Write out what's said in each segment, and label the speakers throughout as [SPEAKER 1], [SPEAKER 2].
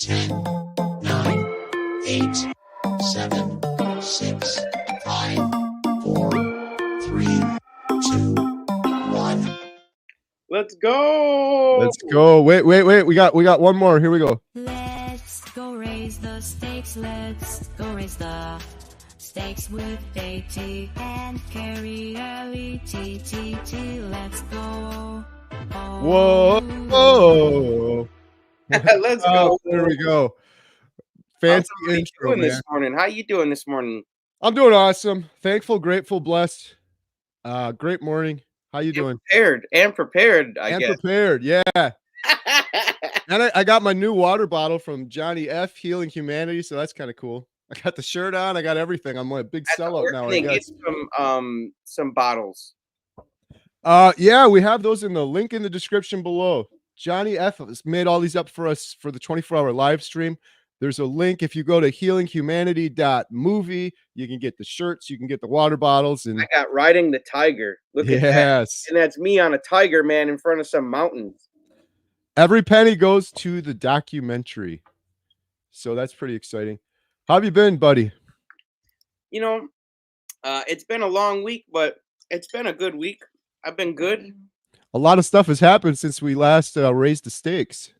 [SPEAKER 1] 10, 9, 8, 7, 6, 5, 4, 3, 2, 1.
[SPEAKER 2] Let's go.
[SPEAKER 3] Let's go. Wait. We got one more. Here we go.
[SPEAKER 4] Let's go raise the stakes. Let's go raise the stakes with JT and Carrie L-E-T-T-T. Let's go.
[SPEAKER 3] Whoa.
[SPEAKER 2] Let's go.
[SPEAKER 3] There we go. Fancy
[SPEAKER 2] How
[SPEAKER 3] intro,
[SPEAKER 2] you doing
[SPEAKER 3] man.
[SPEAKER 2] this morning? How you doing this morning?
[SPEAKER 3] I'm doing awesome. Thankful, grateful, blessed. Great morning. How you doing?
[SPEAKER 2] Prepared, I guess.
[SPEAKER 3] Prepared, yeah. And I got my new water bottle from Johnny F. Healing Humanity, so that's kind of cool. I got the shirt on. I got everything. I'm like a big sellout now, I guess.
[SPEAKER 2] Get some bottles.
[SPEAKER 3] Yeah, we have those in the link in the description below. Johnny F. has made all these up for us for the 24-hour live stream. There's a link. If you go to healinghumanity.movie, you can get the shirts, you can get the water bottles. And
[SPEAKER 2] I got Riding the Tiger. Look at that. And that's me on a tiger, man, in front of some mountains.
[SPEAKER 3] Every penny goes to the documentary. So that's pretty exciting. How have you been, buddy?
[SPEAKER 2] You know, it's been a long week, but it's been a good week. I've been good.
[SPEAKER 3] A lot of stuff has happened since we last raised the stakes.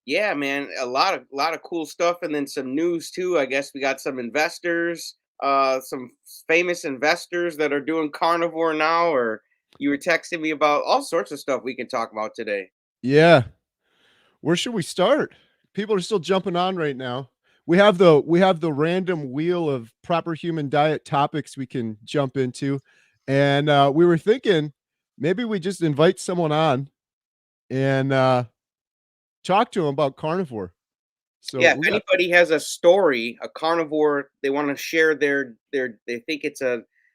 [SPEAKER 2] Yeah, man, a lot of cool stuff, and then some news too. I guess we got some investors, some famous investors that are doing carnivore now, or you were texting me about all sorts of stuff we can talk about today.
[SPEAKER 3] Yeah. Where should we start? People are still jumping on right now. We have the random wheel of proper human diet topics we can jump into. And we were thinking maybe we just invite someone on and talk to them about carnivore. So
[SPEAKER 2] yeah, if anybody has a story, a carnivore, they want to share they think it's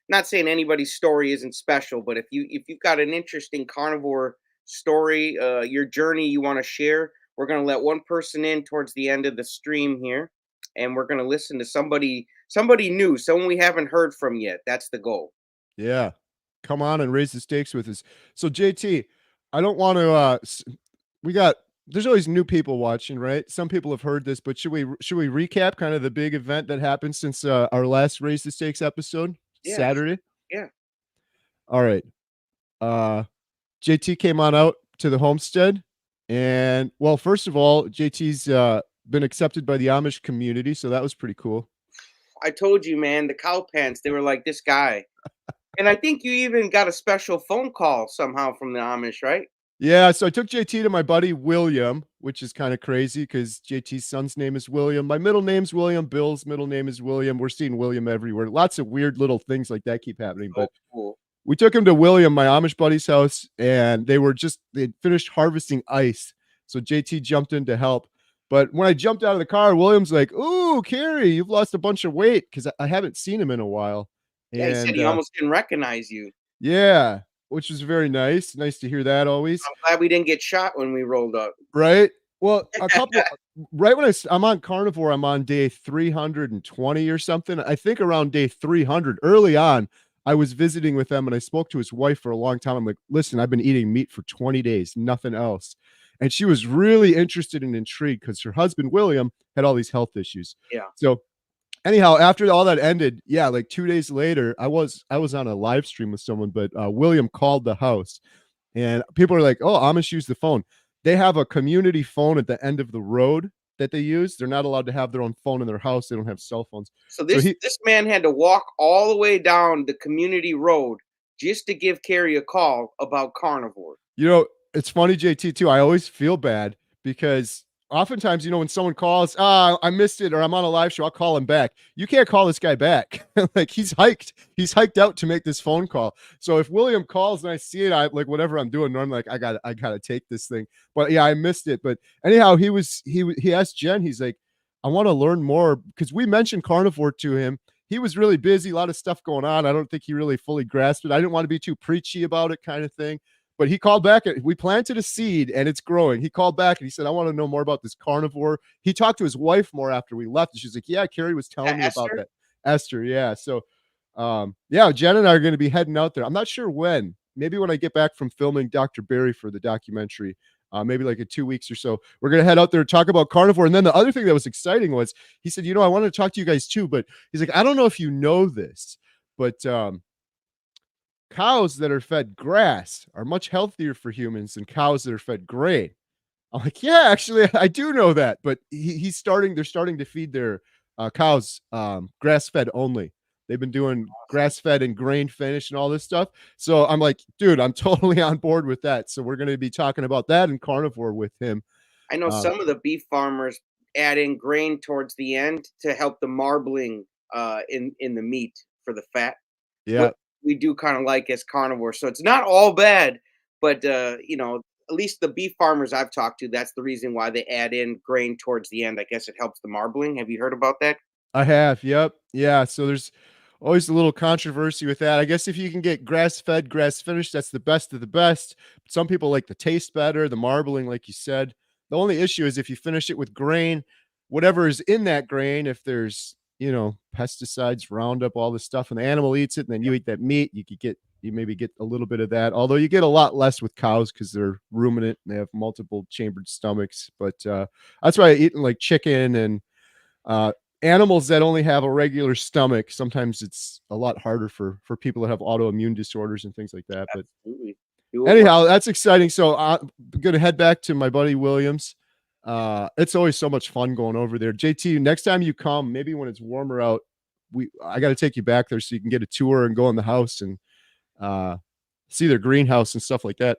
[SPEAKER 2] not saying anybody's story isn't special, but if you've got an interesting carnivore story, your journey you want to share, we're going to let one person in towards the end of the stream here, and we're going to listen to somebody new, someone we haven't heard from yet. That's the goal.
[SPEAKER 3] Yeah. Come on and raise the stakes with us. So JT, I don't want to there's always new people watching, right? Some people have heard this, but should we recap kind of the big event that happened since our last Raise the Stakes episode?
[SPEAKER 2] Yeah.
[SPEAKER 3] Saturday?
[SPEAKER 2] Yeah.
[SPEAKER 3] All right. JT came on out to the homestead, and well, first of all, JT's been accepted by the Amish community, so that was pretty cool.
[SPEAKER 2] I told you, man, the cow pants, they were like, this guy. And I think you even got a special phone call somehow from the Amish, right?
[SPEAKER 3] Yeah, so I took JT to my buddy William, which is kind of crazy because JT's son's name is William. My middle name's William. Bill's middle name is William. We're seeing William everywhere. Lots of weird little things like that keep happening. But
[SPEAKER 2] cool.
[SPEAKER 3] We took him to William, my Amish buddy's house, and they'd finished harvesting ice. So JT jumped in to help. But when I jumped out of the car, William's like, "Ooh, Carrie, you've lost a bunch of weight," because I haven't seen him in a while.
[SPEAKER 2] Yeah, he said he almost didn't recognize you. Yeah.
[SPEAKER 3] Which was very nice. Nice to hear that always.
[SPEAKER 2] I'm glad we didn't get shot when we rolled up.
[SPEAKER 3] Right? Well, right when I'm on carnivore, I'm on day 320 or something. I think around day 300, early on, I was visiting with them and I spoke to his wife for a long time. I'm like, listen, I've been eating meat for 20 days, nothing else. And she was really interested and intrigued because her husband, William, had all these health issues.
[SPEAKER 2] Yeah.
[SPEAKER 3] So anyhow, after all that ended, yeah, like 2 days later, I was on a live stream with someone, but William called the house and people are like, oh, Amish use the phone. They have a community phone at the end of the road that they use. They're not allowed to have their own phone in their house. They don't have cell phones.
[SPEAKER 2] So this man had to walk all the way down the community road just to give Carrie a call about carnivore.
[SPEAKER 3] You know, it's funny, JT, too. I always feel bad because oftentimes, you know, when someone calls, I missed it, or I'm on a live show, I'll call him back. You can't call this guy back. Like he's hiked out to make this phone call. So if William calls and I see it, I like whatever I'm doing, normally like I gotta take this thing. But yeah, I missed it. But anyhow, he asked Jen, he's like, I want to learn more because we mentioned carnivore to him. He was really busy, a lot of stuff going on. I don't think he really fully grasped it. I didn't want to be too preachy about it, kind of thing. But he called back. We planted a seed and it's growing. He called back and he said, I want to know more about this carnivore. He talked to his wife more after we left. And she's like, yeah, Carrie was telling me about that. Esther. Yeah. So, yeah, Jen and I are going to be heading out there. I'm not sure when. Maybe when I get back from filming Dr. Barry for the documentary. maybe like in 2 weeks or so. We're going to head out there and talk about carnivore. And then the other thing that was exciting was he said, I wanted to talk to you guys too, but he's like, I don't know if you know this, but cows that are fed grass are much healthier for humans than cows that are fed grain. I'm like, yeah, actually, I do know that. But they're starting to feed their cows grass fed only. They've been doing grass fed and grain finished and all this stuff. So I'm like, dude, I'm totally on board with that. So we're going to be talking about that in carnivore with him.
[SPEAKER 2] I know
[SPEAKER 3] Uh,
[SPEAKER 2] some of the beef farmers add in grain towards the end to help the marbling in the meat for the fat.
[SPEAKER 3] yeah.
[SPEAKER 2] What we do kind of like as carnivores. So it's not all bad, but at least the beef farmers I've talked to, that's the reason why they add in grain towards the end. I guess it helps the marbling. Have you heard about that?
[SPEAKER 3] I have. Yep. Yeah. So there's always a little controversy with that. I guess if you can get grass fed, grass finished, that's the best of the best. Some people like the taste better, the marbling, like you said. The only issue is if you finish it with grain, whatever is in that grain, if there's, pesticides, Roundup, all this stuff, and the animal eats it, and then you eat that meat, you maybe get a little bit of that. Although you get a lot less with cows because they're ruminant and they have multiple chambered stomachs. But that's why eating like chicken and uh, animals that only have a regular stomach, sometimes it's a lot harder for people that have autoimmune disorders and things like that. But
[SPEAKER 2] Absolutely. Do it
[SPEAKER 3] anyhow, that's exciting. So I'm gonna head back to my buddy Williams. It's always so much fun going over there. JT, next time you come, maybe when it's warmer out, I got to take you back there so you can get a tour and go in the house and uh, see their greenhouse and stuff like that.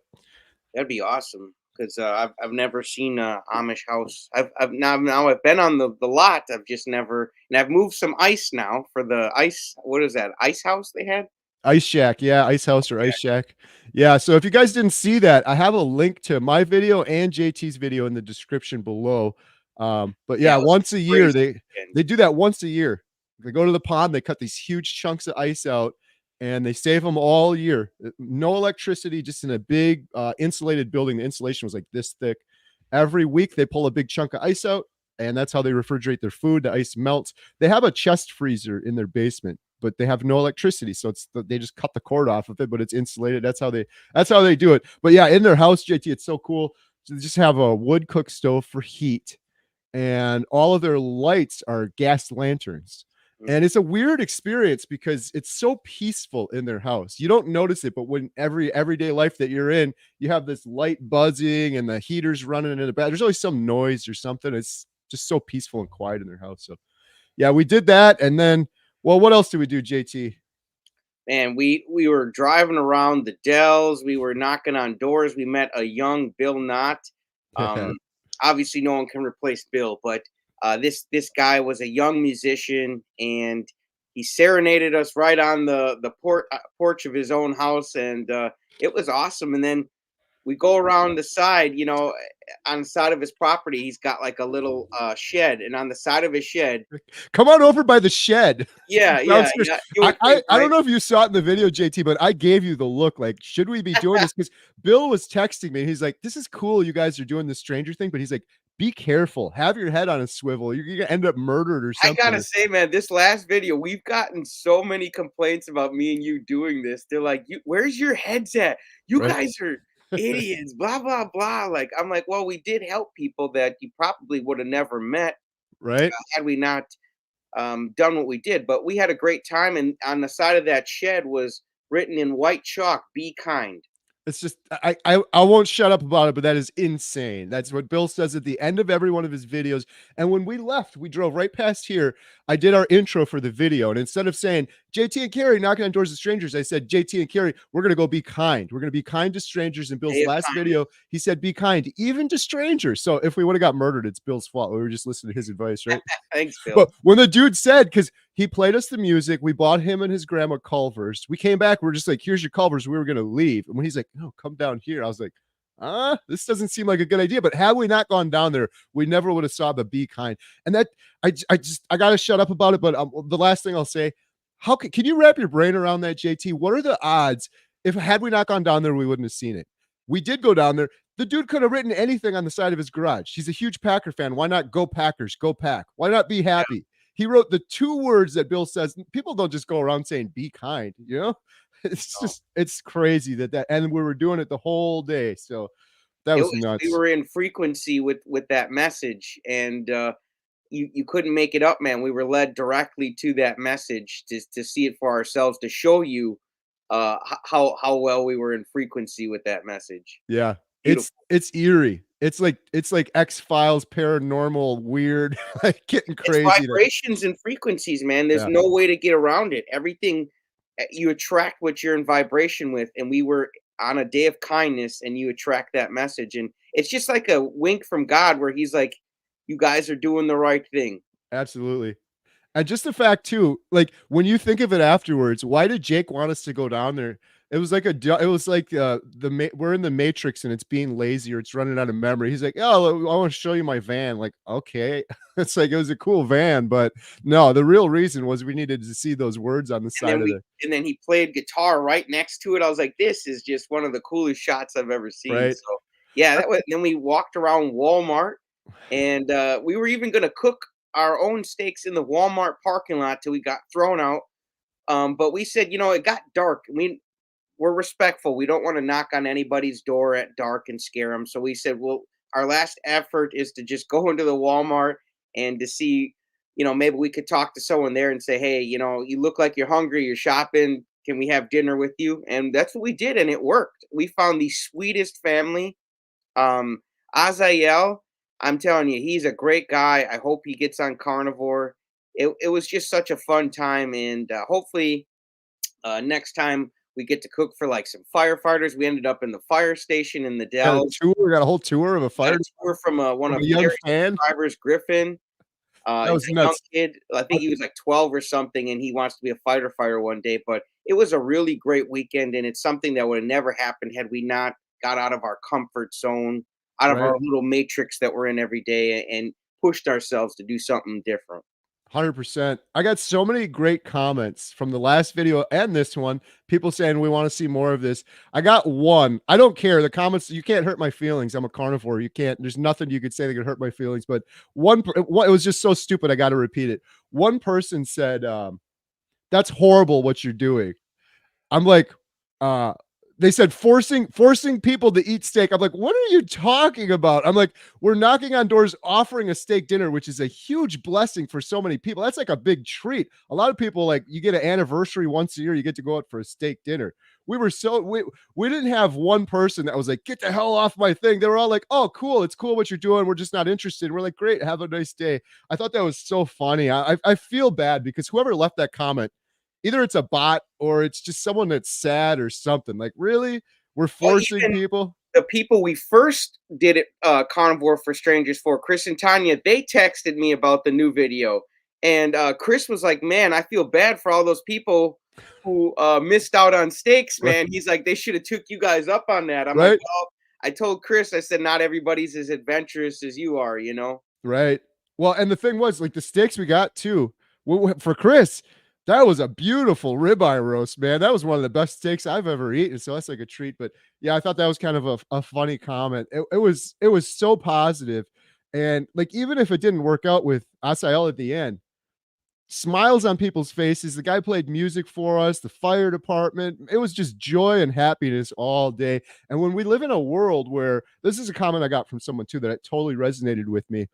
[SPEAKER 2] That'd be awesome because I've never seen a Amish house. Now I've been on the lot. I've just never, and I've moved some ice now for the ice. What is that ice house they had?
[SPEAKER 3] Ice Shack, yeah, Ice House or Ice Shack. Yeah, so if you guys didn't see that, I have a link to my video and JT's video in the description below. But
[SPEAKER 2] Yeah,
[SPEAKER 3] yeah,
[SPEAKER 2] it was
[SPEAKER 3] once a year
[SPEAKER 2] crazy weekend.
[SPEAKER 3] they do that once a year. They go to the pond, they cut these huge chunks of ice out, and they save them all year. No electricity, just in a big insulated building. The insulation was like this thick. Every week they pull a big chunk of ice out, and that's how they refrigerate their food. The ice melts. They have a chest freezer in their basement, but they have no electricity, so they just cut the cord off of it, but it's insulated. That's how they do it. But yeah, in their house, JT, it's so cool. So they just have a wood cook stove for heat, and all of their lights are gas lanterns. And it's a weird experience because it's so peaceful in their house. You don't notice it, but when everyday life that you're in, you have this light buzzing and the heaters running in the back. There's always some noise or something. It's just so peaceful and quiet in their house. So yeah, we did that. And then, well, what else did we do, JT?
[SPEAKER 2] Man, we were driving around the Dells. We were knocking on doors. We met a young Bill Knott. Um, Obviously, no one can replace Bill, but this guy was a young musician, and he serenaded us right on the porch of his own house, and it was awesome. And then we go around the side, on the side of his property, he's got like a little shed, and on the side of his shed,
[SPEAKER 3] Come on over by the shed.
[SPEAKER 2] yeah,
[SPEAKER 3] Downstairs.
[SPEAKER 2] you would
[SPEAKER 3] I
[SPEAKER 2] think,
[SPEAKER 3] don't
[SPEAKER 2] right?
[SPEAKER 3] know if you saw it in the video, JT, but I gave you the look like, should we be doing this? Because Bill was texting me. He's like, this is cool. You guys are doing the stranger thing, but he's like, be careful. Have your head on a swivel. You're going to end up murdered or
[SPEAKER 2] I
[SPEAKER 3] something.
[SPEAKER 2] gotta say, man, this last video, we've gotten so many complaints about me and you doing this. They're like, where's your heads at? You
[SPEAKER 3] Right.
[SPEAKER 2] guys are idiots, blah, blah, blah. Like, I'm like, well, we did help people that you probably would have never met
[SPEAKER 3] Right.
[SPEAKER 2] had we not done what we did. But we had a great time. And on the side of that shed was written in white chalk, be kind.
[SPEAKER 3] It's just I won't shut up about it, but that is insane. That's what Bill says at the end of every one of his videos. And when we left, we drove right past here. I did our intro for the video, and instead of saying JT and Carrie knocking on doors of strangers, I said JT and Carrie, we're gonna go be kind. We're gonna be kind to strangers. In Bill's
[SPEAKER 2] Day of
[SPEAKER 3] last
[SPEAKER 2] kindness.
[SPEAKER 3] video, he said be kind even to strangers. So if we would have got murdered, it's Bill's fault. We were just listening to his advice, right?
[SPEAKER 2] Thanks, Bill.
[SPEAKER 3] But when the dude said, because he played us the music, we bought him and his grandma Culvers. We came back, we're just like, here's your Culvers. We were gonna leave. And when he's like, no, come down here, I was like, this doesn't seem like a good idea. But had we not gone down there, we never would have saw the be kind. And that I gotta shut up about it. But the last thing I'll say, how can you wrap your brain around that, JT? What are the odds if had we not gone down there, we wouldn't have seen it? We did go down there. The dude could have written anything on the side of his garage. He's a huge Packer fan. Why not go Packers? Go Pack. Why not be happy? He wrote the two words that Bill says. People don't just go around saying be kind, It's just it's crazy that and we were doing it the whole day. So That
[SPEAKER 2] It
[SPEAKER 3] was
[SPEAKER 2] was we
[SPEAKER 3] nuts.
[SPEAKER 2] were in frequency with that message, and you couldn't make it up, man. We were led directly to that message to see it for ourselves, to show you how well we were in frequency with that message.
[SPEAKER 3] Yeah.
[SPEAKER 2] Beautiful.
[SPEAKER 3] It's eerie. It's like X-Files paranormal weird, like getting
[SPEAKER 2] It's
[SPEAKER 3] crazy to
[SPEAKER 2] vibrations and frequencies, man. There's
[SPEAKER 3] yeah.
[SPEAKER 2] no way to get around it. Everything you attract what you're in vibration with, and we were on a day of kindness, and you attract that message, and it's just like a wink from God, where He's like, "You guys are doing the right thing."
[SPEAKER 3] Absolutely. And just the fact too, like when you think of it afterwards, why did Jake want us to go down there? It was like it was like we're in the Matrix and it's being lazy or it's running out of memory. He's like, "Oh, I want to show you my van." Like, okay, it's like it was a cool van, but no, the real reason was we needed to see those words on the
[SPEAKER 2] And
[SPEAKER 3] side
[SPEAKER 2] then
[SPEAKER 3] of the
[SPEAKER 2] and then he played guitar right next to it. I was like, "This is just one of the coolest shots I've ever seen."
[SPEAKER 3] right.
[SPEAKER 2] So, yeah, that was then we walked around Walmart, and, we were even gonna cook our own steaks in the Walmart parking lot till we got thrown out, but we said, it got dark. We're respectful. We don't wanna knock on anybody's door at dark and scare them. So we said, "Well, our last effort is to just go into the Walmart and to see, maybe we could talk to someone there and say, 'Hey, you look like you're hungry, you're shopping. Can we have dinner with you?'" And that's what we did, and it worked. We found the sweetest family. Um, Azael, I'm telling you, he's a great guy. I hope he gets on carnivore. It was just such a fun time, and hopefully next time we get to cook for like some firefighters. We ended up in the fire station in the
[SPEAKER 3] Got a
[SPEAKER 2] Dells.
[SPEAKER 3] tour, we got a whole tour of a
[SPEAKER 2] Got
[SPEAKER 3] fire
[SPEAKER 2] a tour from one
[SPEAKER 3] from
[SPEAKER 2] of
[SPEAKER 3] a young
[SPEAKER 2] Terry's
[SPEAKER 3] fan.
[SPEAKER 2] drivers, Griffin.
[SPEAKER 3] That
[SPEAKER 2] He's
[SPEAKER 3] was
[SPEAKER 2] a young
[SPEAKER 3] nuts.
[SPEAKER 2] kid. I think he was like 12 or something, and he wants to be a fighter one day. But it was a really great weekend, and it's something that would have never happened had we not got out of our comfort zone, out of
[SPEAKER 3] Right.
[SPEAKER 2] our little matrix that we're in every day, and pushed ourselves to do something different.
[SPEAKER 3] 100%. I got so many great comments from the last video and this one. People saying we want to see more of this. I got one. I don't care. The comments, you can't hurt my feelings. I'm a carnivore. You can't. There's nothing you could say that could hurt my feelings. But it was just so stupid. I got to repeat it. One person said, "That's horrible what you're doing." I'm like, uh, they said forcing people to eat steak. I'm like, what are you talking about? I'm like, we're knocking on doors offering a steak dinner, which is a huge blessing for so many people. That's like a big treat. A lot of people, like, you get an anniversary once a year, you get to go out for a steak dinner. We didn't have one person that was like, get the hell off my thing. They were all like, oh, cool, it's cool what you're doing. We're just not interested. And we're like, great, have a nice day. I thought that was so funny. I feel bad because whoever left that comment, either it's a bot or it's just someone that's sad or something. Like, really? We're
[SPEAKER 2] Well,
[SPEAKER 3] forcing
[SPEAKER 2] even
[SPEAKER 3] people?
[SPEAKER 2] the people we first did it, Carnivore for Strangers for, Chris and Tanya, they texted me about the new video. And Chris was like, "Man, I feel bad for all those people who missed out on steaks,
[SPEAKER 3] Right.
[SPEAKER 2] man." He's like, "They should have took you guys up on that." I'm like,
[SPEAKER 3] Right.
[SPEAKER 2] "Well," I told Chris, I said, "Not everybody's as adventurous as you are, you know?"
[SPEAKER 3] Right. Well, and the thing was, like, the steaks we got too, for Chris, that was a beautiful ribeye roast, man. That was one of the best steaks I've ever eaten. So that's like a treat. But yeah, I thought that was kind of a funny comment. It was so positive. And like, even if it didn't work out with Asael at the end, smiles on people's faces. The guy played music for us, the fire department. It was just joy and happiness all day. And when we live in a world where this is a comment I got from someone too that totally resonated with me.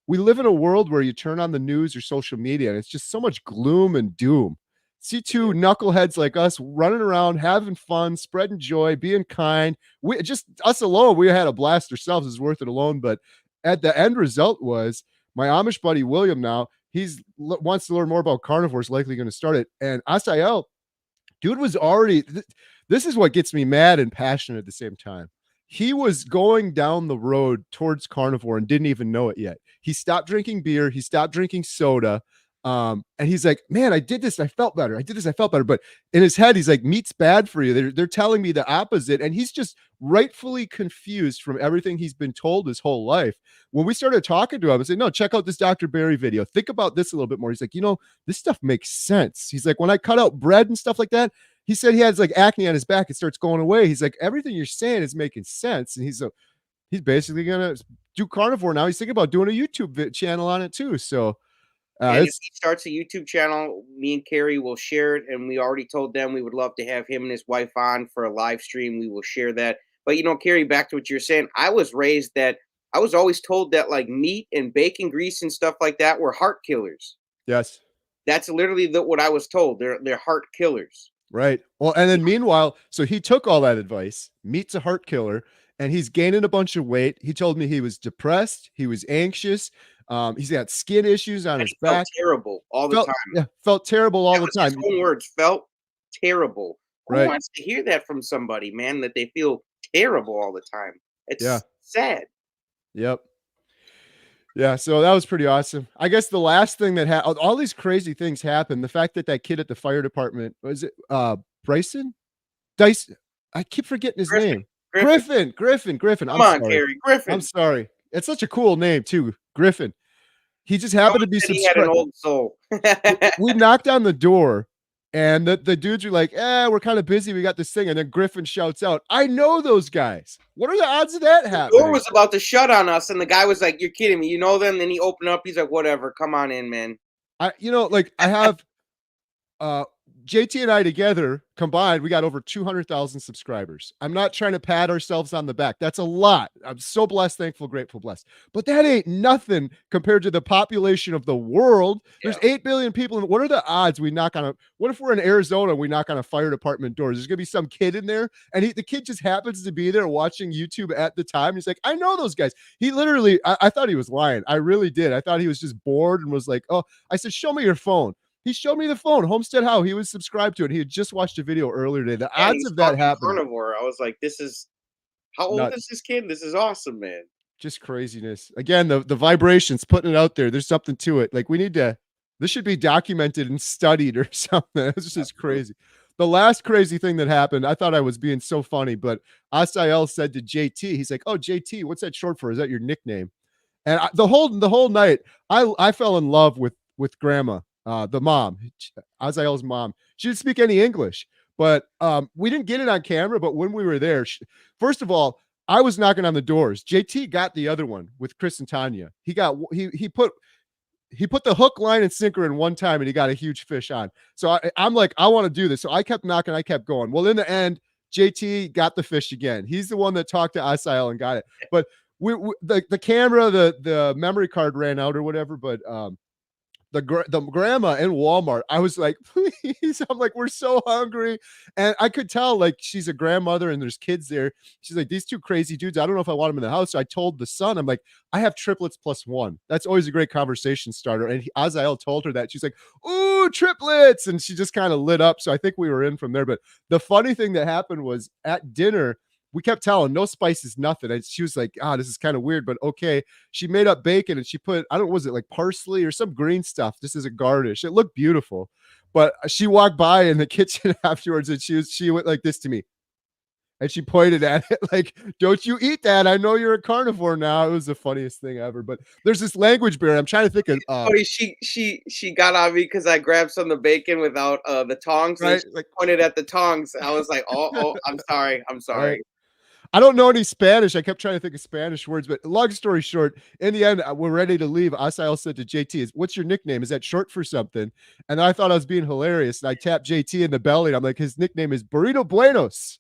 [SPEAKER 3] We live in a world where you turn on the news or social media and it's just so much gloom and doom. See two knuckleheads like us running around, having fun, spreading joy, being kind. We just us alone, we had a blast ourselves, is worth it alone. But at the end result was my Amish buddy William now, wants to learn more about carnivores, likely going to start it. And Asael, dude was already this is what gets me mad and passionate at the same time. He was going down the road towards carnivore and didn't even know it yet. He stopped drinking beer, he stopped drinking soda. And he's like, man, I did this, I felt better. I did this, I felt better. But in his head, he's like, meat's bad for you. They're telling me the opposite. And he's just rightfully confused from everything he's been told his whole life. When we started talking to him, I said, no, check out this Dr. Barry video. Think about this a little bit more. He's like, this stuff makes sense. He's like, when I cut out bread and stuff like that, he said he has like acne on his back. It starts going away. He's like, everything you're saying is making sense. And he's basically going to do carnivore now. He's thinking about doing a YouTube channel on it too. So
[SPEAKER 2] And if
[SPEAKER 3] it's
[SPEAKER 2] he starts a YouTube channel, me and Carrie will share it. And we already told them we would love to have him and his wife on for a live stream. We will share that. But Carrie, back to what you're saying, I was raised that I was always told that like meat and bacon grease and stuff like that were heart killers.
[SPEAKER 3] Yes.
[SPEAKER 2] That's literally what I was told. They're heart killers.
[SPEAKER 3] Right. Well, and then meanwhile, so he took all that advice, meat's a heart killer, and he's gaining a bunch of weight. He told me he was depressed, he was anxious, he's got skin issues on
[SPEAKER 2] And
[SPEAKER 3] his
[SPEAKER 2] he felt
[SPEAKER 3] back.
[SPEAKER 2] terrible all the
[SPEAKER 3] Felt
[SPEAKER 2] time.
[SPEAKER 3] yeah, felt terrible all
[SPEAKER 2] That
[SPEAKER 3] the
[SPEAKER 2] was his
[SPEAKER 3] time.
[SPEAKER 2] own words. Felt terrible. Who
[SPEAKER 3] Right.
[SPEAKER 2] wants to hear that from somebody, man? That they feel terrible all the time. It's
[SPEAKER 3] Yeah.
[SPEAKER 2] sad.
[SPEAKER 3] Yep. Yeah, so that was pretty awesome. I guess the last thing that all these crazy things happened. The fact that that kid at the fire department, was it Bryson? Dice, I keep forgetting his
[SPEAKER 2] Griffin.
[SPEAKER 3] name.
[SPEAKER 2] Griffin.
[SPEAKER 3] Griffin.
[SPEAKER 2] Come on, Carrie. Griffin.
[SPEAKER 3] I'm sorry. It's such a cool name too, Griffin. He just happened to be
[SPEAKER 2] He had an
[SPEAKER 3] subscribed.
[SPEAKER 2] old soul.
[SPEAKER 3] We knocked on the door, and the dudes were like, we're kind of busy. We got this thing. And then Griffin shouts out, I know those guys. What are the odds of that
[SPEAKER 2] The
[SPEAKER 3] happening?
[SPEAKER 2] door was about to shut on us, and the guy was like, "You're kidding me? You know them?" Then he opened up. He's like, "Whatever. Come on in, man."
[SPEAKER 3] I have JT and I together combined, we got over 200,000 subscribers. I'm not trying to pat ourselves on the back. That's a lot. I'm so blessed, thankful, grateful, blessed. But that ain't nothing compared to the population of the world. There's 8 billion people. What are the odds we knock on what if we're in Arizona and we knock on a fire department doors? There's going to be some kid in there, and the kid just happens to be there watching YouTube at the time. He's like, I know those guys. He literally, I thought he was lying. I really did. I thought he was just bored and was like, oh, I said, show me your phone. He showed me the phone, Homestead How. He was subscribed to it. He had just watched a video earlier today. The odds of that happening.
[SPEAKER 2] Carnivore. I was like, this is, how old is this kid? This is awesome, man.
[SPEAKER 3] Just craziness. Again, the vibrations, putting it out there. There's something to it. Like this should be documented and studied or something. It's just crazy. The last crazy thing that happened, I thought I was being so funny, but Asael said to JT, he's like, oh, JT, what's that short for? Is that your nickname? And the whole night, I fell in love with Grandma. The mom, Azael's mom, she didn't speak any English, but we didn't get it on camera. But when we were there, first of all, I was knocking on the doors. JT got the other one with Chris and Tanya. He put the hook, line, and sinker in one time, and he got a huge fish on. So I'm like, I want to do this. So I kept knocking, I kept going. Well, in the end, JT got the fish again. He's the one that talked to Asael and got it. But the camera, the memory card ran out or whatever. But the grandma in Walmart, I was like, please. I'm like, we're so hungry. And I could tell, like, she's a grandmother and there's kids there. She's like, these two crazy dudes, I don't know if I want them in the house. So I told the son, I'm like, I have triplets plus one. That's always a great conversation starter. And Azael told her that. She's like, ooh, triplets. And she just kind of lit up. So I think we were in from there. But the funny thing that happened was at dinner, we kept telling no spices, nothing. And she was like, this is kind of weird, but okay. She made up bacon and she put, was it like parsley or some green stuff just as a garnish. It looked beautiful. But she walked by in the kitchen afterwards and she went like this to me. And she pointed at it like, don't you eat that. I know you're a carnivore now. It was the funniest thing ever. But there's this language barrier. I'm trying to think of
[SPEAKER 2] she got on me because I grabbed some of the bacon without the tongs.
[SPEAKER 3] Right?
[SPEAKER 2] And she pointed at the tongs. I was like, oh, I'm sorry.
[SPEAKER 3] Right. I don't know any Spanish. I kept trying to think of Spanish words, but long story short, in the end, we're ready to leave. Asael said to JT, what's your nickname? Is that short for something? And I thought I was being hilarious. And I tapped JT in the belly and I'm like, his nickname is Burrito Buenos.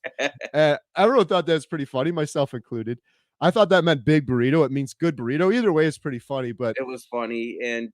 [SPEAKER 3] Everyone thought that was pretty funny, myself included. I thought that meant big burrito. It means good burrito. Either way, it's pretty funny, but
[SPEAKER 2] it was funny. And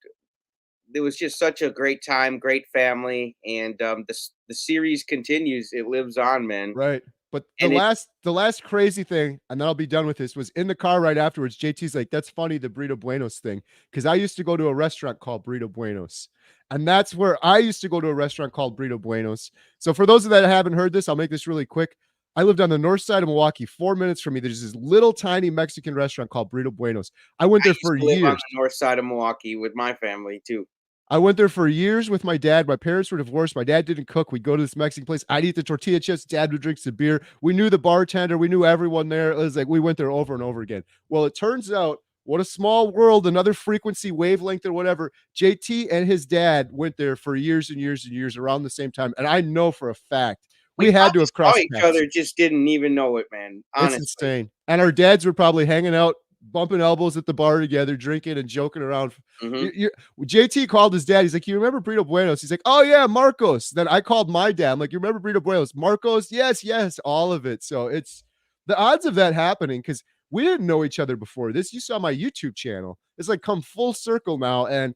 [SPEAKER 2] it was just such a great time, great family. And the series continues. It lives on, man.
[SPEAKER 3] Right. But the last crazy thing, and then I'll be done with this, was in the car right afterwards. JT's like, that's funny, the Burrito Buenos thing. Because I used to go to a restaurant called Burrito Buenos. And that's where I used to go to a restaurant called Burrito Buenos. So for those of that haven't heard this, I'll make this really quick. I lived on the north side of Milwaukee. 4 minutes from me, there's this little tiny Mexican restaurant called Burrito Buenos. I went there for years.
[SPEAKER 2] On the north side of Milwaukee with my family too.
[SPEAKER 3] I went there for years with my dad. My parents were divorced. My dad didn't cook. We'd go to this Mexican place. I'd eat the tortilla chips. Dad would drink some beer. We knew the bartender. We knew everyone there. It was like we went there over and over again. Well, it turns out, what a small world, another frequency, wavelength, or whatever. JT and his dad went there for years and years and years around the same time. And I know for a fact we had to have crossed
[SPEAKER 2] each other, just didn't even know it, man. Honestly.
[SPEAKER 3] It's insane. And our dads were probably hanging out, bumping elbows at the bar together, drinking and joking around. JT called his dad. He's like, you remember Burrito Buenos? He's like, oh yeah, Marcos. Then I called my dad. I'm like, you remember Burrito Buenos? Marcos? Yes, all of it. So it's the odds of that happening, because we didn't know each other before this. You saw my YouTube channel. It's like come full circle now, and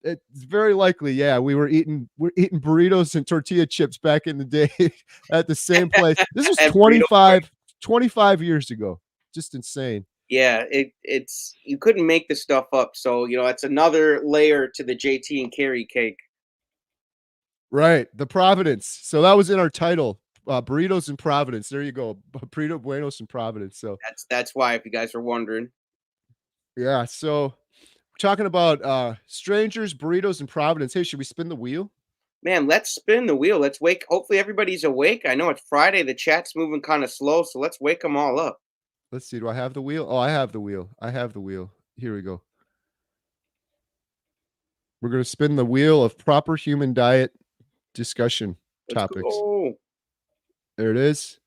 [SPEAKER 3] it's very likely, yeah, we're eating burritos and tortilla chips back in the day at the same place. This was
[SPEAKER 2] At burrito place.
[SPEAKER 3] 25 years ago. Just insane.
[SPEAKER 2] Yeah, it's you couldn't make the stuff up. So it's another layer to the JT and Carrie cake.
[SPEAKER 3] Right. The Providence. So that was in our title. Burritos in Providence. There you go. Burrito Buenos in Providence. So
[SPEAKER 2] That's why, if you guys are wondering.
[SPEAKER 3] yeah. So we're talking about strangers, burritos, and Providence. Hey, should we spin the wheel?
[SPEAKER 2] Man, let's spin the wheel. Let's wake. Hopefully, everybody's awake. I know it's Friday. The chat's moving kind of slow, so let's wake them all up.
[SPEAKER 3] Let's see. Do I have the wheel? Oh, I have the wheel. I have the wheel. Here we go. We're going to spin the wheel of proper human diet discussion
[SPEAKER 2] Let's
[SPEAKER 3] topics.
[SPEAKER 2] go.
[SPEAKER 3] There it is.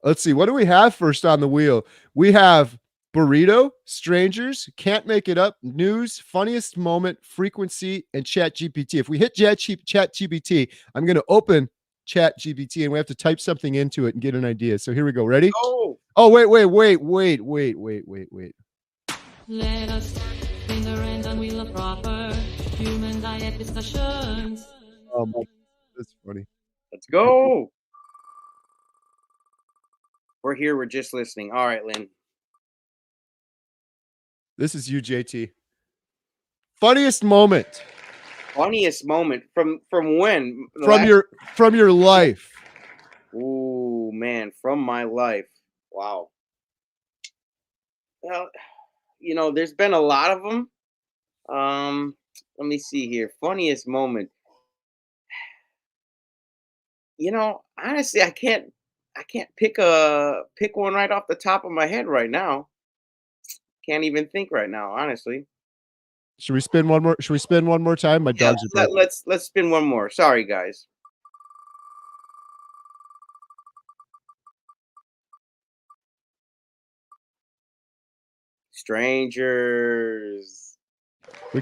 [SPEAKER 3] Let's see. What do we have first on the wheel? We have burrito, strangers, can't make it up, news, funniest moment, frequency, and chat GPT. If we hit chat GPT, I'm going to open chat GPT and we have to type something into it and get an idea. So here we go. Ready? Oh, wait.
[SPEAKER 4] Let us spin the random wheel of proper human diet discussions.
[SPEAKER 3] Oh my, that's funny.
[SPEAKER 2] Let's go. We're here. We're just listening. All right, Lynn.
[SPEAKER 3] This is you, JT. Funniest moment.
[SPEAKER 2] Funniest moment from when?
[SPEAKER 3] From your life.
[SPEAKER 2] Ooh, man, from my life. Wow. Well, there's been a lot of them. Let me see here. Funniest moment. Honestly, I can't pick one right off the top of my head right now. Can't even think right now, honestly.
[SPEAKER 3] Should we spin one more? Should we spin one more time? My dogs are barking.
[SPEAKER 2] Let's spin one more. Sorry, guys. Strangers.
[SPEAKER 3] We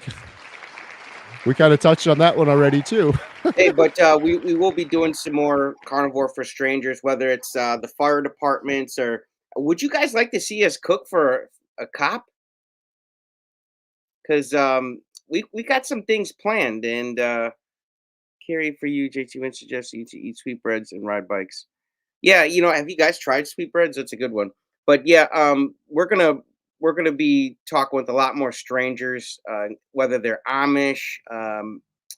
[SPEAKER 3] kind of touched on that one already too.
[SPEAKER 2] Hey, but we will be doing some more Carnivore for Strangers, whether it's the fire departments or. Would you guys like to see us cook for a cop? Because we got some things planned, and Carrie, for you, JT Wynn suggests you to eat sweetbreads and ride bikes. Yeah, have you guys tried sweetbreads? That's a good one. But yeah, we're gonna be talking with a lot more strangers, whether they're Amish,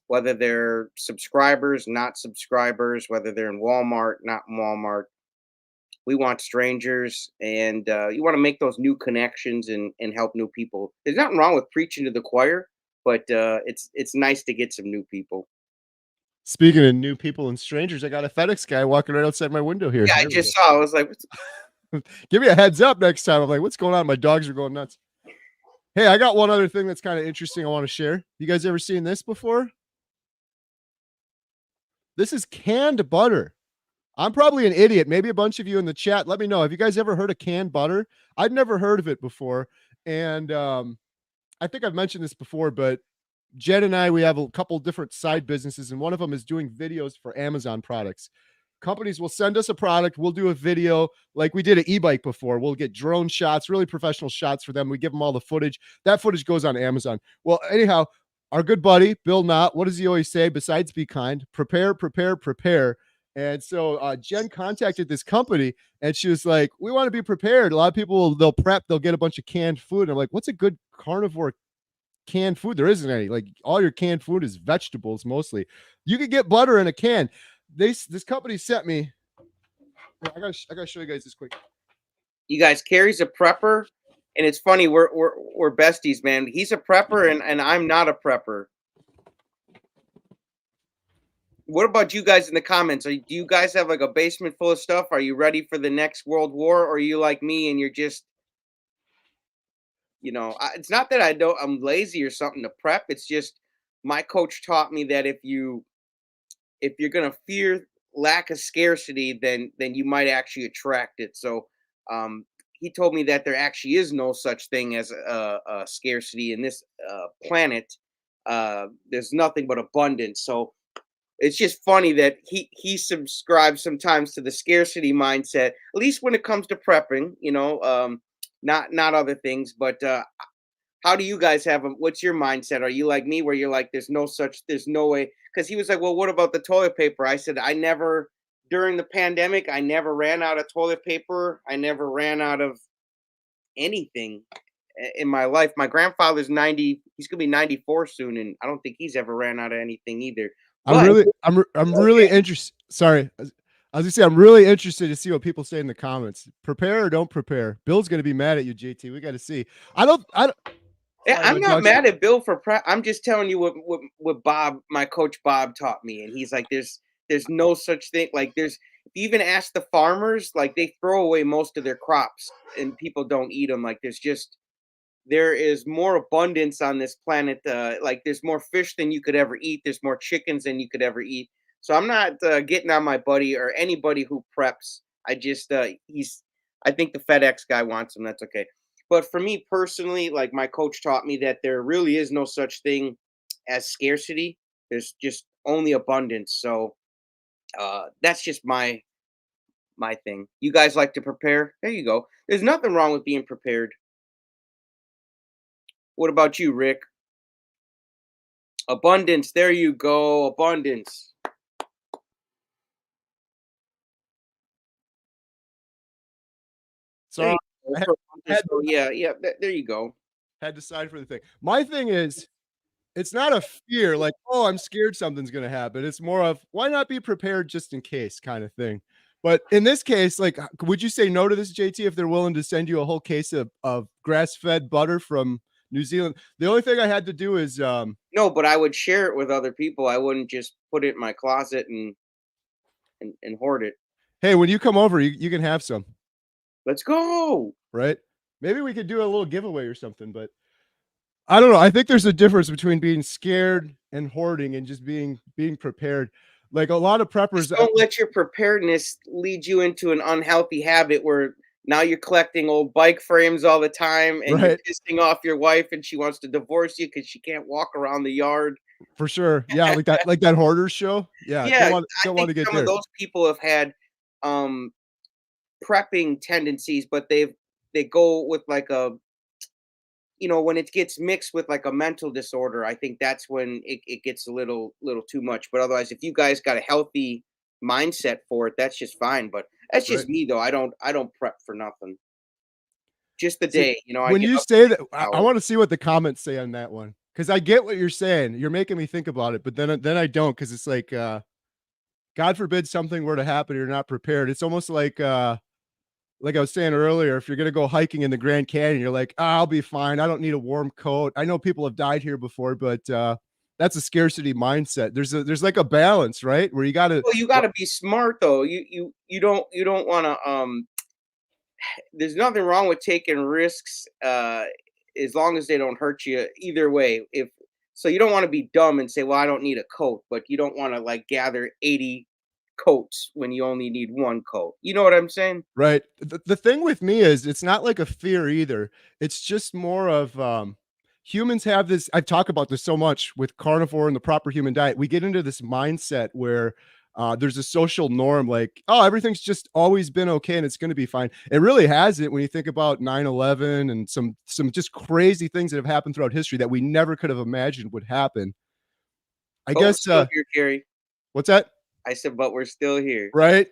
[SPEAKER 2] whether they're subscribers, not subscribers, whether they're in Walmart, not in Walmart. We want strangers, and you want to make those new connections and help new people. There's nothing wrong with preaching to the choir, but it's nice to get some new people.
[SPEAKER 3] Speaking of new people and strangers, I got a FedEx guy walking right outside my window here.
[SPEAKER 2] Yeah, I just saw. I was like,
[SPEAKER 3] give me a heads up next time. I'm like, what's going on? My dogs are going nuts. Hey, I got one other thing that's kind of interesting I want to share. You guys ever seen this before? This is canned butter. I'm probably an idiot. Maybe a bunch of you in the chat, let me know. Have you guys ever heard of canned butter? I'd never heard of it before. And I think I've mentioned this before, but Jen and I, we have a couple different side businesses, and one of them is doing videos for Amazon products. Companies will send us a product. We'll do a video like we did an e-bike before. We'll get drone shots, really professional shots for them. We give them all the footage. That footage goes on Amazon. Well, anyhow, our good buddy, Bill Knott, what does he always say? Besides be kind, prepare, prepare, prepare. And so Jen contacted this company and she was like, we want to be prepared. A lot of people, they'll prep, they'll get a bunch of canned food. And I'm like, what's a good carnivore canned food? There isn't any. Like all your canned food is vegetables mostly. You could get butter in a can. This company sent me. I gotta show you guys this quick.
[SPEAKER 2] You guys, Carrie's a prepper, and it's funny, we're besties, man. He's a prepper and I'm not a prepper. What about you guys in the comments? Do you guys have like a basement full of stuff? Are you ready for the next World War? Or are you like me and you're just, it's not that I'm lazy or something to prep. It's just my coach taught me that if you're gonna fear lack of scarcity, then you might actually attract it. So he told me that there actually is no such thing as a scarcity in this planet. There's nothing but abundance. So it's just funny that he subscribes sometimes to the scarcity mindset, at least when it comes to prepping, not other things. But how do you guys have them? What's your mindset? Are you like me, where you're like, there's no way? Because he was like, well, what about the toilet paper? I said, I never, during the pandemic, I never ran out of toilet paper. I never ran out of anything in my life. My grandfather's 90, he's gonna be 94 soon, and I don't think he's ever ran out of anything either. But
[SPEAKER 3] I'm really interested. Sorry. I was gonna say I'm really interested to see what people say in the comments. Prepare or don't prepare. Bill's gonna be mad at you, JT. We got to see. I don't.
[SPEAKER 2] yeah,
[SPEAKER 3] Sorry,
[SPEAKER 2] I'm
[SPEAKER 3] my
[SPEAKER 2] not
[SPEAKER 3] dog's-
[SPEAKER 2] mad at Bill for prep. I'm just telling you what Bob, my coach Bob, taught me, and he's like, there's no such thing. Like there's, if you even ask the farmers, like they throw away most of their crops, and people don't eat them. Like there is more abundance on this planet. Like there's more fish than you could ever eat. There's more chickens than you could ever eat. So I'm not getting on my buddy or anybody who preps. I just I think the FedEx guy wants him. That's okay. But for me personally, like my coach taught me that there really is no such thing as scarcity. There's just only abundance. So that's just my thing. You guys like to prepare? There you go. There's nothing wrong with being prepared. What about you, Rick? Abundance. There you go. Abundance. There
[SPEAKER 3] Sorry,
[SPEAKER 2] you go.
[SPEAKER 3] I had,
[SPEAKER 2] For abundance,
[SPEAKER 3] had,
[SPEAKER 2] so yeah. There you go.
[SPEAKER 3] had to decide for the thing. My thing is, it's not a fear like, oh, I'm scared something's gonna happen. It's more of why not be prepared just in case kind of thing. But in this case, like, would you say no to this, JT, if they're willing to send you a whole case of grass-fed butter from New Zealand? The only thing I had to do is
[SPEAKER 2] No, but I would share it with other people. I wouldn't just put it in my closet and hoard it.
[SPEAKER 3] hey, when you come over, you can have some,
[SPEAKER 2] Let's go.
[SPEAKER 3] right? Maybe we could do a little giveaway or something, but I don't know. I think there's a difference between being scared and hoarding and just being prepared. Like a lot of preppers,
[SPEAKER 2] Just don't let your preparedness lead you into an unhealthy habit where now you're collecting old bike frames all the time and you're
[SPEAKER 3] right?
[SPEAKER 2] pissing off your wife and she wants to divorce you because she can't walk around the yard.
[SPEAKER 3] For sure. Yeah, like that hoarders show. Yeah,
[SPEAKER 2] Yeah, I
[SPEAKER 3] don't want to
[SPEAKER 2] think
[SPEAKER 3] get
[SPEAKER 2] some
[SPEAKER 3] there.
[SPEAKER 2] of those people have had um prepping tendencies, but they go with like a, when it gets mixed with like a mental disorder, I think that's when it gets a little too much. But otherwise, if you guys got a healthy mindset for it, that's just fine. But that's
[SPEAKER 3] Right.
[SPEAKER 2] just me though. I don't prep for nothing. Just the
[SPEAKER 3] See,
[SPEAKER 2] day, I
[SPEAKER 3] when
[SPEAKER 2] get
[SPEAKER 3] you
[SPEAKER 2] up,
[SPEAKER 3] say that,
[SPEAKER 2] take a
[SPEAKER 3] I
[SPEAKER 2] shower.
[SPEAKER 3] want to see what the comments say on that one because I get what you're saying. You're making me think about it, but then I don't because it's like, God forbid something were to happen, you're not prepared. It's almost like I was saying earlier, if you're gonna go hiking in the Grand Canyon, you're like, "Ah, I'll be fine. I don't need a warm coat." I know people have died here before, but that's a scarcity mindset. There's like a balance, right? Where you gotta
[SPEAKER 2] Well, you got to be smart though. You don't want to there's nothing wrong with taking risks as long as they don't hurt you either way. If so, you don't want to be dumb and say, well, I don't need a coat, but you don't want to like gather 80 coats when you only need one coat. You know what I'm saying?
[SPEAKER 3] right. The thing with me is it's not like a fear either. It's just more of humans have this. I've talked about this so much with carnivore and the proper human diet. We get into this mindset where there's a social norm like, oh, everything's just always been okay and it's going to be fine. It really hasn't when you think about 9/11 and some just crazy things that have happened throughout history that we never could have imagined would happen. I
[SPEAKER 2] But we're
[SPEAKER 3] guess
[SPEAKER 2] still here, Gary.
[SPEAKER 3] what's that?
[SPEAKER 2] I said, but we're still here.
[SPEAKER 3] Right.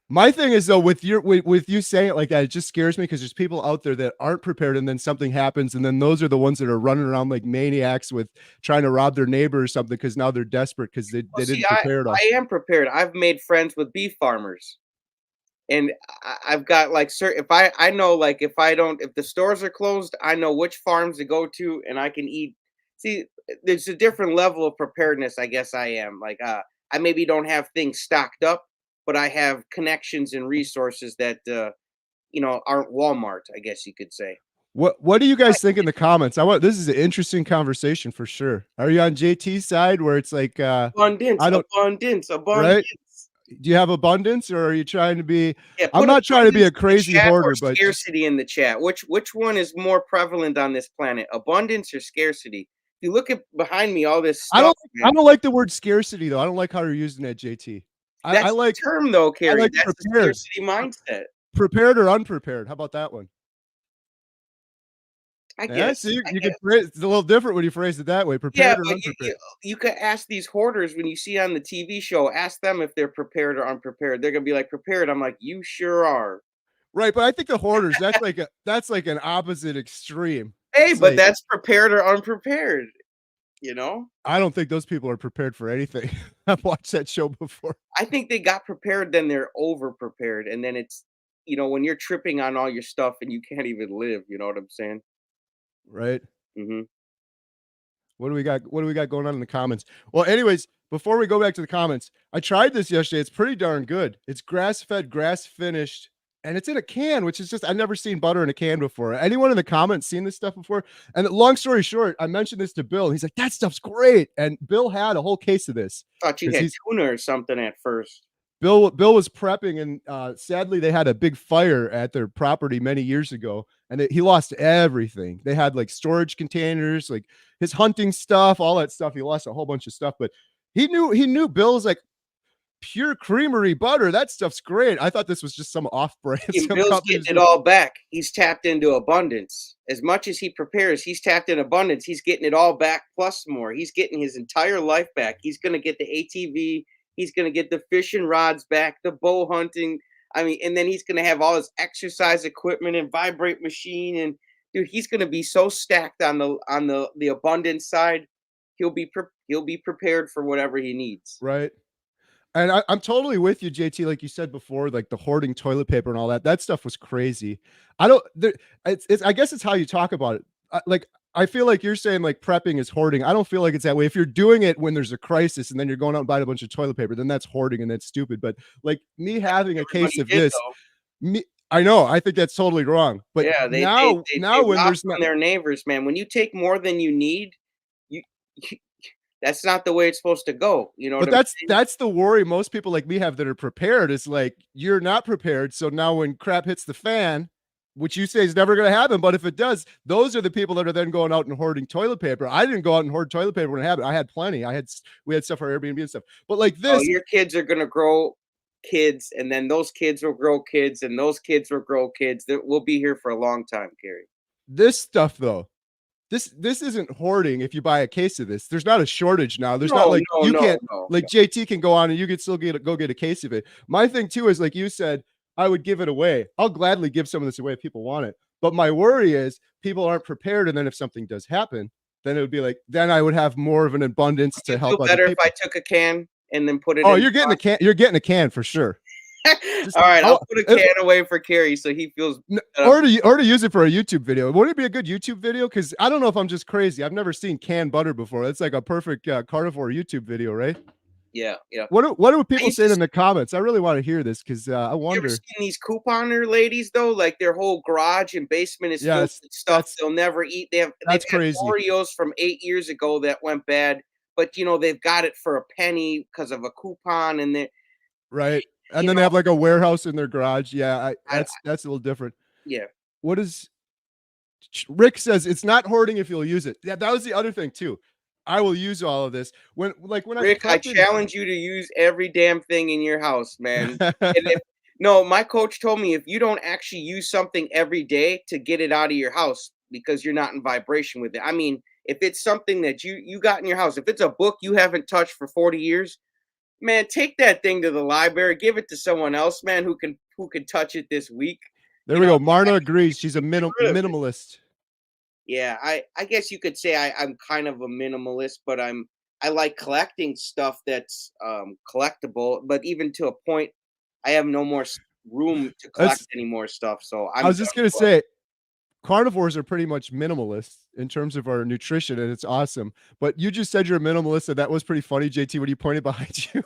[SPEAKER 3] My thing is though, with you saying it like that, it just scares me because there's people out there that aren't prepared, and then something happens, and then those are the ones that are running around like maniacs with trying to rob their neighbor or something because now they're desperate because they
[SPEAKER 2] Well, see,
[SPEAKER 3] didn't prepare it all.
[SPEAKER 2] I am prepared. I've made friends with beef farmers. And I've got like certain, if I know, like if the stores are closed, I know which farms to go to and I can eat. See, there's a different level of preparedness, I guess I am. Like I maybe don't have things stocked up, but I have connections and resources that aren't Walmart, I guess you could say.
[SPEAKER 3] What do you guys think in the comments? This is an interesting conversation for sure. Are you on JT's side where it's like
[SPEAKER 2] Abundance,
[SPEAKER 3] I don't
[SPEAKER 2] abundance,
[SPEAKER 3] right?
[SPEAKER 2] abundance.
[SPEAKER 3] Do you have abundance or are you trying to be
[SPEAKER 2] Yeah,
[SPEAKER 3] I'm
[SPEAKER 2] put
[SPEAKER 3] not trying to be a
[SPEAKER 2] abundance in the
[SPEAKER 3] crazy
[SPEAKER 2] chat or
[SPEAKER 3] hoarder, but just
[SPEAKER 2] scarcity in the chat. Which one is more prevalent on this planet? Abundance or scarcity? you look at behind me, all this
[SPEAKER 3] I
[SPEAKER 2] stuff,
[SPEAKER 3] don't I
[SPEAKER 2] man.
[SPEAKER 3] don't like the word scarcity though. I don't like how you're using that, JT. I
[SPEAKER 2] That's the
[SPEAKER 3] like
[SPEAKER 2] term though,
[SPEAKER 3] I
[SPEAKER 2] Carrie.
[SPEAKER 3] like
[SPEAKER 2] That's the
[SPEAKER 3] prepared.
[SPEAKER 2] scarcity mindset.
[SPEAKER 3] Prepared or unprepared? How about that one?
[SPEAKER 2] I
[SPEAKER 3] Yeah,
[SPEAKER 2] guess.
[SPEAKER 3] see,
[SPEAKER 2] I
[SPEAKER 3] you could
[SPEAKER 2] guess.
[SPEAKER 3] phrase it's a little different when you phrase it that way,
[SPEAKER 2] Yeah,
[SPEAKER 3] prepared or
[SPEAKER 2] but
[SPEAKER 3] unprepared.
[SPEAKER 2] you could ask these hoarders when you see on the TV show, ask them if they're prepared or unprepared. They're gonna be like, "Prepared." I'm like, "You sure are."
[SPEAKER 3] Right, but I think the hoarders, that's like an opposite extreme.
[SPEAKER 2] Hey,
[SPEAKER 3] It's
[SPEAKER 2] but
[SPEAKER 3] like,
[SPEAKER 2] that's prepared or unprepared, you know?
[SPEAKER 3] I don't think those people are prepared for anything. I've watched that show before,
[SPEAKER 2] I think they got prepared, then they're over prepared, and then it's when you're tripping on all your stuff and you can't even live, you know what I'm saying?
[SPEAKER 3] right?
[SPEAKER 2] Mhm.
[SPEAKER 3] What do we got going on in the comments? Well, anyways, before we go back to the comments, I tried this yesterday. It's pretty darn good. It's grass-fed, grass-finished, and it's in a can, which is just I've never seen butter in a can before. Anyone in the comments seen this stuff before? And long story short, I mentioned this to Bill, and he's like, "That stuff's great." And Bill had a whole case of this
[SPEAKER 2] Thought you
[SPEAKER 3] because
[SPEAKER 2] had
[SPEAKER 3] he's
[SPEAKER 2] tuna or something at first.
[SPEAKER 3] Bill was prepping, and sadly, they had a big fire at their property many years ago, and he lost everything. They had like storage containers, like his hunting stuff, all that stuff. He lost a whole bunch of stuff, but he knew Bill's like pure creamery butter. That stuff's great. I thought this was just some off-brand,
[SPEAKER 2] And
[SPEAKER 3] some
[SPEAKER 2] Bill's
[SPEAKER 3] company.
[SPEAKER 2] getting it all back. He's tapped into abundance. As much as he prepares, he's tapped in abundance. He's getting it all back plus more. He's getting his entire life back. He's going to get the ATV. He's going to get the fishing rods back, the bow hunting. I mean, and then he's going to have all his exercise equipment and vibrate machine. And dude, he's going to be so stacked on the abundance side. He'll be prepared for whatever he needs.
[SPEAKER 3] Right? And I'm totally with you, JT. Like you said before, like the hoarding toilet paper and all that. That stuff was crazy. I don't. There, it's. I guess it's how you talk about it. Like I feel like you're saying like prepping is hoarding. I don't feel like it's that way. If you're doing it when there's a crisis and then you're going out and buying a bunch of toilet paper, then that's hoarding and that's stupid. But like me having a case
[SPEAKER 2] Everybody
[SPEAKER 3] of
[SPEAKER 2] did
[SPEAKER 3] this,
[SPEAKER 2] though.
[SPEAKER 3] me. I know. I think that's totally wrong. But
[SPEAKER 2] Yeah,
[SPEAKER 3] now
[SPEAKER 2] they
[SPEAKER 3] when
[SPEAKER 2] rob
[SPEAKER 3] there's not.
[SPEAKER 2] from their neighbors, man. When you take more than you need, you that's not the way it's supposed to go. You know what
[SPEAKER 3] But
[SPEAKER 2] I'm saying?
[SPEAKER 3] that's the worry most people like me have that are prepared is like you're not prepared. So now when crap hits the fan, which you say is never going to happen, but if it does, those are the people that are then going out and hoarding toilet paper. I didn't go out and hoard toilet paper when it happened. I had plenty. We had stuff for Airbnb and stuff. But like
[SPEAKER 2] Oh,
[SPEAKER 3] this,
[SPEAKER 2] your kids are gonna grow kids, and then those kids will grow kids, and those kids will grow kids. That we'll be here for a long time, Gary.
[SPEAKER 3] this stuff though, this isn't hoarding. If you buy a case of this, there's not a shortage now. There's not
[SPEAKER 2] No,
[SPEAKER 3] like
[SPEAKER 2] no,
[SPEAKER 3] you
[SPEAKER 2] no,
[SPEAKER 3] can't
[SPEAKER 2] no,
[SPEAKER 3] like
[SPEAKER 2] no.
[SPEAKER 3] JT can go on and you can still go get a case of it. My thing too is like you said, I would give it away. I'll gladly give some of this away if people want it. But my worry is people aren't prepared, and then if something does happen, then it would be like then I would have more of an abundance
[SPEAKER 2] You
[SPEAKER 3] to help
[SPEAKER 2] feel
[SPEAKER 3] other
[SPEAKER 2] better if I
[SPEAKER 3] people.
[SPEAKER 2] took a can and then put it
[SPEAKER 3] Oh,
[SPEAKER 2] in the
[SPEAKER 3] you're getting a
[SPEAKER 2] box?
[SPEAKER 3] can. You're getting a can for sure. Just
[SPEAKER 2] All right, I'll put a
[SPEAKER 3] if,
[SPEAKER 2] can away for Carrie so he feels
[SPEAKER 3] or to use it for a YouTube video. Would it be a good YouTube video? Because I don't know if I'm just crazy. I've never seen canned butter before. It's like a perfect carnivore YouTube video, right?
[SPEAKER 2] yeah, yeah.
[SPEAKER 3] What are
[SPEAKER 2] I
[SPEAKER 3] people
[SPEAKER 2] used to
[SPEAKER 3] saying in the comments? I really want to hear this because I
[SPEAKER 2] You ever
[SPEAKER 3] wonder.
[SPEAKER 2] seen these couponer ladies though? Like their whole garage and basement is filled
[SPEAKER 3] Yes,
[SPEAKER 2] with stuff they'll never eat. They've
[SPEAKER 3] that's
[SPEAKER 2] had
[SPEAKER 3] crazy,
[SPEAKER 2] Oreos from 8 years ago that went bad, but they've got it for a penny because of a coupon, and they,
[SPEAKER 3] right? And
[SPEAKER 2] you
[SPEAKER 3] then they
[SPEAKER 2] know,
[SPEAKER 3] have like a warehouse in their garage. Yeah,
[SPEAKER 2] I,
[SPEAKER 3] that's a little different.
[SPEAKER 2] yeah.
[SPEAKER 3] What is Rick says? It's not hoarding if you'll use it. Yeah, that was the other thing too. I will use all of this when I've
[SPEAKER 2] Rick, I
[SPEAKER 3] prepped and
[SPEAKER 2] challenge you to use every damn thing in your house, man. And if no, my coach told me if you don't actually use something every day to get it out of your house because you're not in vibration with it. I mean, if it's something that you got in your house, if it's a book you haven't touched for 40 years, man, take that thing to the library, give it to someone else, man, who can touch it this week.
[SPEAKER 3] there we go. Marna
[SPEAKER 2] Actually
[SPEAKER 3] agrees. She's a
[SPEAKER 2] get rid of it.
[SPEAKER 3] minimalist.
[SPEAKER 2] Yeah, I guess you could say I'm kind of a minimalist, but I like collecting stuff that's collectible. But even to a point, I have no more room to collect
[SPEAKER 3] That's.
[SPEAKER 2] any more stuff. So
[SPEAKER 3] I
[SPEAKER 2] I'm
[SPEAKER 3] was
[SPEAKER 2] done
[SPEAKER 3] just gonna
[SPEAKER 2] collecting.
[SPEAKER 3] say carnivores are pretty much minimalist in terms of our nutrition, and it's awesome. But you just said you're a minimalist, and that was pretty funny, JT, when you pointed behind you.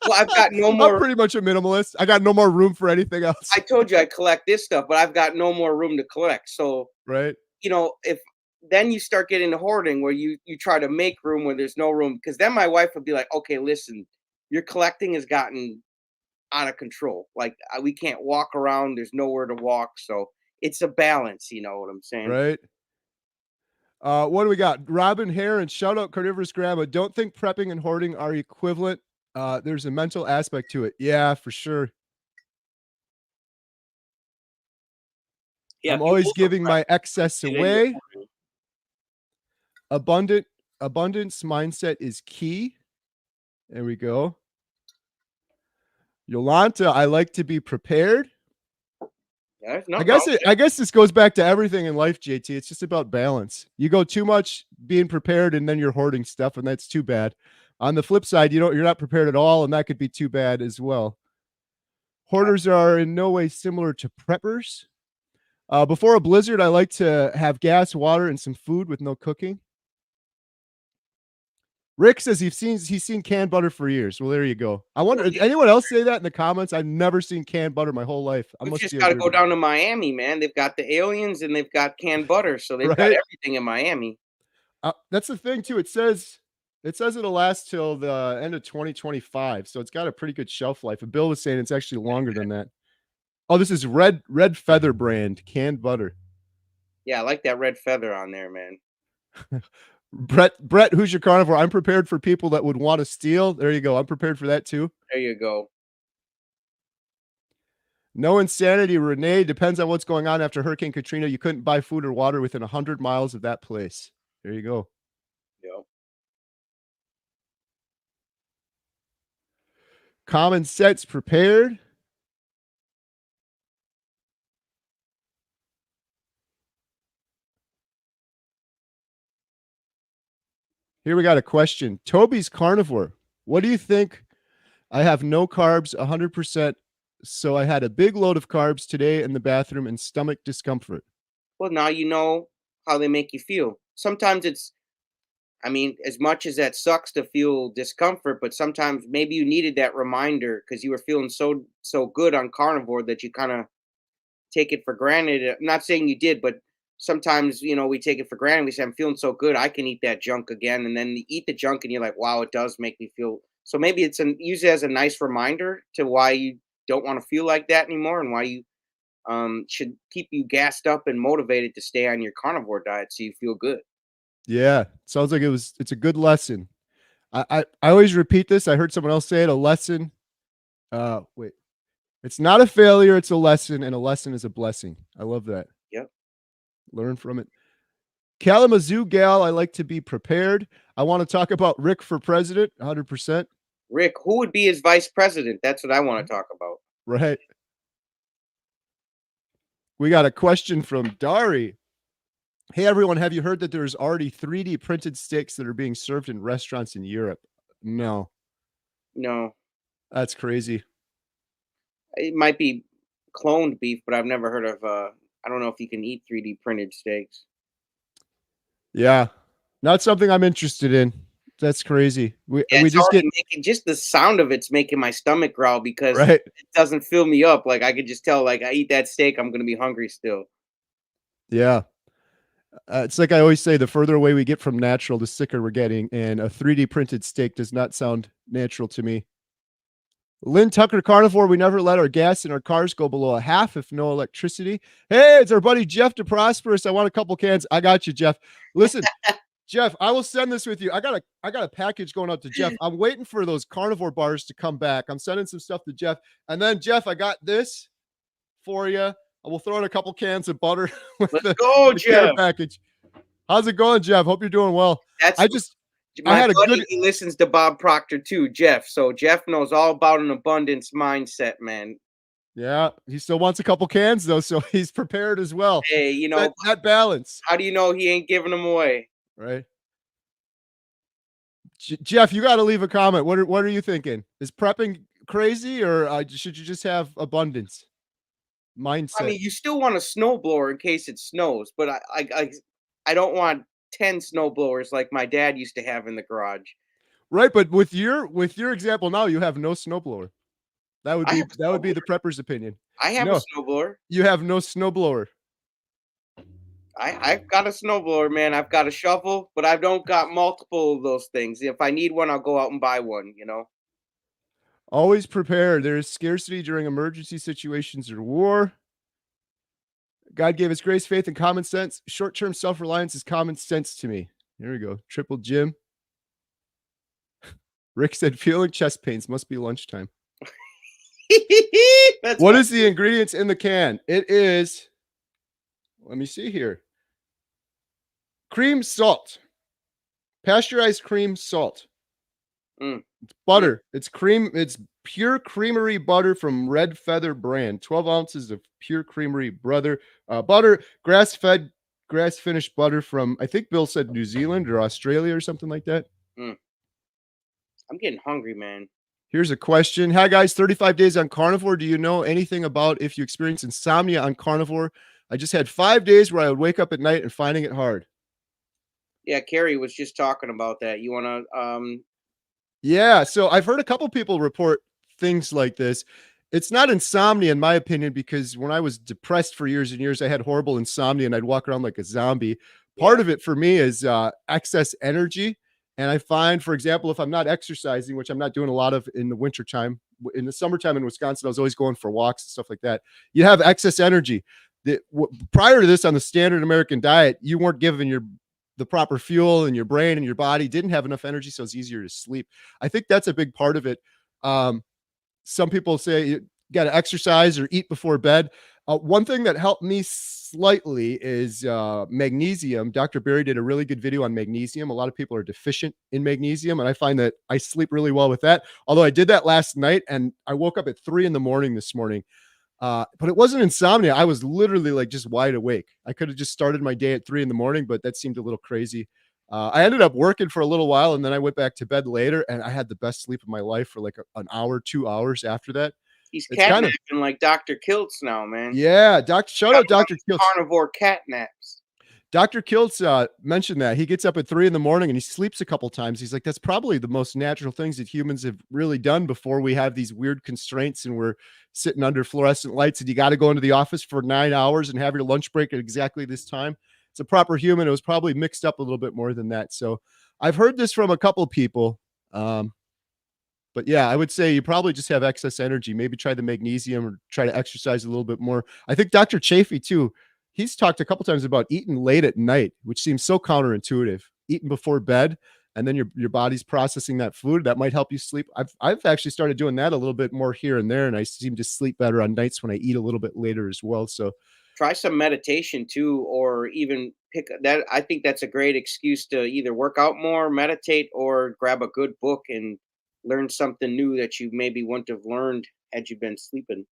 [SPEAKER 2] Well, I've got no
[SPEAKER 3] I'm
[SPEAKER 2] more.
[SPEAKER 3] pretty much a minimalist. I got no more room for anything
[SPEAKER 2] I
[SPEAKER 3] else.
[SPEAKER 2] told you I collect this stuff, but I've got no more room to collect. So
[SPEAKER 3] Right?
[SPEAKER 2] if then you start getting into hoarding where you try to make room where there's no room, because then my wife would be like, okay, listen, your collecting has gotten out of control. Like we can't walk around. There's nowhere to walk. So it's a balance. You know what I'm saying?
[SPEAKER 3] Right? What do we got? Robin Hare and shout out Carnivorous Grandma. Don't think prepping and hoarding are equivalent. There's a mental aspect to it. Yeah, for sure.
[SPEAKER 2] Yeah,
[SPEAKER 3] I'm
[SPEAKER 2] if you
[SPEAKER 3] always giving
[SPEAKER 2] overprep
[SPEAKER 3] my excess
[SPEAKER 2] it, then you're
[SPEAKER 3] away.
[SPEAKER 2] hoarding.
[SPEAKER 3] Abundance mindset is key. There we go. Yolanta, I like to be prepared.
[SPEAKER 2] Yeah, there's nothing wrong with
[SPEAKER 3] I guess this goes back to everything in life, JT. It's just about balance. You go too much being prepared and then you're hoarding stuff, and that's too bad. On the flip side, you're not prepared at all, and that could be too bad as well. Hoarders are in no way similar to preppers. Before a blizzard, I like to have gas, water, and some food with no cooking. Rick says he's seen canned butter for years. Well, there you go. I wonder,
[SPEAKER 2] Well,
[SPEAKER 3] did anyone else say that in the comments? I've never seen canned butter my whole life. I
[SPEAKER 2] We
[SPEAKER 3] must
[SPEAKER 2] just
[SPEAKER 3] be a
[SPEAKER 2] got to go
[SPEAKER 3] weirdo.
[SPEAKER 2] down to Miami, man. They've got the aliens and they've got canned butter, so they've got
[SPEAKER 3] Right?
[SPEAKER 2] everything in Miami.
[SPEAKER 3] That's the thing too. It says it'll last till the end of 2025, so it's got a pretty good shelf life. And Bill was saying it's actually longer than that. Oh, this is Red Feather brand canned butter.
[SPEAKER 2] Yeah, I like that red feather on there, man.
[SPEAKER 3] Brett, who's your carnivore? I'm prepared for people that would want to steal. There you go. I'm prepared for that too.
[SPEAKER 2] There you go.
[SPEAKER 3] No insanity, Renee. Depends on what's going on after Hurricane Katrina. You couldn't buy food or water within 100 miles of that place. There you go.
[SPEAKER 2] Yo.
[SPEAKER 3] Common sense prepared. Here we got a question. Toby's carnivore. What do you think? I have no carbs, 100%. So I had a big load of carbs today in the bathroom and stomach discomfort.
[SPEAKER 2] Well, now you know how they make you feel. Sometimes I mean, as much as that sucks to feel discomfort, but sometimes maybe you needed that reminder because you were feeling so good on carnivore that you kind of take it for granted. I'm not saying you did, but sometimes we take it for granted. We say, "I'm feeling so good, I can eat that junk again," and then you eat the junk, and you're like, "Wow, it does make me feel." So maybe use it as a nice reminder to why you don't want to feel like that anymore, and why you should keep you gassed up and motivated to stay on your carnivore diet so you feel good.
[SPEAKER 3] Yeah, sounds like it's a good lesson. I always repeat this. I heard someone else say it. A lesson. Wait. It's not a failure, it's a lesson, and a lesson is a blessing. I love that.
[SPEAKER 2] Yep.
[SPEAKER 3] Learn from it. Kalamazoo gal, I like to be prepared. I want to talk about Rick for president, 100%.
[SPEAKER 2] Rick, who would be his vice president? That's what I want to talk about.
[SPEAKER 3] Right. We got a question from Dari. Hey, everyone, have you heard that there's already 3D printed steaks that are being served in restaurants in Europe? No,
[SPEAKER 2] No,
[SPEAKER 3] that's crazy.
[SPEAKER 2] it might be cloned beef, but I've never heard of. I don't know if you can eat 3D printed steaks.
[SPEAKER 3] Yeah, not something I'm interested in. That's crazy. We
[SPEAKER 2] Yeah, it's
[SPEAKER 3] just get
[SPEAKER 2] already making just the sound of it's making my stomach growl because
[SPEAKER 3] right.
[SPEAKER 2] it doesn't fill me up. Like I could just tell, like I eat that steak, I'm gonna be hungry still.
[SPEAKER 3] Yeah. It's like I always say, the further away we get from natural, the sicker we're getting. And a 3D printed steak does not sound natural to me. Lynn Tucker Carnivore, we never let our gas in our cars go below a half if no electricity. Hey, it's our buddy Jeff DeProsperous. I want a couple cans. I got you, Jeff. Listen, Jeff, I will send this with you. I got a package going out to Jeff. I'm waiting for those carnivore bars to come back. I'm sending some stuff to Jeff. And then Jeff, I got this for you. I will throw in a couple cans of butter with
[SPEAKER 2] Let's
[SPEAKER 3] the
[SPEAKER 2] go,
[SPEAKER 3] care
[SPEAKER 2] Jeff.
[SPEAKER 3] package. How's it going, Jeff? Hope you're doing well.
[SPEAKER 2] That's
[SPEAKER 3] I
[SPEAKER 2] my
[SPEAKER 3] had a
[SPEAKER 2] buddy.
[SPEAKER 3] good
[SPEAKER 2] He listens to Bob Proctor too, Jeff. So Jeff knows all about an abundance mindset, man.
[SPEAKER 3] Yeah, he still wants a couple cans though, so he's prepared as well.
[SPEAKER 2] Hey,
[SPEAKER 3] That balance,
[SPEAKER 2] how do you know he ain't giving them away?
[SPEAKER 3] right? Jeff, you got to leave a comment. What are you thinking? Is prepping crazy, or should you just have abundance mindset?
[SPEAKER 2] I mean, you still want a snowblower in case it snows, but I don't want 10 snowblowers like my dad used to have in the garage.
[SPEAKER 3] Right, but with your example now, you have no snowblower. That would
[SPEAKER 2] I
[SPEAKER 3] be
[SPEAKER 2] have a
[SPEAKER 3] the prepper's opinion.
[SPEAKER 2] I have
[SPEAKER 3] No,
[SPEAKER 2] a snowblower.
[SPEAKER 3] you have no snowblower.
[SPEAKER 2] I've got a snowblower, man. I've got a shovel, but I don't got multiple of those things. If I need one, I'll go out and buy one,
[SPEAKER 3] Always prepare. There is scarcity during emergency situations or war. God gave us grace, faith, and common sense. Short-term self-reliance is common sense to me. There we go. Triple Jim. Rick said, feeling chest pains. Must be lunchtime.
[SPEAKER 2] That's
[SPEAKER 3] What
[SPEAKER 2] funny.
[SPEAKER 3] is the ingredients in the can? It is, let me see here. Cream salt. Pasteurized cream salt.
[SPEAKER 2] Mm.
[SPEAKER 3] It's butter. It's cream. It's pure creamery butter from Red Feather brand. 12 ounces of pure creamery butter. Grass-fed, grass-finished butter from, I think Bill said New Zealand or Australia or something like that.
[SPEAKER 2] I'm getting hungry, man.
[SPEAKER 3] Here's a question. Hi, guys. 35 days on carnivore. Do you know anything about if you experience insomnia on carnivore? I just had 5 days where I would wake up at night and finding it hard.
[SPEAKER 2] Yeah, Carrie was just talking about that. You want to
[SPEAKER 3] Yeah, so I've heard a couple people report things like this. It's not insomnia, in my opinion, because when I was depressed for years and years, I had horrible insomnia and I'd walk around like a zombie. Part of it for me is excess energy. And I find, for example, if I'm not exercising, which I'm not doing a lot of in the wintertime, in the summertime in Wisconsin, I was always going for walks and stuff like that. You have excess energy. Prior to this, on the standard American diet, you weren't given the proper fuel, and your brain and your body didn't have enough energy, so it's easier to sleep. I think that's a big part of it. Some people say you got to exercise or eat before bed. One thing that helped me slightly is magnesium. Dr. Berry did a really good video on magnesium. A lot of people are deficient in magnesium, and I find that I sleep really well with that. Although I did that last night, and I woke up at 3 a.m. this morning. But it wasn't insomnia. I was literally like just wide awake. I could have just started my day at 3 a.m, but that seemed a little crazy. I ended up working for a little while, and then I went back to bed later, and I had the best sleep of my life for like an hour, 2 hours after that.
[SPEAKER 2] He's
[SPEAKER 3] It's kind of,
[SPEAKER 2] catnapping like Dr. Kiltz now, man.
[SPEAKER 3] yeah. Shout out Dr. Kiltz.
[SPEAKER 2] Carnivore catnaps.
[SPEAKER 3] Dr. Kiltz mentioned that he gets up at 3 a.m. and he sleeps a couple times. He's like, that's probably the most natural things that humans have really done before we have these weird constraints and we're sitting under fluorescent lights and you got to go into the office for 9 hours and have your lunch break at exactly this time. It's a proper human. It was probably mixed up a little bit more than that. So I've heard this from a couple people. But yeah, I would say you probably just have excess energy. Maybe try the magnesium or try to exercise a little bit more. I think Dr. Chafee too, he's talked a couple times about eating late at night, which seems so counterintuitive. Eating before bed, and then your body's processing that food. That might help you sleep. I've actually started doing that a little bit more here and there, and I seem to sleep better on nights when I eat a little bit later as well. So
[SPEAKER 2] Try some meditation too, or even pick that. I think that's a great excuse to either work out more, meditate, or grab a good book and learn something new that you maybe wouldn't have learned had you been sleeping.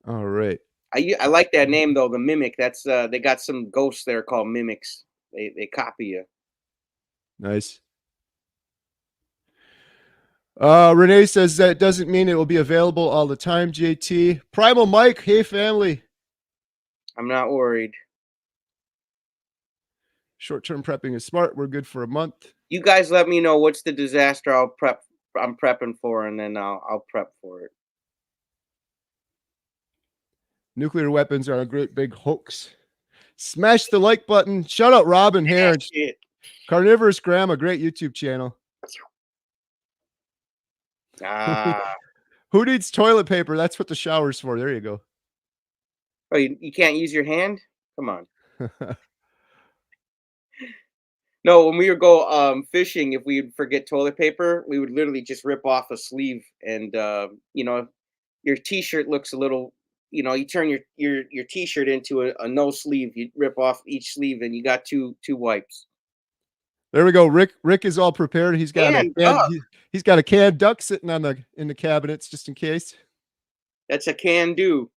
[SPEAKER 3] all right.
[SPEAKER 2] I like that name though, the mimic. That's they got some ghosts there called mimics. They copy you.
[SPEAKER 3] Nice. Renee says that doesn't mean it will be available all the time, JT. Primal Mike, hey family.
[SPEAKER 2] I'm not worried.
[SPEAKER 3] Short-term prepping is smart. We're good for a month.
[SPEAKER 2] You guys let me know what's the disaster I'm prepping for, and then I'll prep for it.
[SPEAKER 3] Nuclear weapons are a great big hoax. Smash the like button. Shout out Robin Hare.
[SPEAKER 2] Shit.
[SPEAKER 3] Carnivorous Grandma, great YouTube channel.
[SPEAKER 2] Ah.
[SPEAKER 3] Who needs toilet paper? That's what the shower's for. There you go.
[SPEAKER 2] Oh, you can't use your hand? Come on. No, when we would go fishing, if we would forget toilet paper, we would literally just rip off a sleeve, and your t-shirt looks a little, you turn your t-shirt into a no sleeve, you rip off each sleeve, and you got two wipes.
[SPEAKER 3] There we go. Rick is all prepared. He's got
[SPEAKER 2] Canned duck.
[SPEAKER 3] he's got a canned duck sitting in the cabinets just in case.
[SPEAKER 2] That's a can do.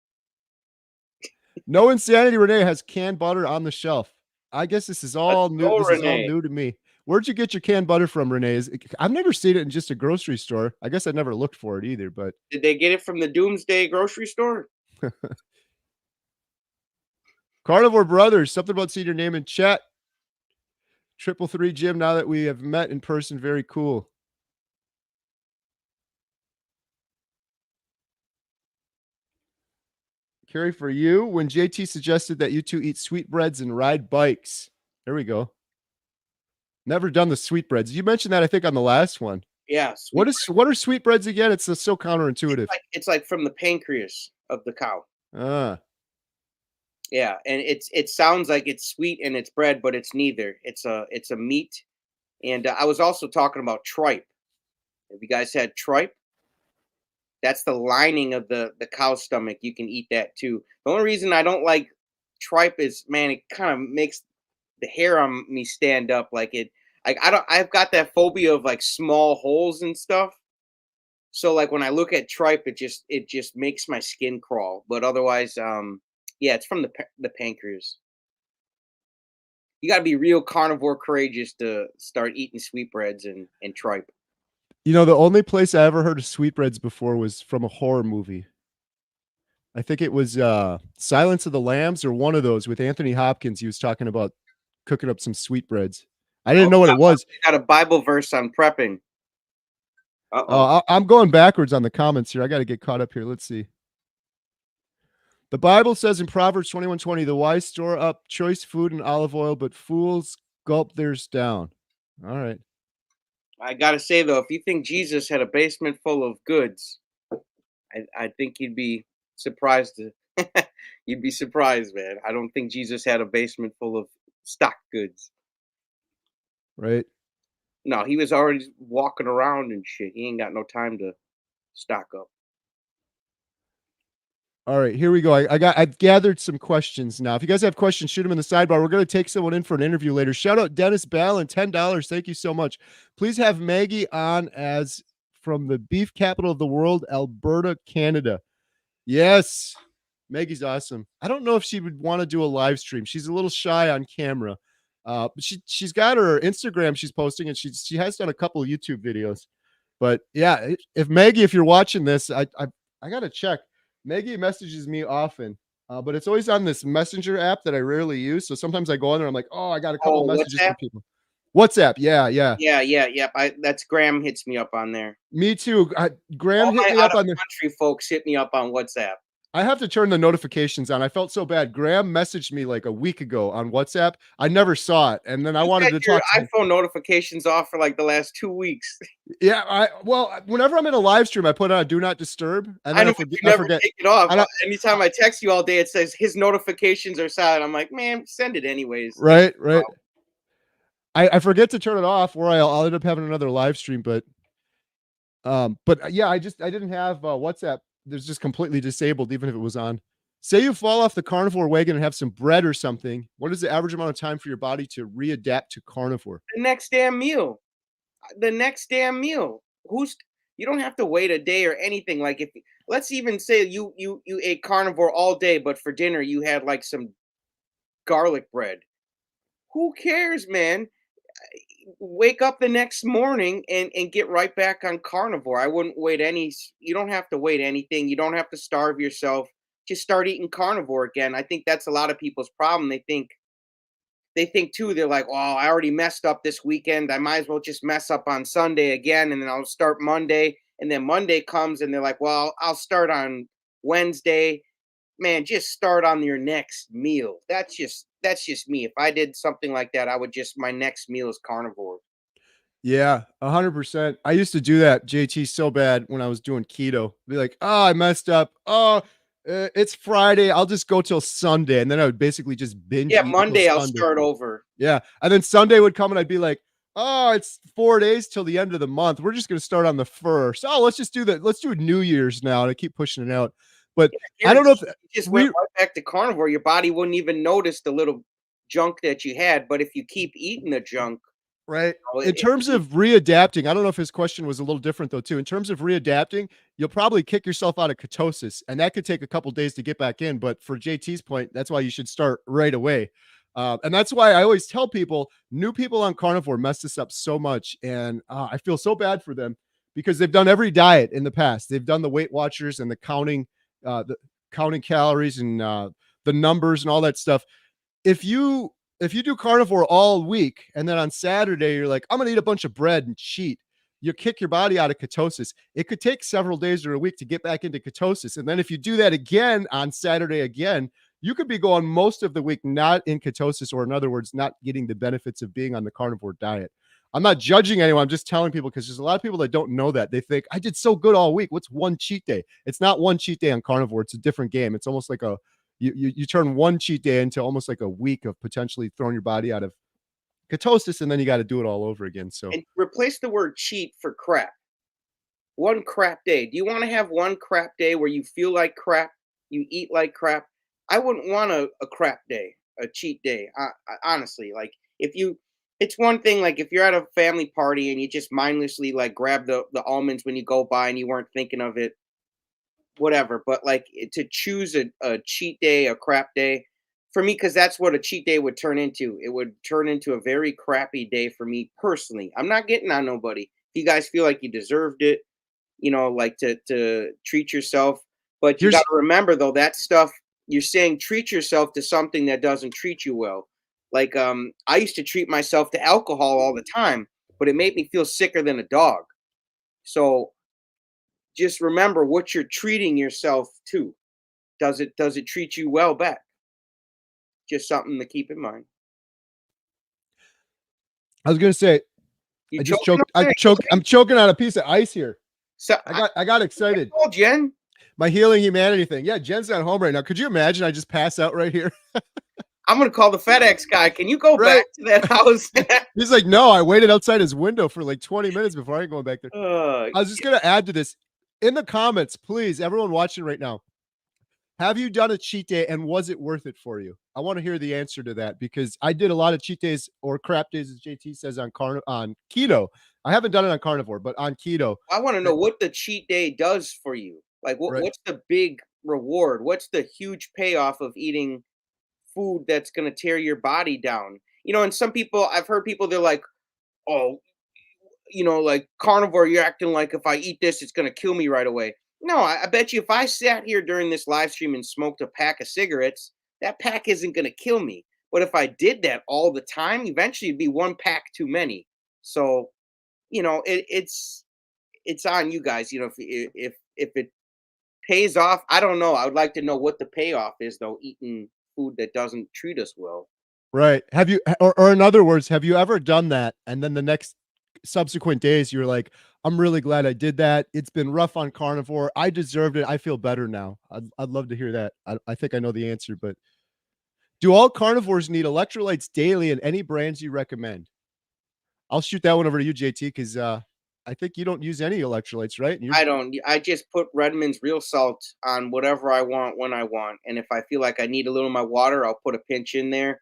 [SPEAKER 3] No Insanity Renee has canned butter on the shelf. I guess this is all new.
[SPEAKER 2] go,
[SPEAKER 3] This is all
[SPEAKER 2] Renee.
[SPEAKER 3] new to me. Where'd you get your canned butter from, Renee? I've never seen it in just a grocery store. I guess I never looked for it either, but
[SPEAKER 2] Did they get it from the Doomsday grocery store?
[SPEAKER 3] Carnivore Brothers, something about seeing your name in chat. 333 Jim, now that we have met in person, very cool. Carrie, for you, when JT suggested that you two eat sweetbreads and ride bikes. There we go. Never done the sweetbreads. You mentioned that, I think, on the last one.
[SPEAKER 2] Yeah,
[SPEAKER 3] What are sweetbreads again? It's so counterintuitive.
[SPEAKER 2] it's like from the pancreas of the cow.
[SPEAKER 3] Ah,
[SPEAKER 2] Yeah, and it sounds like it's sweet and it's bread, but it's neither. It's a meat. And I was also talking about tripe. Have you guys had tripe? That's the lining of the cow's stomach. You can eat that too. The only reason I don't like tripe is, man, it kind of makes the hair on me stand up. Like it, like I don't. I've got that phobia of like small holes and stuff. So like when I look at tripe, it just makes my skin crawl. But otherwise, yeah, it's from the pancreas. You got to be real carnivore courageous to start eating sweetbreads and tripe.
[SPEAKER 3] the only place I ever heard of sweetbreads before was from a horror movie. I think it was Silence of the Lambs or one of those with Anthony Hopkins. He was talking about cooking up some sweetbreads. I didn't
[SPEAKER 2] Oh,
[SPEAKER 3] know what it was.
[SPEAKER 2] got a Bible verse on prepping.
[SPEAKER 3] I'm going backwards on the comments here. I got to get caught up here. Let's see. The Bible says in Proverbs 21:20, the wise store up choice food and olive oil, but fools gulp theirs down. All right.
[SPEAKER 2] I gotta say though, if you think Jesus had a basement full of goods, I think you'd be surprised. You'd be surprised, man. I don't think Jesus had a basement full of stock goods.
[SPEAKER 3] Right.
[SPEAKER 2] No, he was already walking around and shit. He ain't got no time to stock up.
[SPEAKER 3] All right, here we go. I've gathered some questions now. If you guys have questions, shoot them in the sidebar. We're going to take someone in for an interview later. Shout out Dennis Ballin, $10. Thank you so much. Please have Maggie on as from the beef capital of the world, Alberta, Canada. Yes, Maggie's awesome. I don't know if she would want to do a live stream. She's a little shy on camera. But she's got her Instagram she's posting, and she has done a couple of YouTube videos. But yeah, if Maggie, if you're watching this, I got to check. Maggie messages me often, but it's always on this messenger app that I rarely use. So sometimes I go on there, I'm like, oh, I got a couple of messages
[SPEAKER 2] WhatsApp?
[SPEAKER 3] from people. WhatsApp, yeah.
[SPEAKER 2] Yeah. That's Graham hits me up on there.
[SPEAKER 3] Me too. Graham
[SPEAKER 2] All
[SPEAKER 3] hit
[SPEAKER 2] my
[SPEAKER 3] me
[SPEAKER 2] out
[SPEAKER 3] up
[SPEAKER 2] of
[SPEAKER 3] on there.
[SPEAKER 2] country folks hit me up on WhatsApp.
[SPEAKER 3] I have to turn the notifications on. I felt so bad. Graham messaged me like a week ago on WhatsApp. I never saw it, and then I wanted to
[SPEAKER 2] Your
[SPEAKER 3] talk to him.
[SPEAKER 2] iPhone notifications off for like the last 2 weeks.
[SPEAKER 3] Yeah, whenever I'm in a live stream, I put on do not disturb, and
[SPEAKER 2] I
[SPEAKER 3] then
[SPEAKER 2] know
[SPEAKER 3] I
[SPEAKER 2] you
[SPEAKER 3] forget.
[SPEAKER 2] never take it off.
[SPEAKER 3] I don't-
[SPEAKER 2] Anytime I text you all day, it says his notifications are silent. I'm like, man, send it anyways.
[SPEAKER 3] Right. I forget to turn it off, or I'll end up having another live stream. But yeah, I didn't have WhatsApp. There's just completely disabled, even if it was on. Say you fall off the carnivore wagon and have some bread or something. What is the average amount of time for your body to readapt to carnivore?
[SPEAKER 2] The next damn meal. You don't have to wait a day or anything. Like if let's even say you ate carnivore all day, but for dinner you had like some garlic bread. Who cares, man? Wake up the next morning and get right back on carnivore. I wouldn't wait you don't have to wait anything. You don't have to starve yourself. Just start eating carnivore again. I think that's a lot of people's problem. They think too, they're like, oh, I already messed up this weekend. I might as well just mess up on Sunday again, and then I'll start Monday. And then Monday comes and they're like, well, I'll start on Wednesday. Man, just start on your next meal. That's just me. If I did something like that, I would just my next meal is carnivore.
[SPEAKER 3] Yeah, 100%. I used to do that, JT, so bad when I was doing keto. Be like, oh, I messed up. Oh, it's Friday. I'll just go till Sunday. And then I would basically just binge.
[SPEAKER 2] Yeah,
[SPEAKER 3] eat
[SPEAKER 2] Monday
[SPEAKER 3] until
[SPEAKER 2] I'll
[SPEAKER 3] Sunday.
[SPEAKER 2] start over.
[SPEAKER 3] Yeah. And then Sunday would come and I'd be like, oh, it's 4 days till the end of the month. We're just going to start on the 1st. Oh, let's just do that. Let's do New Year's now. And I keep pushing it out. But I don't know if
[SPEAKER 2] you just went right back to carnivore. Your body wouldn't even notice the little junk that you had. But if you keep eating the junk,
[SPEAKER 3] right. In terms of readapting, I don't know if his question was a little different though, too. In terms of readapting, you'll probably kick yourself out of ketosis, and that could take a couple days to get back in. But for JT's point, that's why you should start right away. And that's why I always tell people, new people on carnivore mess this up so much. And I feel so bad for them because they've done every diet in the past. They've done the Weight Watchers and the counting calories and the numbers and all that stuff. If you do carnivore all week and then on Saturday you're like, I'm gonna eat a bunch of bread and cheat, you kick your body out of ketosis. It could take several days or a week to get back into ketosis. And then if you do that again on Saturday again, you could be going most of the week not in ketosis, or in other words, not getting the benefits of being on the carnivore diet. I'm not judging anyone. I'm just telling people because there's a lot of people that don't know that. They think I did so good all week. What's one cheat day? It's not one cheat day on carnivore. It's a different game. It's almost like you turn one cheat day into almost like a week of potentially throwing your body out of ketosis, and then you got to do it all over again. So
[SPEAKER 2] And replace the word cheat for crap. One crap day. Do you want to have one crap day where you feel like crap, you eat like crap? I wouldn't want a crap day, a cheat day. Honestly, like if you, it's one thing like if you're at a family party and you just mindlessly like grab the almonds when you go by and you weren't thinking of it, whatever. But like to choose a cheat day, a crap day, for me, because that's what a cheat day would turn into. It would turn into a very crappy day for me personally. I'm not getting on nobody. If you guys feel like you deserved it, like to treat yourself. But you got
[SPEAKER 3] here's
[SPEAKER 2] to remember though, that stuff you're saying treat yourself to something that doesn't treat you well. Like I used to treat myself to alcohol all the time, but it made me feel sicker than a dog. So just remember what you're treating yourself to. Does it treat you well back? Just something to keep in mind.
[SPEAKER 3] I was gonna say
[SPEAKER 2] You
[SPEAKER 3] I just
[SPEAKER 2] choking
[SPEAKER 3] choked.
[SPEAKER 2] over there?
[SPEAKER 3] I'm choking on a piece of ice here.
[SPEAKER 2] So
[SPEAKER 3] I got excited.
[SPEAKER 2] told Jen.
[SPEAKER 3] My healing humanity thing. Yeah, Jen's not home right now. Could you imagine I just pass out right here?
[SPEAKER 2] I'm gonna call the FedEx guy. Can you go
[SPEAKER 3] Right.
[SPEAKER 2] back to that house?
[SPEAKER 3] He's like, no, I waited outside his window for like 20 minutes before I ain't going back there.
[SPEAKER 2] uh,
[SPEAKER 3] I was just gonna add to this. In the comments, please, everyone watching right now, have you done a cheat day and was it worth it for you? I want to hear the answer to that because I did a lot of cheat days or crap days, as JT says on keto. I haven't done it on carnivore, but on keto,
[SPEAKER 2] I want to know what the cheat day does for you. Like,
[SPEAKER 3] right?
[SPEAKER 2] what's the big reward? What's the huge payoff of eating food that's going to tear your body down? And some people, I've heard people, they're like, oh, like carnivore, you're acting like if I eat this, it's going to kill me right away. No, I bet you if I sat here during this live stream and smoked a pack of cigarettes, that pack isn't going to kill me. But if I did that all the time, eventually it'd be one pack too many. So, it's on you guys. If it pays off, I don't know. I would like to know what the payoff is though, eating food that doesn't treat us well.
[SPEAKER 3] Right. Have you, or in other words, have you ever done that? And then the next subsequent days, you're like, I'm really glad I did that. It's been rough on carnivore. I deserved it. I feel better now. I'd love to hear that. I think I know the answer, but do all carnivores need electrolytes daily and any brands you recommend? I'll shoot that one over to you, JT, because I think you don't use any electrolytes, right?
[SPEAKER 2] I don't. I just put Redmond's real salt on whatever I want when I want, and if I feel like I need a little of my water, I'll put a pinch in there.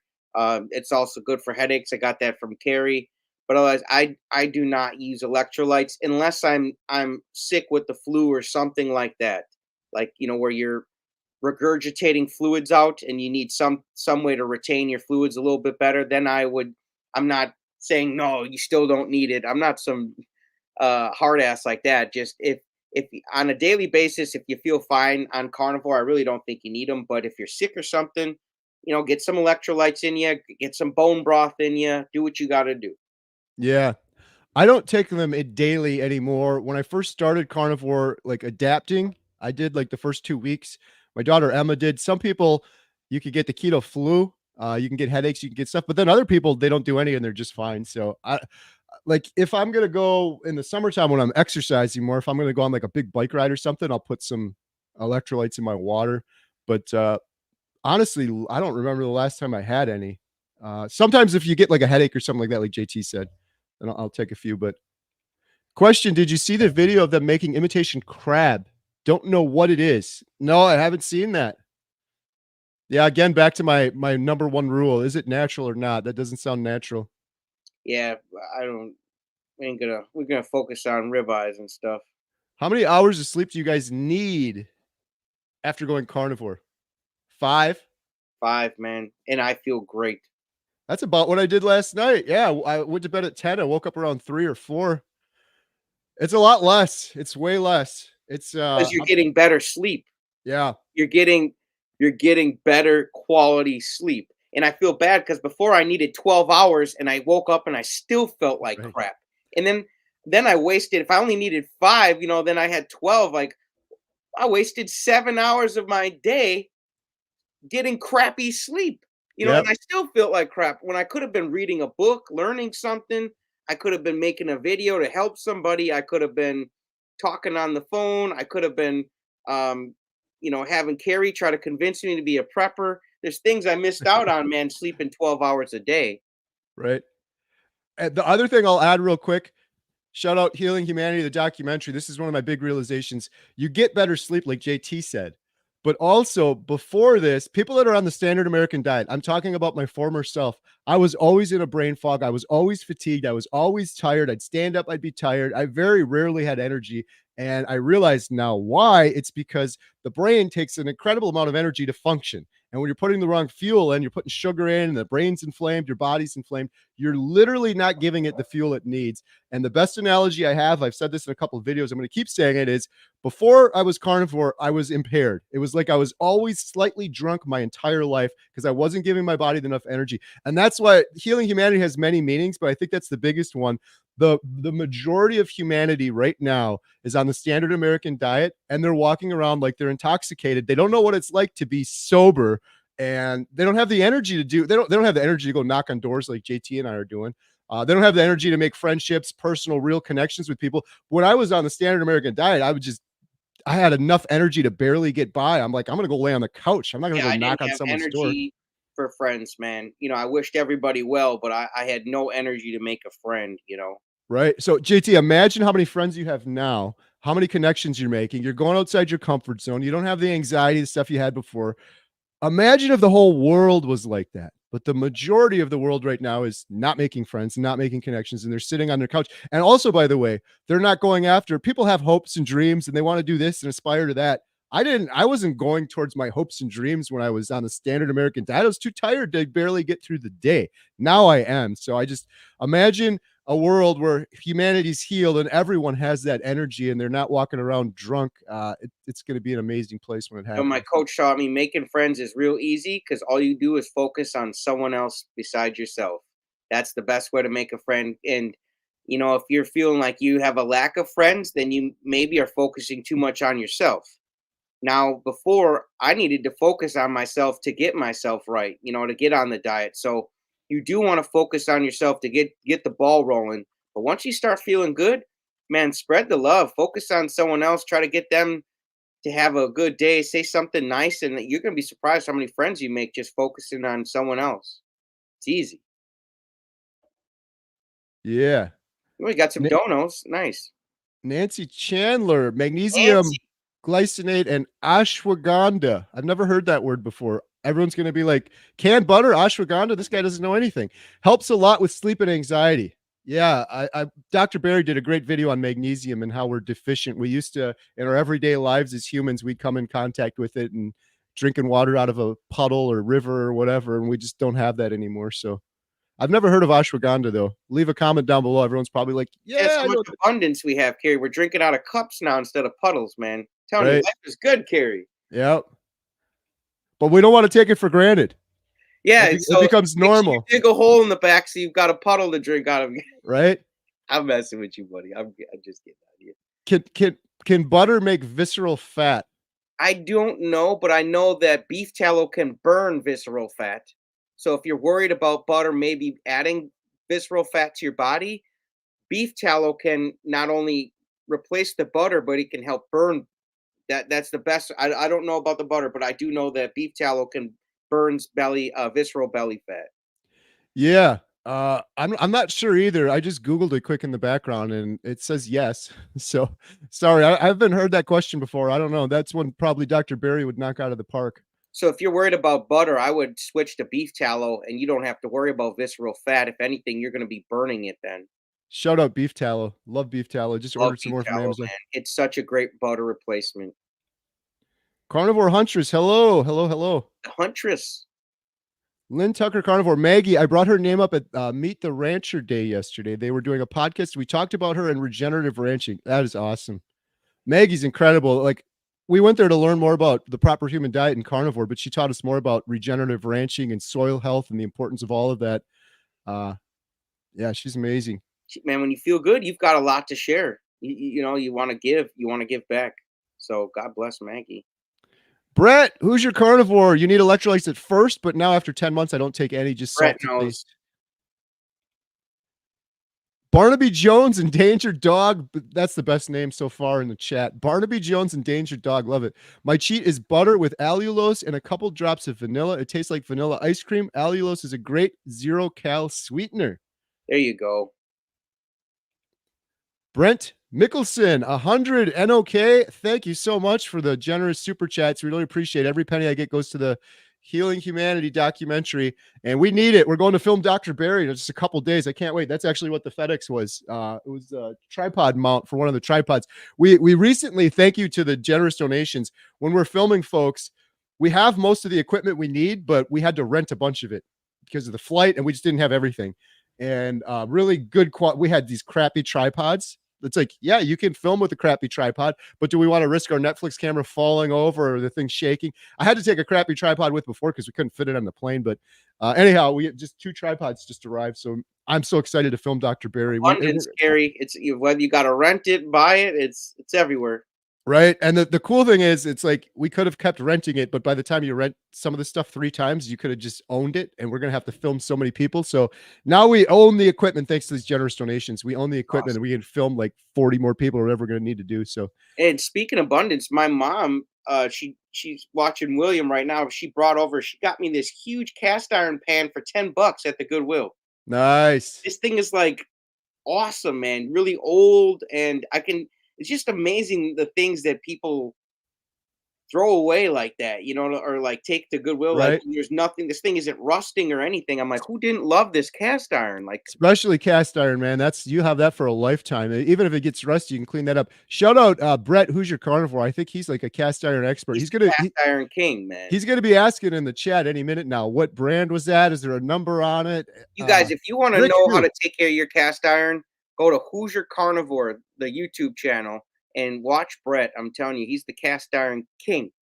[SPEAKER 2] It's also good for headaches. I got that from Carrie. But otherwise, I do not use electrolytes unless I'm sick with the flu or something like that. Like where you're regurgitating fluids out and you need some way to retain your fluids a little bit better. Then I would. I'm not saying no. You still don't need it. I'm not some hard ass like that. Just if on a daily basis, if you feel fine on carnivore, I really don't think you need them. But if you're sick or something, get some electrolytes in you, get some bone broth in you, do what you got to do.
[SPEAKER 3] Yeah. I don't take them daily anymore. When I first started carnivore, like adapting, I did like the first 2 weeks. My daughter Emma did. Some people, you could get the keto flu. You can get headaches, you can get stuff, but then other people, they don't do any and they're just fine. So I like if I'm gonna go in the summertime when I'm exercising more, if I'm gonna go on like a big bike ride or something, I'll put some electrolytes in my water. But honestly, I don't remember the last time I had any. Sometimes if you get like a headache or something like that, like JT said, then I'll take a few. But question, did you see the video of them making imitation crab? Don't know what it is. No, I haven't seen that. Yeah, again, back to my number one rule. Is it natural or not? That doesn't sound natural.
[SPEAKER 2] Yeah, I don't. We're gonna focus on ribeyes and stuff.
[SPEAKER 3] How many hours of sleep do you guys need after going carnivore? 5?
[SPEAKER 2] 5, man, and I feel great.
[SPEAKER 3] That's about what I did last night. Yeah, I went to bed at 10. I woke up around 3 or 4. It's a lot less. It's way less. It's
[SPEAKER 2] Because you're getting better sleep.
[SPEAKER 3] yeah.
[SPEAKER 2] You're getting better quality sleep. And I feel bad because before I needed 12 hours and I woke up and I still felt like
[SPEAKER 3] Right.
[SPEAKER 2] crap. And then I wasted, if I only needed 5, then I had 12. Like I wasted 7 hours of my day getting crappy sleep.
[SPEAKER 3] Yep.
[SPEAKER 2] And I still felt like crap when I could have been reading a book, learning something. I could have been making a video to help somebody. I could have been talking on the phone. I could have been, um, having Carrie try to convince me to be a prepper. There's things I missed out on, man, sleeping 12 hours a day.
[SPEAKER 3] Right. And the other thing I'll add real quick, shout out Healing Humanity, the documentary. This is one of my big realizations. You get better sleep, like JT said. But also, before this, people that are on the standard American diet, I'm talking about my former self. I was always in a brain fog. I was always fatigued. I was always tired. I'd stand up, I'd be tired. I very rarely had energy. And I realize now why. It's because the brain takes an incredible amount of energy to function. And when you're putting the wrong fuel in, you're putting sugar in, and the brain's inflamed, your body's inflamed, you're literally not giving it the fuel it needs. And the best analogy I have, I've said this in a couple of videos, I'm going to keep saying it, is before I was carnivore, I was impaired. It was like I was always slightly drunk my entire life because I wasn't giving my body enough energy. And that's why Healing Humanity has many meanings, but I think that's the biggest one. The majority of humanity right now is on the standard American diet, and they're walking around like they're intoxicated. They don't know what it's like to be sober, and they don't have the energy to do. They don't have the energy to go knock on doors like JT and I are doing. They don't have the energy to make friendships, personal, real connections with people. When I was on the standard American diet, I had enough energy to barely get by. I'm like, I'm gonna go lay on the couch. I'm not gonna
[SPEAKER 2] Yeah,
[SPEAKER 3] go
[SPEAKER 2] I
[SPEAKER 3] knock
[SPEAKER 2] didn't
[SPEAKER 3] on
[SPEAKER 2] have
[SPEAKER 3] someone's door.
[SPEAKER 2] energy for friends, man. I wished everybody well, but I had no energy to make a friend.
[SPEAKER 3] Right. So JT, imagine how many friends you have now, how many connections you're making. You're going outside your comfort zone. You don't have the anxiety, the stuff you had before. Imagine if the whole world was like that. But the majority of the world right now is not making friends, not making connections, and they're sitting on their couch. And also, by the way, they're not going after people have hopes and dreams and they want to do this and aspire to that. I wasn't going towards my hopes and dreams when I was on the standard American diet. I was too tired to barely get through the day. Now I am. So I just imagine a world where humanity's healed and everyone has that energy and they're not walking around drunk. It's going to be an amazing place when it
[SPEAKER 2] My
[SPEAKER 3] happens.
[SPEAKER 2] coach taught me making friends is real easy because all you do is focus on someone else besides yourself. That's the best way to make a friend. And if you're feeling like you have a lack of friends, then you maybe are focusing too much on yourself. Now, before I needed to focus on myself to get myself right, to get on the diet. So you do want to focus on yourself to get the ball rolling. But once you start feeling good, man, spread the love. Focus on someone else. Try to get them to have a good day. Say something nice, and you're gonna be surprised how many friends you make just focusing on someone else. It's easy.
[SPEAKER 3] Yeah.
[SPEAKER 2] We got some donos. Nice.
[SPEAKER 3] Nancy Chandler, magnesium
[SPEAKER 2] Nancy.
[SPEAKER 3] glycinate and ashwagandha. I've never heard that word before. Everyone's going to be like, canned butter, ashwagandha. This guy doesn't know anything. Helps a lot with sleep and anxiety. Yeah, Dr. Barry did a great video on magnesium and how we're deficient. We used to, in our everyday lives as humans, we'd come in contact with it and drinking water out of a puddle or river or whatever, and we just don't have that anymore. So I've never heard of ashwagandha though. Leave a comment down below. Everyone's probably like,
[SPEAKER 2] That's
[SPEAKER 3] yeah,
[SPEAKER 2] how
[SPEAKER 3] I
[SPEAKER 2] much
[SPEAKER 3] know.
[SPEAKER 2] abundance we have, Carrie. We're drinking out of cups now instead of puddles, man. Telling you,
[SPEAKER 3] Right.
[SPEAKER 2] life is good, Carrie.
[SPEAKER 3] Yeah. But we don't want to take it for granted.
[SPEAKER 2] Yeah,
[SPEAKER 3] It
[SPEAKER 2] so
[SPEAKER 3] becomes
[SPEAKER 2] make sure you
[SPEAKER 3] normal,
[SPEAKER 2] dig a hole in the back so you've got a puddle to drink out of.
[SPEAKER 3] right?
[SPEAKER 2] I'm messing with you, buddy. I'm just getting out of here.
[SPEAKER 3] Can butter make visceral fat?
[SPEAKER 2] I don't know, but I know that beef tallow can burn visceral fat. So if you're worried about butter maybe adding visceral fat to your body, beef tallow can not only replace the butter, but it can help burn. That's the best. I don't know about the butter, but I do know that beef tallow can burns visceral belly fat.
[SPEAKER 3] Yeah. I'm not sure either. I just Googled it quick in the background and it says yes. So sorry, I haven't heard that question before. I don't know. That's one probably Dr. Barry would knock out of the park.
[SPEAKER 2] So if you're worried about butter, I would switch to beef tallow, and you don't have to worry about visceral fat. If anything, you're going to be burning it then.
[SPEAKER 3] Shout out beef tallow. Love beef tallow. Just
[SPEAKER 2] Love
[SPEAKER 3] ordered some
[SPEAKER 2] beef
[SPEAKER 3] more from
[SPEAKER 2] tallow,
[SPEAKER 3] Amazon.
[SPEAKER 2] man. It's such a great butter replacement.
[SPEAKER 3] Carnivore Huntress. Hello. Hello. Hello.
[SPEAKER 2] The Huntress.
[SPEAKER 3] Lynn Tucker Carnivore. Maggie, I brought her name up at Meet the Rancher Day yesterday. They were doing a podcast. We talked about her and regenerative ranching. That is awesome. Maggie's incredible. Like, we went there to learn more about the proper human diet and carnivore, but she taught us more about regenerative ranching and soil health and the importance of all of that. Yeah, she's amazing.
[SPEAKER 2] Man, when you feel good, you've got a lot to share. You want to give. You want to give back. So God bless Maggie.
[SPEAKER 3] Brett, who's your carnivore? You need electrolytes at first, but now after 10 months, I don't take any, just
[SPEAKER 2] Brett
[SPEAKER 3] salt
[SPEAKER 2] knows.
[SPEAKER 3] based. Barnaby Jones, Endangered Dog. That's the best name so far in the chat. Barnaby Jones, Endangered Dog. Love it. My cheat is butter with allulose and a couple drops of vanilla. It tastes like vanilla ice cream. Allulose is a great 0-cal sweetener.
[SPEAKER 2] There you go.
[SPEAKER 3] Brent Mickelson, 100 NOK. Thank you so much for the generous super chats. We really appreciate it. Every penny I get goes to the Healing Humanity documentary, and we need it. We're going to film Dr. Barry in just a couple days. I can't wait. That's actually what the FedEx was. It was a tripod mount for one of the tripods. We recently, thank you to the generous donations. When we're filming, folks, we have most of the equipment we need, but we had to rent a bunch of it because of the flight, and we just didn't have everything. And really good quality. We had these crappy tripods. It's like, yeah, you can film with a crappy tripod, but do we want to risk our Netflix camera falling over or the thing shaking? I had to take a crappy tripod with before because we couldn't fit it on the plane. But anyhow, we had just 2 tripods just arrived. So I'm so excited to film Dr. Barry.
[SPEAKER 2] Abundance, Gary. It's whether you got to rent it, buy it. It's everywhere.
[SPEAKER 3] Right. And the cool thing is, it's like we could have kept renting it, but by the time you rent some of the stuff 3 times, you could have just owned it. And we're going to have to film so many people. So now we own the equipment thanks to these generous donations. We own the equipment
[SPEAKER 2] Awesome.
[SPEAKER 3] and we can film like 40 more people or whatever we're going to need to do. So,
[SPEAKER 2] And speaking of abundance, my mom, she's watching William right now. She got me this huge cast iron pan for $10 at the Goodwill.
[SPEAKER 3] nice.
[SPEAKER 2] This thing is like awesome, man. Really old, and it's just amazing the things that people throw away like that, or like take to Goodwill.
[SPEAKER 3] Right.
[SPEAKER 2] Like there's nothing. This thing isn't rusting or anything. I'm like, who didn't love this cast iron? Like,
[SPEAKER 3] Especially cast iron, man. You have that for a lifetime. Even if it gets rusty, you can clean that up. Shout out Brett, who's your carnivore. I think he's like a cast iron expert.
[SPEAKER 2] he's the cast iron king, man.
[SPEAKER 3] He's gonna be asking in the chat any minute now. What brand was that? Is there a number on it?
[SPEAKER 2] You guys, if you want to
[SPEAKER 3] Rick
[SPEAKER 2] know how
[SPEAKER 3] Drew.
[SPEAKER 2] to take care of your cast iron, go to Hoosier Carnivore, the YouTube channel, and watch Brett. I'm telling you, he's the cast iron king.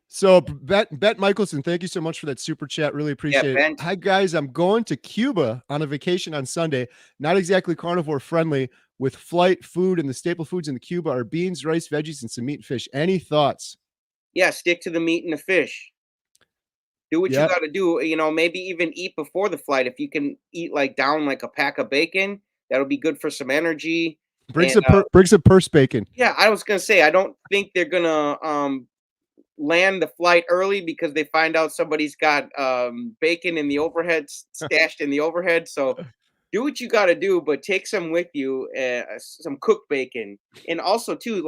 [SPEAKER 3] So Bet Michelson, thank you so much for that super chat. Really appreciate it. Hi guys, I'm going to Cuba on a vacation on Sunday. Not exactly carnivore friendly. With flight food and the staple foods in the Cuba are beans, rice, veggies, and some meat and fish. Any thoughts?
[SPEAKER 2] Yeah, stick to the meat and the fish. Do what you got to do. Maybe even eat before the flight. If you can eat down a pack of bacon, that'll be good for some energy.
[SPEAKER 3] Bring some purse bacon.
[SPEAKER 2] Yeah, I was gonna say I don't think they're gonna land the flight early because they find out somebody's got bacon in the overhead stashed in the overhead. So do what you got to do, but take some with you, some cooked bacon, and also too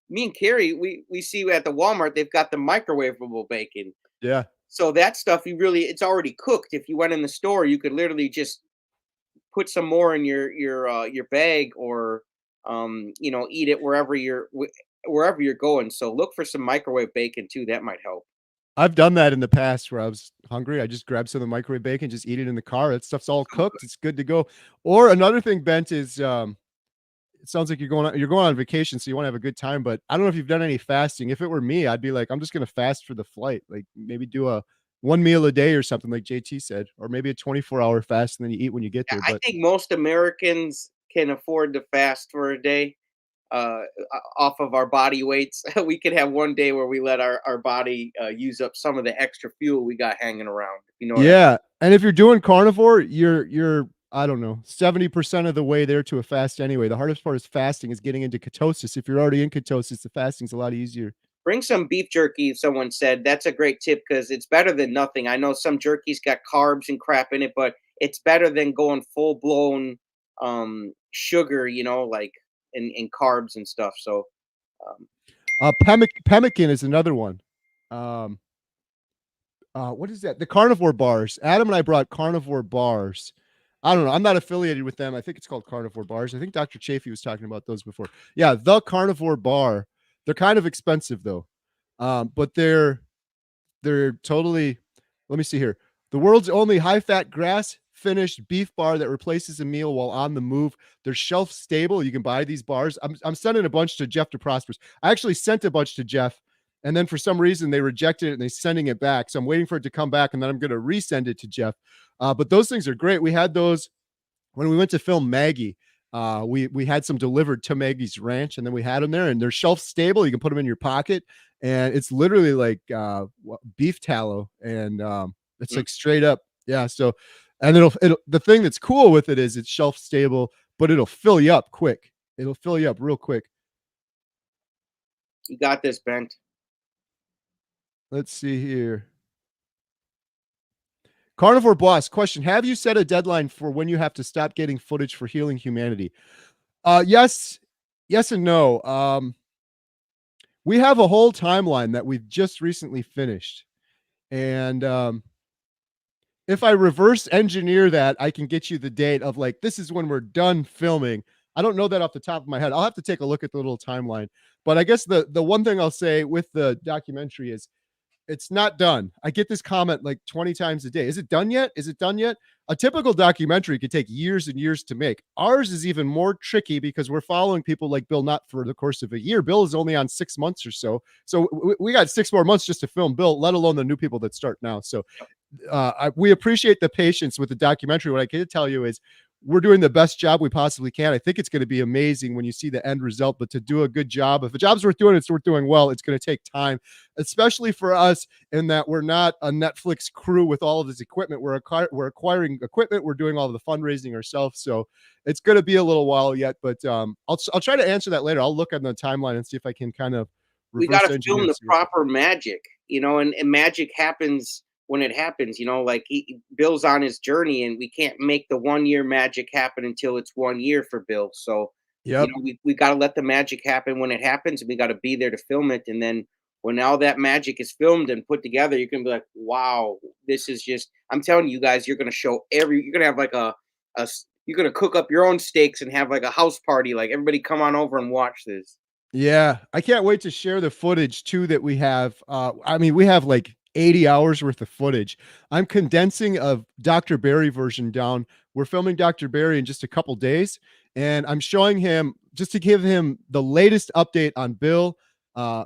[SPEAKER 2] me and Carrie, we see at the Walmart they've got the microwavable bacon.
[SPEAKER 3] Yeah.
[SPEAKER 2] So that stuff it's already cooked. If you went in the store, you could literally just put some more in your bag or eat it wherever you're going. So look for some microwave bacon too. That might help.
[SPEAKER 3] I've done that in the past where I was hungry. I just grabbed some of the microwave bacon, just eat it in the car. That stuff's all cooked. It's good to go. Or another thing, Bent, is it sounds like you're going on vacation, so you want to have a good time. But I don't know if you've done any fasting. If it were me, I'd be like, I'm just going to fast for the flight. Like maybe do a 1 meal a day or something like JT said, or maybe a 24-hour fast and then you eat when you get there.
[SPEAKER 2] I think most Americans can afford to fast for a day off of our body weights. We could have one day where we let our body use up some of the extra fuel we got hanging around.
[SPEAKER 3] Yeah. And if you're doing carnivore, you're I don't know, 70% of the way there to a fast anyway. The hardest part is fasting is getting into ketosis. If you're already in ketosis, the fasting's a lot easier.
[SPEAKER 2] Bring some beef jerky, someone said. That's a great tip because it's better than nothing. I know some jerky's got carbs and crap in it, but it's better than going full-blown sugar, in carbs and stuff. So
[SPEAKER 3] pemmican is another one. What is that? The carnivore bars. Adam and I brought carnivore bars. I don't know. I'm not affiliated with them. I think it's called Carnivore Bars. I think Dr. Chafee was talking about those before. Yeah, the Carnivore Bar. They're kind of expensive though, but they're totally. Let me see here. The world's only high-fat grass-finished beef bar that replaces a meal while on the move. They're shelf-stable. You can buy these bars. I'm sending a bunch to Jeff DeProspers. I actually sent a bunch to Jeff, and then for some reason they rejected it and they're sending it back. So I'm waiting for it to come back, and then I'm going to resend it to Jeff. But those things are great. We had those when we went to film Maggie. We had some delivered to Maggie's ranch, and then we had them there, and they're shelf stable. You can put them in your pocket, and it's literally like beef tallow, and it's like straight up. Yeah. So And it'll the thing that's cool with it is it's shelf stable, but it'll fill you up quick. It'll fill you up real quick.
[SPEAKER 2] You got this, Bent.
[SPEAKER 3] Let's see here. Carnivore Boss question: have you set a deadline for when you have to stop getting footage for healing humanity? Yes and no. We have a whole timeline that we've just recently finished, and if I reverse engineer that, I can get you the date of like, this is when we're done filming. I don't know that off the top of my head. I'll have to take a look at the little timeline. But I guess the one thing I'll say with the documentary is it's not done. I get this comment like 20 times a day. Is it done yet? Is it done yet? A typical documentary could take years and years to make. Ours is even more tricky because we're following people like Bill not for the course of a year. Bill is only on 6 months or so. So we got 6 more months just to film Bill, let alone the new people that start now. So we appreciate the patience with the documentary. What I can tell you is we're doing the best job we possibly can. I think it's going to be amazing when you see the end result, but to do a good job, if a job's worth doing, it's worth doing well. It's going to take time, especially for us in that we're not a Netflix crew with all of this equipment. We're acquiring equipment. We're doing all of the fundraising ourselves. So it's going to be a little while yet, but I'll try to answer that later. I'll look on the timeline and see if I can kind of
[SPEAKER 2] We got to film the proper magic, and magic happens when it happens, like Bill's on his journey and we can't make the 1 year magic happen until it's 1 year for Bill. So,
[SPEAKER 3] yep.
[SPEAKER 2] We got to let the magic happen when it happens, and we got to be there to film it. And then when all that magic is filmed and put together, you can be like, wow, this is just, I'm telling you guys, you're going to show you're going to have like you're going to cook up your own steaks and have like a house party. Like everybody come on over and watch this.
[SPEAKER 3] Yeah. I can't wait to share the footage too that we have. We have like 80 hours worth of footage. I'm condensing a Dr. Barry version down. We're filming Dr. Barry in just a couple days, and I'm showing him just to give him the latest update on Bill,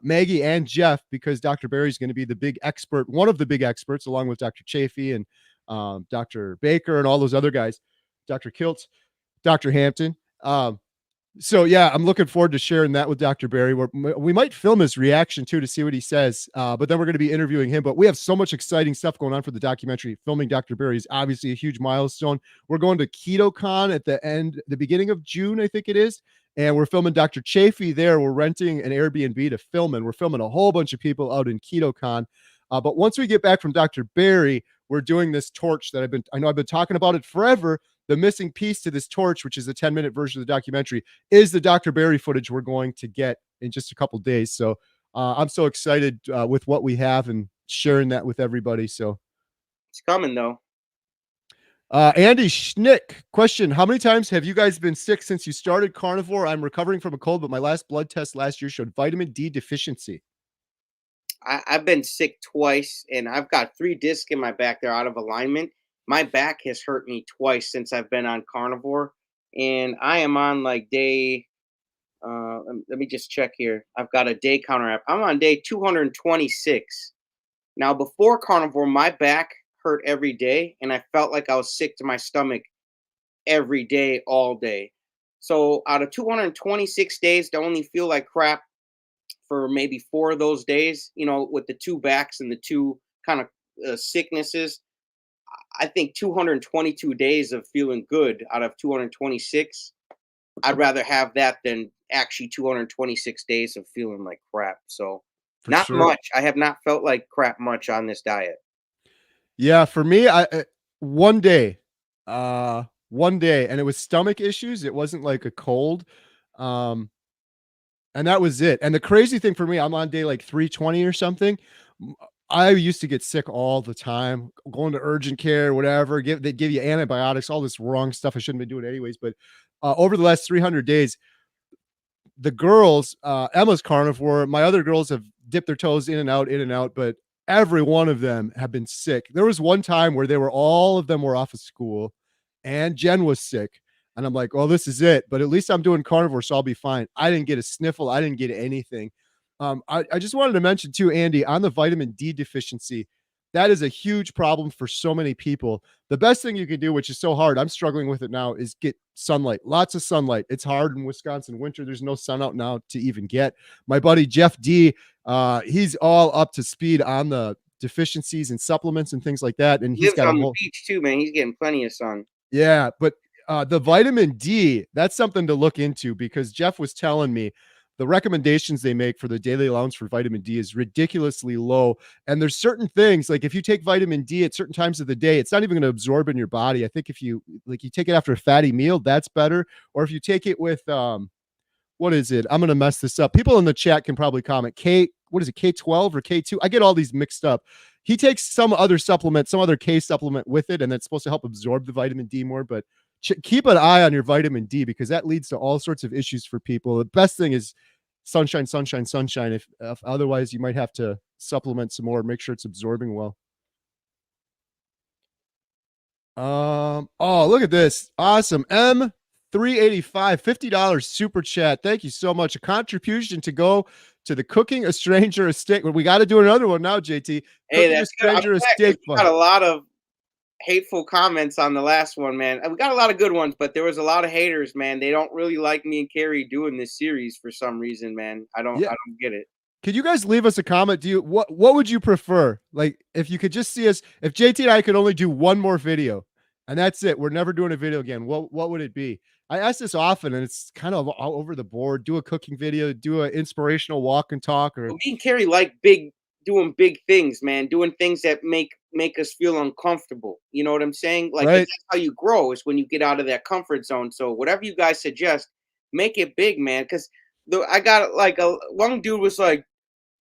[SPEAKER 3] Maggie, and Jeff, because Dr. Barry is going to be the big expert, one of the big experts, along with Dr. Chafee and Dr. Baker and all those other guys, Dr. Kiltz, Dr. Hampton. So yeah, I'm looking forward to sharing that with Dr. Barry. We might film his reaction too to see what he says, but then we're going to be interviewing him. But we have so much exciting stuff going on for the documentary. Filming Dr. Barry is obviously a huge milestone. We're going to KetoCon at the beginning of June, I think it is, and we're filming Dr. Chafee there. We're renting an Airbnb to film, and we're filming a whole bunch of people out in KetoCon. But once we get back from Dr. Barry, we're doing this torch that I've been talking about it forever. The missing piece to this torch, which is the 10-minute version of the documentary, is the Dr. Barry footage we're going to get in just a couple days. So I'm so excited with what we have and sharing that with everybody. So
[SPEAKER 2] it's coming though.
[SPEAKER 3] Andy Schnick question: how many times have you guys been sick since you started Carnivore? I'm recovering from a cold, but my last blood test last year showed vitamin D deficiency.
[SPEAKER 2] I've been sick twice, and I've got 3 discs in my back. They're out of alignment. My back has hurt me twice since I've been on Carnivore, and I am on like day, let me just check here. I've got a day counter app. I'm on day 226. Now, before Carnivore, my back hurt every day, and I felt like I was sick to my stomach every day, all day. So out of 226 days to only feel like crap for maybe 4 of those days, with the 2 backs and the 2 kind of sicknesses, I think 222 days of feeling good out of 226. I'd rather have that than actually 226 days of feeling like crap. So not much. I have not felt like crap much on this diet.
[SPEAKER 3] Yeah, for me, one day, and it was stomach issues. It wasn't like a cold. And that was it. And the crazy thing for me, I'm on day like 320 or something. I used to get sick all the time, going to urgent care, whatever. They give you antibiotics, all this wrong stuff I shouldn't be doing anyways. But over the last 300 days, the girls, Emma's Carnivore, my other girls have dipped their toes in and out, but every one of them have been sick. There was one time where all of them were off of school, and Jen was sick. And I'm like, well, this is it. But at least I'm doing Carnivore, so I'll be fine. I didn't get a sniffle. I didn't get anything. I just wanted to mention too, Andy, on the vitamin D deficiency, that is a huge problem for so many people. The best thing you can do, which is so hard, I'm struggling with it now, is get sunlight. Lots of sunlight. It's hard in Wisconsin winter. There's no sun out now to even get. My buddy Jeff D, he's all up to speed on the deficiencies and supplements and things like that. And
[SPEAKER 2] He
[SPEAKER 3] he's
[SPEAKER 2] lives
[SPEAKER 3] got a
[SPEAKER 2] on the
[SPEAKER 3] whole
[SPEAKER 2] beach too, man. He's getting plenty of sun.
[SPEAKER 3] yeah, but the vitamin D, that's something to look into because Jeff was telling me the recommendations they make for the daily allowance for vitamin D is ridiculously low. And there's certain things like if you take vitamin D at certain times of the day, it's not even going to absorb in your body. I think if you like you take it after a fatty meal, that's better. Or if you take it with what is it? I'm going to mess this up. People in the chat can probably comment. What is it? K12 or K2? I get all these mixed up. He takes some other supplement, some other K supplement with it, and that's supposed to help absorb the vitamin D more. But keep an eye on your vitamin D because that leads to all sorts of issues for people. The best thing is sunshine, sunshine, sunshine. If otherwise, you might have to supplement some more, make sure it's absorbing well. Oh, look at this. Awesome. M385, $50 super chat. Thank you so much. A contribution to go to the Cooking a Stranger a Steak. We got to do another one now, JT.
[SPEAKER 2] Hey,
[SPEAKER 3] Cooking a
[SPEAKER 2] that's good. I'm
[SPEAKER 3] Stranger a
[SPEAKER 2] glad 'cause
[SPEAKER 3] Steak
[SPEAKER 2] we got
[SPEAKER 3] fund.
[SPEAKER 2] a lot of hateful comments on the last one, man. We got a lot of good ones, but there was a lot of haters, man. They don't really like me and Carrie doing this series for some reason, man. I
[SPEAKER 3] Yeah.
[SPEAKER 2] don't get it.
[SPEAKER 3] Could you guys leave us a comment? What would you prefer? Like if you could just see us, if JT and I could only do one more video and that's it, we're never doing a video again. What would it be? I ask this often and it's kind of all over the board. Do a cooking video, do an inspirational walk and talk or
[SPEAKER 2] Well, me and Carrie like doing big things, man. Doing things that make us feel uncomfortable. You know what I'm saying? Like 'cause
[SPEAKER 3] right.
[SPEAKER 2] that's how you grow is when you get out of that comfort zone. So whatever you guys suggest, make it big, man. Because I got like a one dude was like,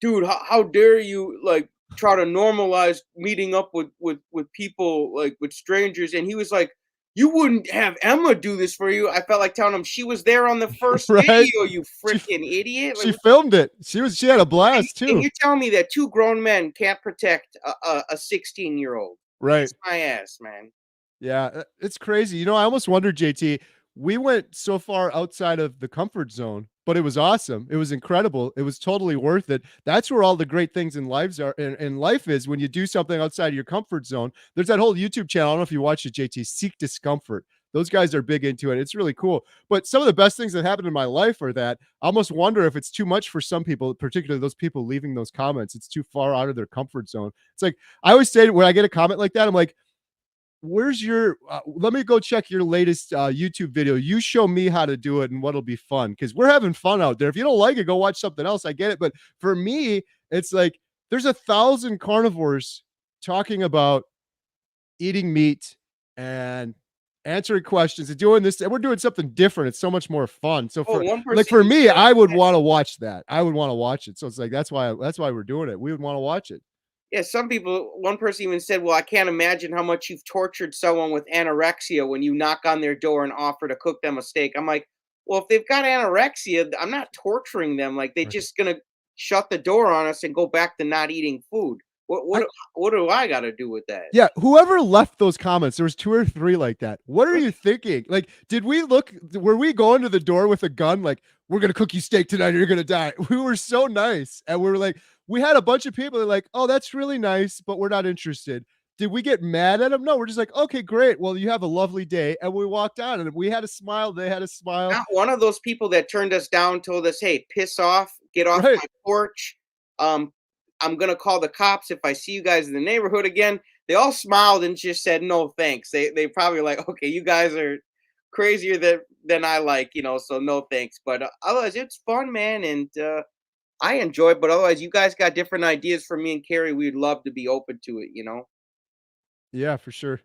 [SPEAKER 2] dude, how dare you like try to normalize meeting up with people like with strangers? And he was like, you wouldn't have Emma do this for you. I felt like telling him she was there on the first
[SPEAKER 3] Right.
[SPEAKER 2] video, you freaking idiot.
[SPEAKER 3] She
[SPEAKER 2] Like,
[SPEAKER 3] filmed it. She had a blast
[SPEAKER 2] and
[SPEAKER 3] too.
[SPEAKER 2] you're telling me that two grown men can't protect a 16-year-old?
[SPEAKER 3] Right.
[SPEAKER 2] Kiss my ass, man.
[SPEAKER 3] Yeah, it's crazy. You know, I almost wondered, JT, we went so far outside of the comfort zone, but it was awesome. It was incredible. It was totally worth it. That's where all the great things in lives are in life is when you do something outside of your comfort zone. There's that whole YouTube channel. I don't know if you watch it, JT, Seek Discomfort. Those guys are big into it. It's really cool. But some of the best things that happened in my life are that I almost wonder if it's too much for some people, particularly those people leaving those comments. It's too far out of their comfort zone. It's like I always say when I get a comment like that, I'm like, where's your let me go check your latest YouTube video. You show me how to do it and what'll be fun because we're having fun out there. If you don't like it, go watch something else. I get it. But for me, it's like there's 1,000 carnivores talking about eating meat and answering questions and doing this, and we're doing something different. It's so much more fun. So for
[SPEAKER 2] One
[SPEAKER 3] like
[SPEAKER 2] person
[SPEAKER 3] for
[SPEAKER 2] even
[SPEAKER 3] me,
[SPEAKER 2] said
[SPEAKER 3] I would want to watch that. I would want to watch it. So it's like that's why we're doing it. We would want to watch it.
[SPEAKER 2] yeah, some people, one person even said, well, I can't imagine how much you've tortured someone with anorexia when you knock on their door and offer to cook them a steak. I'm like, well, if they've got anorexia, I'm not torturing them. Like they're
[SPEAKER 3] Right.
[SPEAKER 2] just gonna shut the door on us and go back to not eating food. What do I got to do with that?
[SPEAKER 3] Yeah, whoever left those comments, there was 2 or 3 like that. What are you thinking? Like, were we going to the door with a gun? Like, we're going to cook you steak tonight or you're going to die. We were so nice. And we were like, we had a bunch of people that are like, oh, that's really nice, but we're not interested. Did we get mad at them? No, we're just like, okay, great. Well, you have a lovely day. And we walked out and we had a smile. They had a smile.
[SPEAKER 2] Not one of those people that turned us down told us, hey, piss off, get off
[SPEAKER 3] Right.
[SPEAKER 2] my porch. I'm gonna call the cops if I see you guys in the neighborhood again. They all smiled and just said no thanks. They probably like, okay, you guys are crazier than I like, so no thanks. But otherwise, it's fun, man, and I enjoy it. But otherwise, you guys got different ideas for me and Carrie. We'd love to be open to it.
[SPEAKER 3] Yeah, for sure.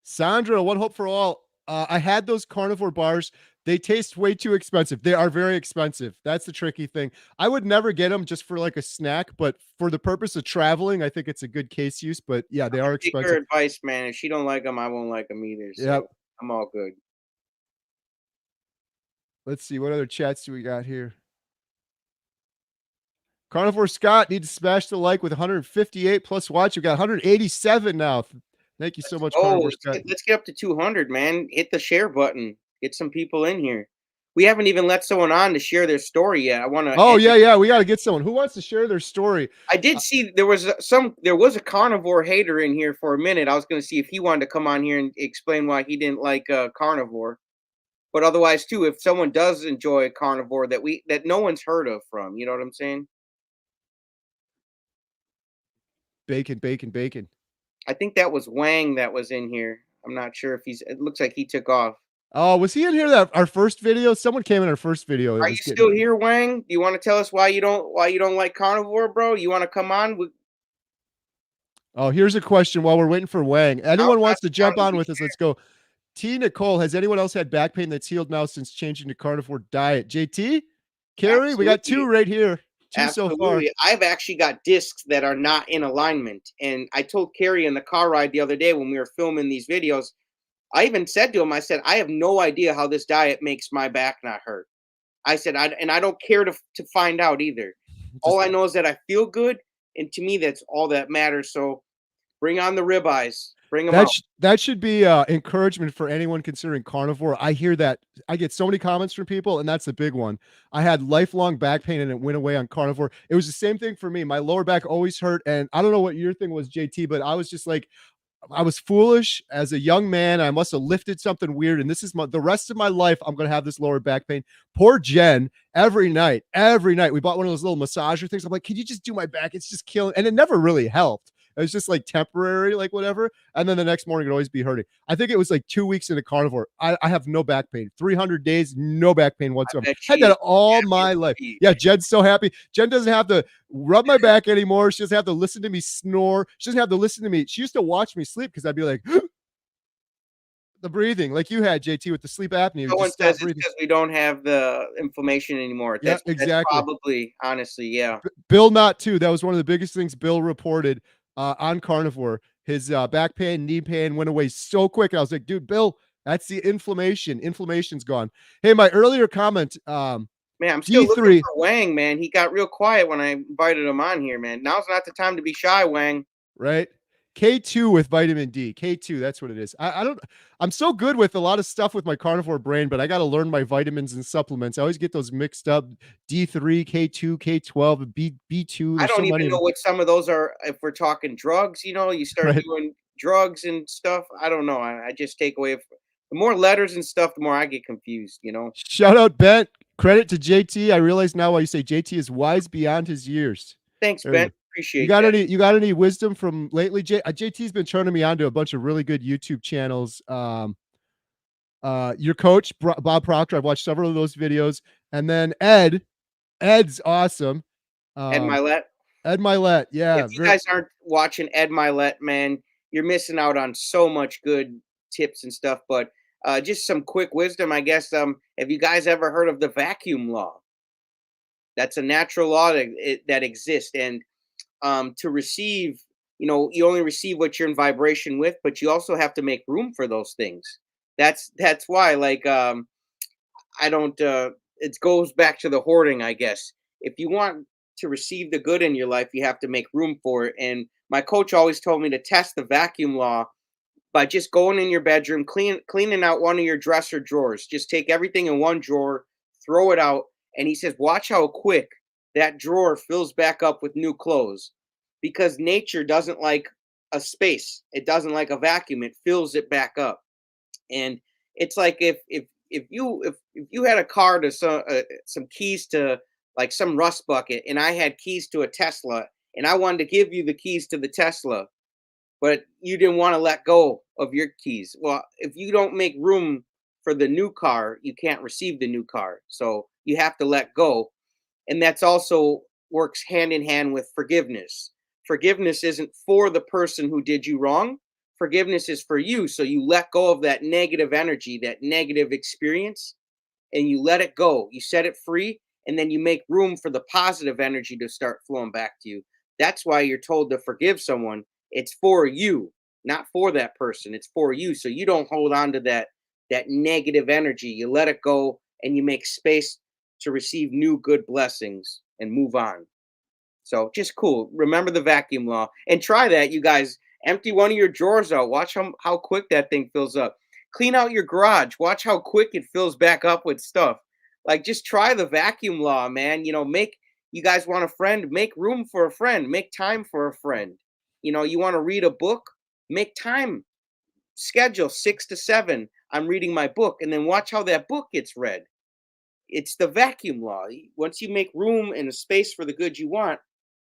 [SPEAKER 3] Sandra, one hope for all. I had those carnivore bars. They taste way too expensive. They are very expensive. That's the tricky thing. I would never get them just for like a snack, but for the purpose of traveling, I think it's a good case use. But yeah, they are
[SPEAKER 2] Take her
[SPEAKER 3] expensive.
[SPEAKER 2] advice, man. If she don't like them, I won't like them either. So
[SPEAKER 3] Yep.
[SPEAKER 2] I'm all good.
[SPEAKER 3] Let's see what other chats do we got here. Carnivore Scott need to smash the like with 158 plus watch. We got 187 now. Thank you so much,
[SPEAKER 2] Oh,
[SPEAKER 3] Carnivore Scott.
[SPEAKER 2] let's get up to 200, man. Hit the share button. Get some people in here. We haven't even let someone on to share their story yet. I want to.
[SPEAKER 3] Oh yeah, we got to get someone who wants to share their story.
[SPEAKER 2] I did see there was a carnivore hater in here for a minute. I was going to see if he wanted to come on here and explain why he didn't like carnivore. But otherwise, too, if someone does enjoy carnivore that no one's heard of from, you know what I'm saying?
[SPEAKER 3] bacon, bacon, bacon.
[SPEAKER 2] I think that was Wang that was in here. I'm not sure if he's. It looks like he took off.
[SPEAKER 3] Oh, was he in here that our first video? Someone came in our first video. It
[SPEAKER 2] Are you
[SPEAKER 3] was getting
[SPEAKER 2] still here, Wang? Do you want to tell us why you don't like carnivore, bro? You want to come on?
[SPEAKER 3] Oh, here's a question while we're waiting for Wang.
[SPEAKER 2] Now's
[SPEAKER 3] Anyone
[SPEAKER 2] not
[SPEAKER 3] wants to
[SPEAKER 2] the time
[SPEAKER 3] jump
[SPEAKER 2] to
[SPEAKER 3] on
[SPEAKER 2] be
[SPEAKER 3] with us? Let's go. T. Nicole, has anyone else had back pain that's healed now since changing to carnivore diet? JT? Carrie? We got two
[SPEAKER 2] Absolutely.
[SPEAKER 3] right here. Two so far.
[SPEAKER 2] Absolutely. I've actually got discs that are not in alignment. And I told Carrie in the car ride the other day when we were filming these videos, I even said to him, I said, I have no idea how this diet makes my back not hurt. I said, I don't care to find out either. All I know is that I feel good. And to me, that's all that matters. So bring on the ribeyes. Bring them out.
[SPEAKER 3] That should be encouragement for anyone considering carnivore. I hear that. I get so many comments from people, and that's the big one. I had lifelong back pain, and it went away on carnivore. It was the same thing for me. My lower back always hurt, and I don't know what your thing was, JT, but I was just like, I was foolish as a young man. I must have lifted something weird, and this is the rest of my life. I'm going to have this lower back pain. Poor Jen, every night, we bought one of those little massager things. I'm like, can you just do my back? It's just killing, and it never really helped. It was just like temporary, like whatever. And then the next morning, it'd always be hurting. I think it was like 2 weeks into carnivore. I have no back pain. 300 days, no back pain whatsoever. Had that all my life. Yeah, Jen's so happy. Jen doesn't have to rub my back anymore. She doesn't have to listen to me snore. She doesn't have to listen to me. She used to watch me sleep because I'd be like, the breathing, like you had, JT, with the sleep apnea.
[SPEAKER 2] No one says it's because we don't have the inflammation anymore.
[SPEAKER 3] Yeah, exactly.
[SPEAKER 2] That's probably, honestly, yeah.
[SPEAKER 3] Bill Knott, too. That was one of the biggest things Bill reported on carnivore. His back pain, knee pain went away so quick. I was like, dude, Bill, that's the inflammation. Inflammation's gone. Hey, my earlier comment.
[SPEAKER 2] Man, I'm still looking for Wang, man. He got real quiet when I invited him on here, man. Now's not the time to be shy, Wang.
[SPEAKER 3] Right? K2 with vitamin D. K2, that's what it is. I'm so good with a lot of stuff with my carnivore brain, but I got to learn my vitamins and supplements. I always get those mixed up. D3, K2, K12, B2.
[SPEAKER 2] I don't even know what some of those are. If we're talking drugs, you start doing drugs and stuff. I don't know. I just take away. The more letters and stuff, the more I get confused,
[SPEAKER 3] Shout out, Ben. Credit to JT. I realize now why you say JT is wise beyond his years.
[SPEAKER 2] Thanks, Ben. Appreciate
[SPEAKER 3] you got any wisdom from lately? JT's been turning me on to a bunch of really good YouTube channels. Your coach Bob Proctor, I've watched several of those videos, and then Ed's awesome.
[SPEAKER 2] Ed Milet.
[SPEAKER 3] Yeah.
[SPEAKER 2] If you guys aren't watching Ed Milet, man, you're missing out on so much good tips and stuff. But just some quick wisdom, I guess. Have you guys ever heard of the vacuum law? That's a natural law that exists, and to receive, you only receive what you're in vibration with, but you also have to make room for those things. That's why, like, I don't. It goes back to the hoarding, I guess. If you want to receive the good in your life, you have to make room for it. And my coach always told me to test the vacuum law by just going in your bedroom, cleaning out one of your dresser drawers. Just take everything in one drawer, throw it out, and he says, watch how quick that drawer fills back up with new clothes, because nature doesn't like a space. It doesn't like a vacuum. It fills it back up. And it's like if you had a car to some keys to like some rust bucket, and I had keys to a Tesla, and I wanted to give you the keys to the Tesla, but you didn't want to let go of your keys. Well, if you don't make room for the new car, you can't receive the new car. So you have to let go. And that's also works hand in hand with forgiveness. Forgiveness isn't for the person who did you wrong. Forgiveness is for you. So you let go of that negative energy, that negative experience, and you let it go. You set it free, and then you make room for the positive energy to start flowing back to you. That's why you're told to forgive someone. It's for you, not for that person. It's for you. So you don't hold on to that negative energy. You let it go, and you make space to receive new good blessings and move on. So just cool. Remember the vacuum law and try that, you guys. Empty one of your drawers out. Watch how quick that thing fills up. Clean out your garage. Watch how quick it fills back up with stuff. Like, just try the vacuum law, man. You guys want a friend, make room for a friend. Make time for a friend. You want to read a book, make time. Schedule 6 to 7. I'm reading my book, and then watch how that book gets read. It's the vacuum law. Once you make room and a space for the good you want,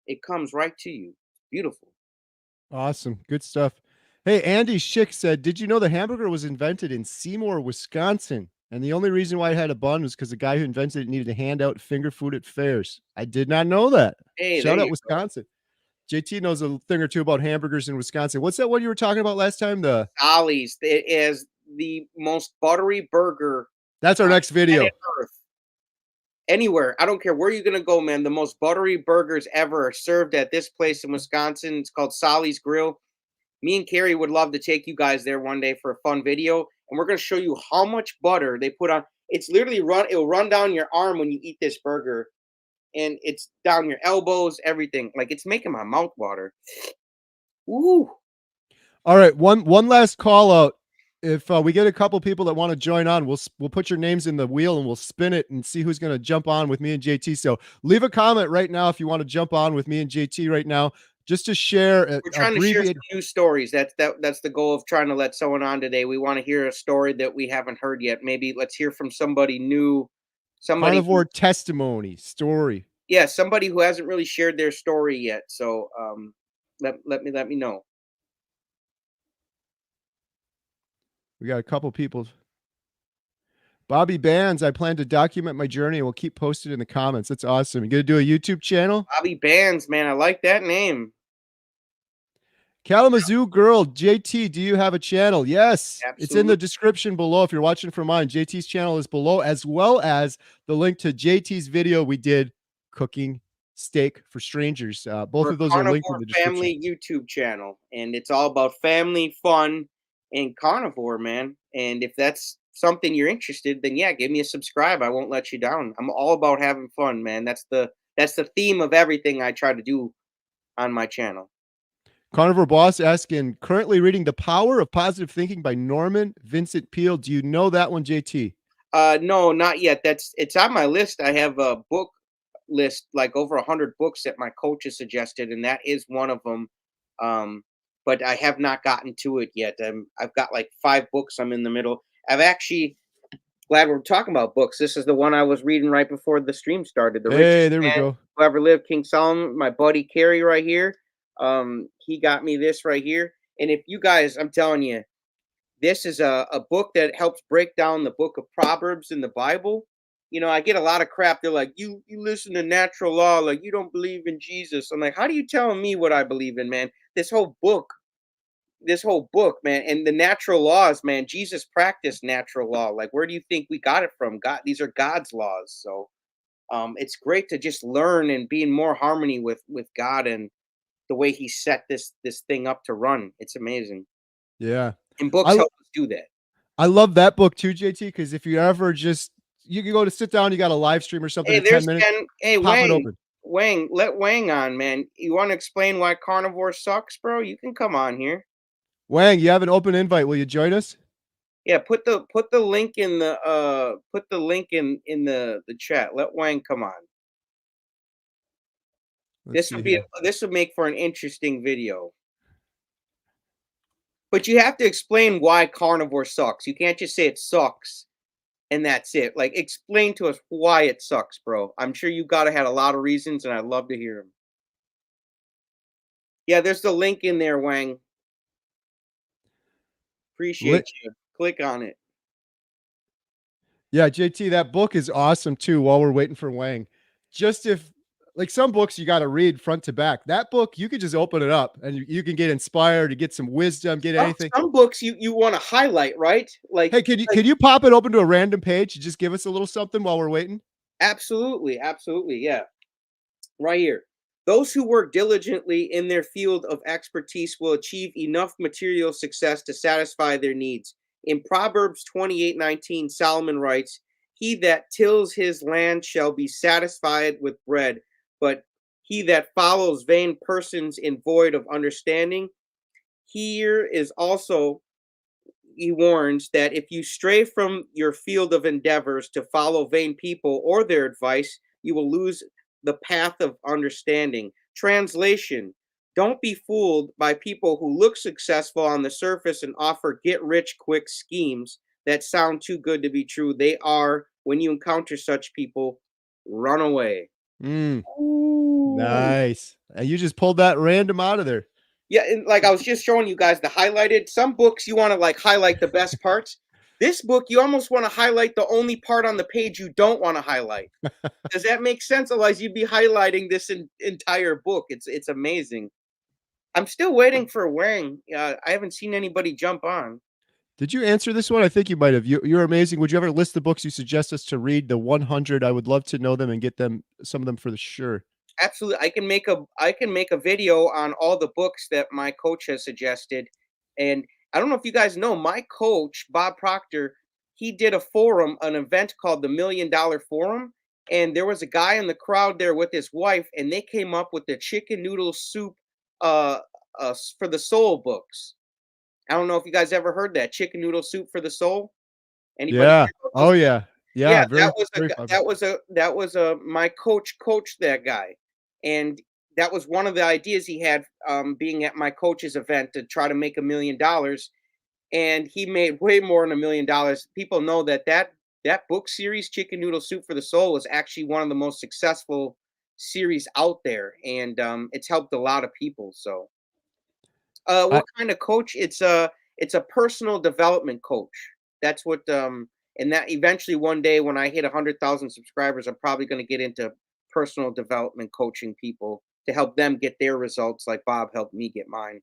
[SPEAKER 2] it comes right to you. Beautiful.
[SPEAKER 3] Awesome. Good stuff. Hey, Andy Schick said, did you know the hamburger was invented in Seymour, Wisconsin? And the only reason why it had a bun was because the guy who invented it needed to hand out finger food at fairs. I did not know that.
[SPEAKER 2] Hey, there
[SPEAKER 3] Shout out
[SPEAKER 2] you go.
[SPEAKER 3] Wisconsin. JT knows a thing or two about hamburgers in Wisconsin. What's that one you were talking about last time?
[SPEAKER 2] Ollie's. It is the most buttery burger
[SPEAKER 3] That's our
[SPEAKER 2] on
[SPEAKER 3] next video.
[SPEAKER 2] planet Earth. Anywhere. I don't care where you're gonna go, man. The most buttery burgers ever are served at this place in Wisconsin. It's called Solly's Grill. Me and Carrie would love to take you guys there one day for a fun video, and we're gonna show you how much butter they put on. It's literally it'll run down your arm when you eat this burger, and it's down your elbows, everything. Like, it's making my mouth water. Ooh.
[SPEAKER 3] All right, one last call out. If we get a couple people that want to join on, we'll put your names in the wheel and we'll spin it and see who's going to jump on with me and JT. So leave a comment right now if you want to jump on with me and JT right now, just to share.
[SPEAKER 2] We're trying to share some news stories. That's the goal of trying to let someone on today. We want to hear a story that we haven't heard yet. Maybe let's hear from somebody new, somebody
[SPEAKER 3] carnivore testimony story.
[SPEAKER 2] Yeah, somebody who hasn't really shared their story yet. So let me know.
[SPEAKER 3] We got a couple people. Bobby Bands, I plan to document my journey and we'll keep posted in the comments. That's awesome. You gonna do a YouTube channel?
[SPEAKER 2] Bobby Bands, man, I like that name.
[SPEAKER 3] Kalamazoo Girl, JT, do you have a channel? Yes.
[SPEAKER 2] Absolutely.
[SPEAKER 3] It's in the description below if you're watching from mine. JT's channel is below, as well as the link to JT's video we did cooking steak for strangers. Both of those are linked in the description.
[SPEAKER 2] Family YouTube channel, and it's all about family fun and carnivore, man. And if that's something you're interested, then yeah, give me a subscribe. I won't let you down. I'm all about having fun, man. That's the theme of everything I try to do on my channel.
[SPEAKER 3] Carnivore Boss asking, currently reading The Power of Positive Thinking by Norman Vincent Peale. Do you know that one, JT?
[SPEAKER 2] No, not yet. It's on my list. I have a book list, like over 100 books that my coach has suggested, and that is one of them. But I have not gotten to it yet. I've got like 5 books I'm in the middle. I've actually, glad we're talking about books. This is the one I was reading right before the stream started.
[SPEAKER 3] Hey, there we go.
[SPEAKER 2] Who Ever Lived, King Solomon. My buddy Carrie right here. He got me this right here. And if you guys, I'm telling you, this is a book that helps break down the book of Proverbs in the Bible. You know, I get a lot of crap. They're like, you listen to natural law, like you don't believe in Jesus. I'm like, how do you tell me what I believe in, man? This whole book, man, and the natural laws, man, Jesus practiced natural law. Like, where do you think we got it from? God, these are God's laws. So it's great to just learn and be in more harmony with God and the way he set this thing up to run. It's amazing.
[SPEAKER 3] Yeah.
[SPEAKER 2] And books help us do that.
[SPEAKER 3] I love that book too, JT, because if you ever you can go to sit down, you got a live stream or something in 10 minutes.
[SPEAKER 2] Hey,
[SPEAKER 3] pop it open.
[SPEAKER 2] Wang, let Wang on, man. You want to explain why carnivore sucks, bro? You can come on here.
[SPEAKER 3] Wang, you have an open invite. Will you join us?
[SPEAKER 2] Yeah, put the link in the the chat. Let Wang come on. This would make for an interesting video. But you have to explain why carnivore sucks. You can't just say it sucks and that's it. Like, explain to us why it sucks, bro. I'm sure you gotta had a lot of reasons, and I'd love to hear them. Yeah, there's the link in there, Wang. Appreciate you. Click on it.
[SPEAKER 3] Yeah, JT, that book is awesome too. While we're waiting for Wang, just if like some books you got to read front to back. That book you could just open it up and you can get inspired, to get some wisdom, get anything.
[SPEAKER 2] Some books you want to highlight, right? Like,
[SPEAKER 3] hey, can you pop it open to a random page and just give us a little something while we're waiting?
[SPEAKER 2] Absolutely, yeah. Right here. Those who work diligently in their field of expertise will achieve enough material success to satisfy their needs. In Proverbs 28:19, Solomon writes, "He that tills his land shall be satisfied with bread, but he that follows vain persons in void of understanding." Here is also, he warns that if you stray from your field of endeavors to follow vain people or their advice, you will lose the path of understanding. Translation: don't be fooled by people who look successful on the surface and offer get-rich-quick schemes that sound too good to be true. They are, when you encounter such people, run away.
[SPEAKER 3] Nice. And you just pulled that random out of there.
[SPEAKER 2] Yeah, and like I was just showing you guys the highlighted. Some books you want to like highlight the best parts. This book you almost want to highlight the only part on the page you don't want to highlight. Does that make sense? Otherwise, you'd be highlighting this entire book. It's amazing. I'm still waiting for Wang. I haven't seen anybody jump on.
[SPEAKER 3] Did you answer this one? I think you might have. You're amazing. Would you ever list the books you suggest us to read? The 100. I would love to know them and get them some of them for the sure.
[SPEAKER 2] Absolutely, I can make a video on all the books that my coach has suggested, and I don't know if you guys know my coach Bob Proctor. He did a forum, an event called the $1,000,000 Forum, and there was a guy in the crowd there with his wife, and they came up with the chicken noodle soup uh, for the soul books. I don't know if you guys ever heard that chicken noodle soup for the soul. Anybody
[SPEAKER 3] Yeah.
[SPEAKER 2] hear about
[SPEAKER 3] Oh
[SPEAKER 2] those?
[SPEAKER 3] yeah. Yeah.
[SPEAKER 2] Yeah,
[SPEAKER 3] Very, very popular.
[SPEAKER 2] that was a my coach coached that guy, and that was one of the ideas he had, being at my coach's event to try to make $1,000,000, and he made way more than $1,000,000. People know that book series, Chicken Noodle Soup for the Soul, is actually one of the most successful series out there, and it's helped a lot of people. So,
[SPEAKER 3] I
[SPEAKER 2] what kind of coach? It's a personal development coach. That's what and that eventually one day when I hit 100,000 subscribers, I'm probably going to get into personal development coaching people to help them get their results like Bob helped me get mine.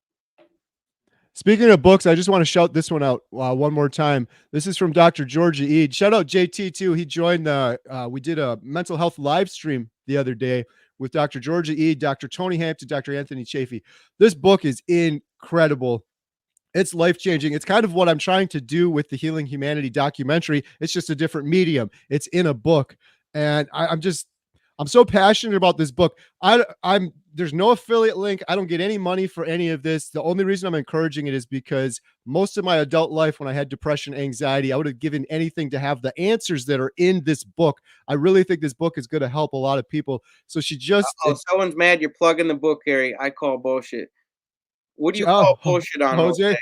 [SPEAKER 3] Speaking of books, I just want to shout this one out one more time. This is from Dr. Georgia Eid. Shout out JT too. He joined we did a mental health live stream the other day with Dr. Georgia Eid, Dr. Tony Hampton, Dr. Anthony Chafee. This book is incredible. It's life-changing. It's kind of what I'm trying to do with the Healing Humanity documentary. It's just a different medium. It's in a book. And I'm so passionate about this book. I'm there's no affiliate link. I don't get any money for any of this. The only reason I'm encouraging it is because most of my adult life, when I had depression, anxiety, I would have given anything to have the answers that are in this book. I really think this book is going to help a lot of people. So she just,
[SPEAKER 2] Oh, someone's mad you're plugging the book, Gary. I call bullshit. What do you call
[SPEAKER 3] oh,
[SPEAKER 2] bullshit on, Jose?
[SPEAKER 3] Jose.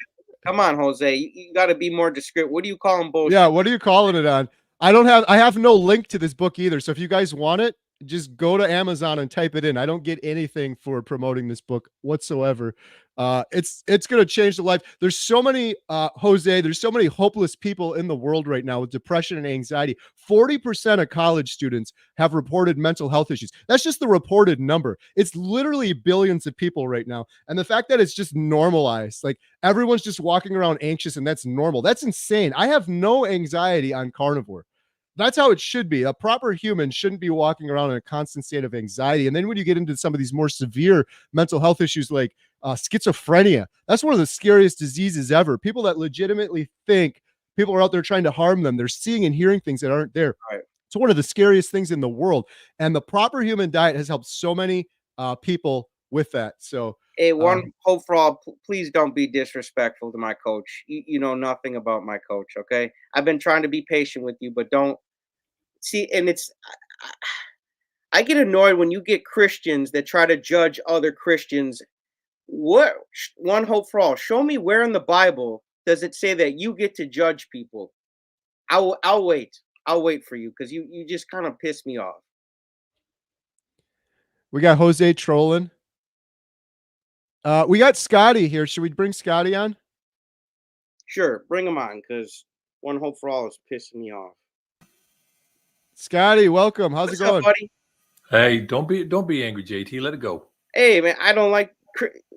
[SPEAKER 2] Come on, Jose. You got to be more discreet. What do you call him bullshit?
[SPEAKER 3] Yeah, what are you calling it on? I have no link to this book either. So if you guys want it, just go to Amazon and type it in. I don't get anything for promoting this book whatsoever. It's going to change the life. There's so many Jose, there's so many hopeless people in the world right now with depression and anxiety. 40% of college students have reported mental health issues. That's just the reported number. It's literally billions of people right now. And the fact that it's just normalized, like everyone's just walking around anxious and that's normal. That's insane. I have no anxiety on Carnivore. That's how it should be. A proper human shouldn't be walking around in a constant state of anxiety. And then when you get into some of these more severe mental health issues like schizophrenia, that's one of the scariest diseases ever. People that legitimately think people are out there trying to harm them, they're seeing and hearing things that aren't there.
[SPEAKER 2] Right.
[SPEAKER 3] It's one of the scariest things in the world. And the proper human diet has helped so many people with that. So,
[SPEAKER 2] Hey, one hope for all. Please don't be disrespectful to my coach. You know nothing about my coach, okay? I've been trying to be patient with you, but don't see. And I get annoyed when you get Christians that try to judge other Christians. What one hope for all? Show me where in the Bible does it say that you get to judge people? I'll wait. I'll wait for you because you just kind of piss me off.
[SPEAKER 3] we got Jose trolling. We got Scotty here. Should we bring Scotty on?
[SPEAKER 2] Sure, bring him on because one hope for all is pissing me off.
[SPEAKER 3] Scotty, welcome. How's
[SPEAKER 2] What's
[SPEAKER 3] it going?
[SPEAKER 2] up, buddy?
[SPEAKER 5] Hey, don't be angry, JT. Let it go.
[SPEAKER 2] Hey, man, I don't like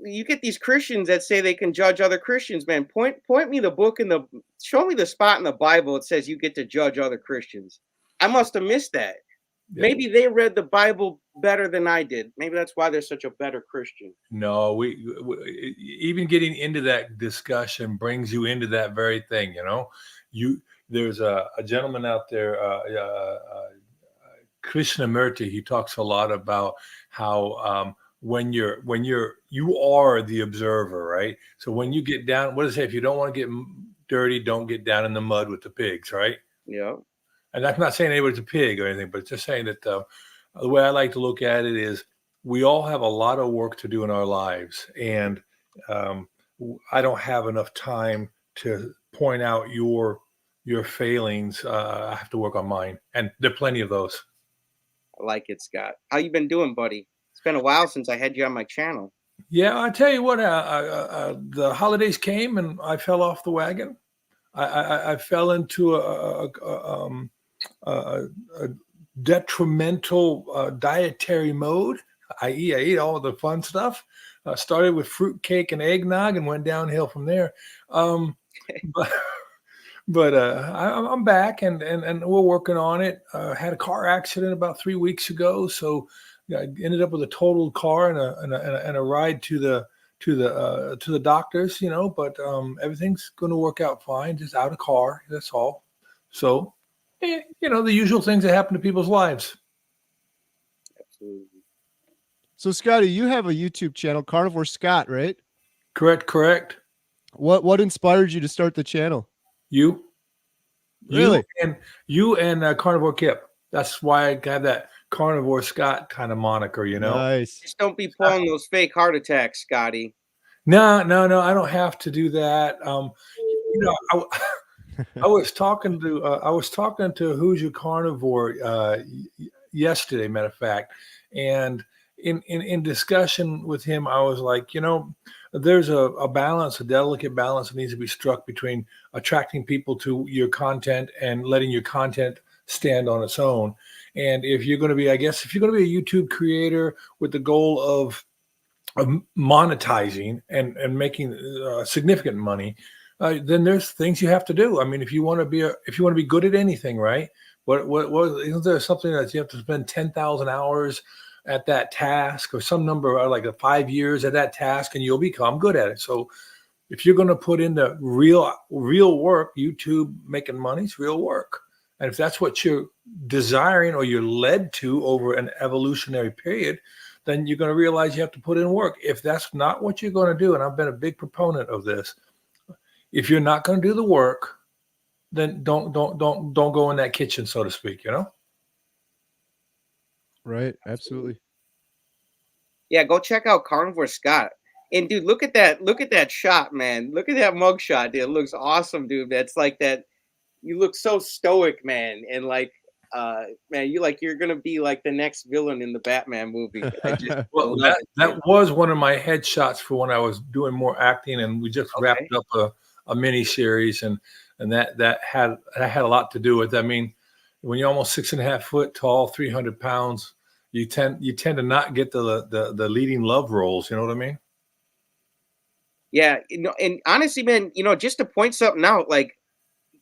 [SPEAKER 2] you get these Christians that say they can judge other Christians, man. Point me the book in the show me the spot in the Bible that says you get to judge other Christians. I must have missed that.
[SPEAKER 5] Yeah.
[SPEAKER 2] Maybe they read the Bible better than I did. Maybe that's why they're such a better Christian.
[SPEAKER 5] No, we even getting into that discussion brings you into that very thing. You know, there's a gentleman out there, Krishnamurti. He talks a lot about how when you are the observer, right? So when you get down, what does it say? If you don't want to get dirty, don't get down in the mud with the pigs, right?
[SPEAKER 2] Yeah.
[SPEAKER 5] And I'm not saying anybody's a pig or anything, but just saying that the way I like to look at it is we all have a lot of work to do in our lives. And I don't have enough time to point out your failings. I have to work on mine. And there are plenty of those.
[SPEAKER 2] I like it, Scott. How you been doing, buddy? It's been a while since I had you on my channel.
[SPEAKER 5] Yeah, I tell you what, the holidays came and I fell off the wagon. I fell into a, a detrimental dietary mode. I eat all the fun stuff. Started with fruit cake and eggnog and went downhill from there. Um, but I'm back and we're working on it. Had a car accident about 3 weeks ago, so yeah, I ended up with a totaled car and a ride to the doctors. But everything's going to work out fine. Just out of car, that's all. So, the usual things that happen to people's lives.
[SPEAKER 2] Absolutely.
[SPEAKER 3] So Scotty, you have a YouTube channel, Carnivore Scott, right?
[SPEAKER 5] Correct.
[SPEAKER 3] What inspired you to start the channel?
[SPEAKER 5] You
[SPEAKER 3] Really?
[SPEAKER 5] you and Carnivore Kip. That's why I have that Carnivore Scott kind of moniker.
[SPEAKER 3] Nice.
[SPEAKER 2] Just don't be pulling those fake heart attacks, Scotty.
[SPEAKER 5] No, I don't have to do that. I was talking to Who's Your Carnivore yesterday, matter of fact, and in discussion with him, I was like, there's a balance, a delicate balance that needs to be struck between attracting people to your content and letting your content stand on its own. And if you're going to be a YouTube creator with the goal of monetizing and making significant money, then there's things you have to do. I mean, if you want to be good at anything, right? What isn't there something that you have to spend 10,000 hours at that task, or some number, like 5 years at that task, and you'll become good at it. So if you're going to put in the real work, YouTube making money is real work. And if that's what you're desiring or you're led to over an evolutionary period, then you're going to realize you have to put in work. If that's not what you're going to do, and I've been a big proponent of this, if you're not going to do the work, then don't go in that kitchen, so to speak,
[SPEAKER 3] Right. Absolutely.
[SPEAKER 2] Yeah, go check out Carnivore Scott. And dude, look at that shot, man. Look at that mug shot, dude. It looks awesome, dude. That's like that. You look so stoic, man. And like, man, you're gonna be like the next villain in the Batman movie.
[SPEAKER 5] Well, that was one of my headshots for when I was doing more acting, and we just wrapped up a mini series, and that had a lot to do with. I mean, when you're almost 6.5 foot tall, 300 pounds, you tend to not get the leading love roles. You know what I mean?
[SPEAKER 2] Yeah, and honestly, man, just to point something out, like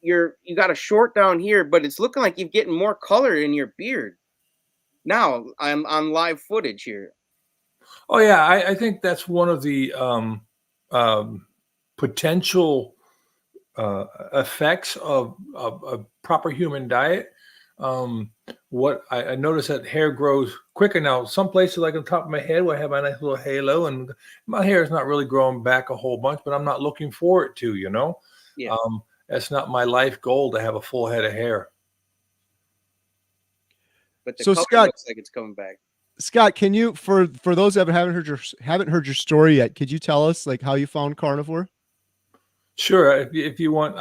[SPEAKER 2] you got a short down here, but it's looking like you're getting more color in your beard. Now I'm on live footage here.
[SPEAKER 5] Oh yeah, I think that's one of the potential effects of a proper human diet. What I noticed that hair grows quicker now. Some places, like on top of my head, where I have my nice little halo, and my hair is not really growing back a whole bunch, but I'm not looking for it to,
[SPEAKER 2] Yeah.
[SPEAKER 5] That's not my life goal to have a full head of hair.
[SPEAKER 2] But the
[SPEAKER 3] So,
[SPEAKER 2] color
[SPEAKER 3] Scott,
[SPEAKER 2] looks like it's coming back.
[SPEAKER 3] Scott, can you, for those that haven't heard your story yet, could you tell us like how you found Carnivore?
[SPEAKER 5] Sure, if you want.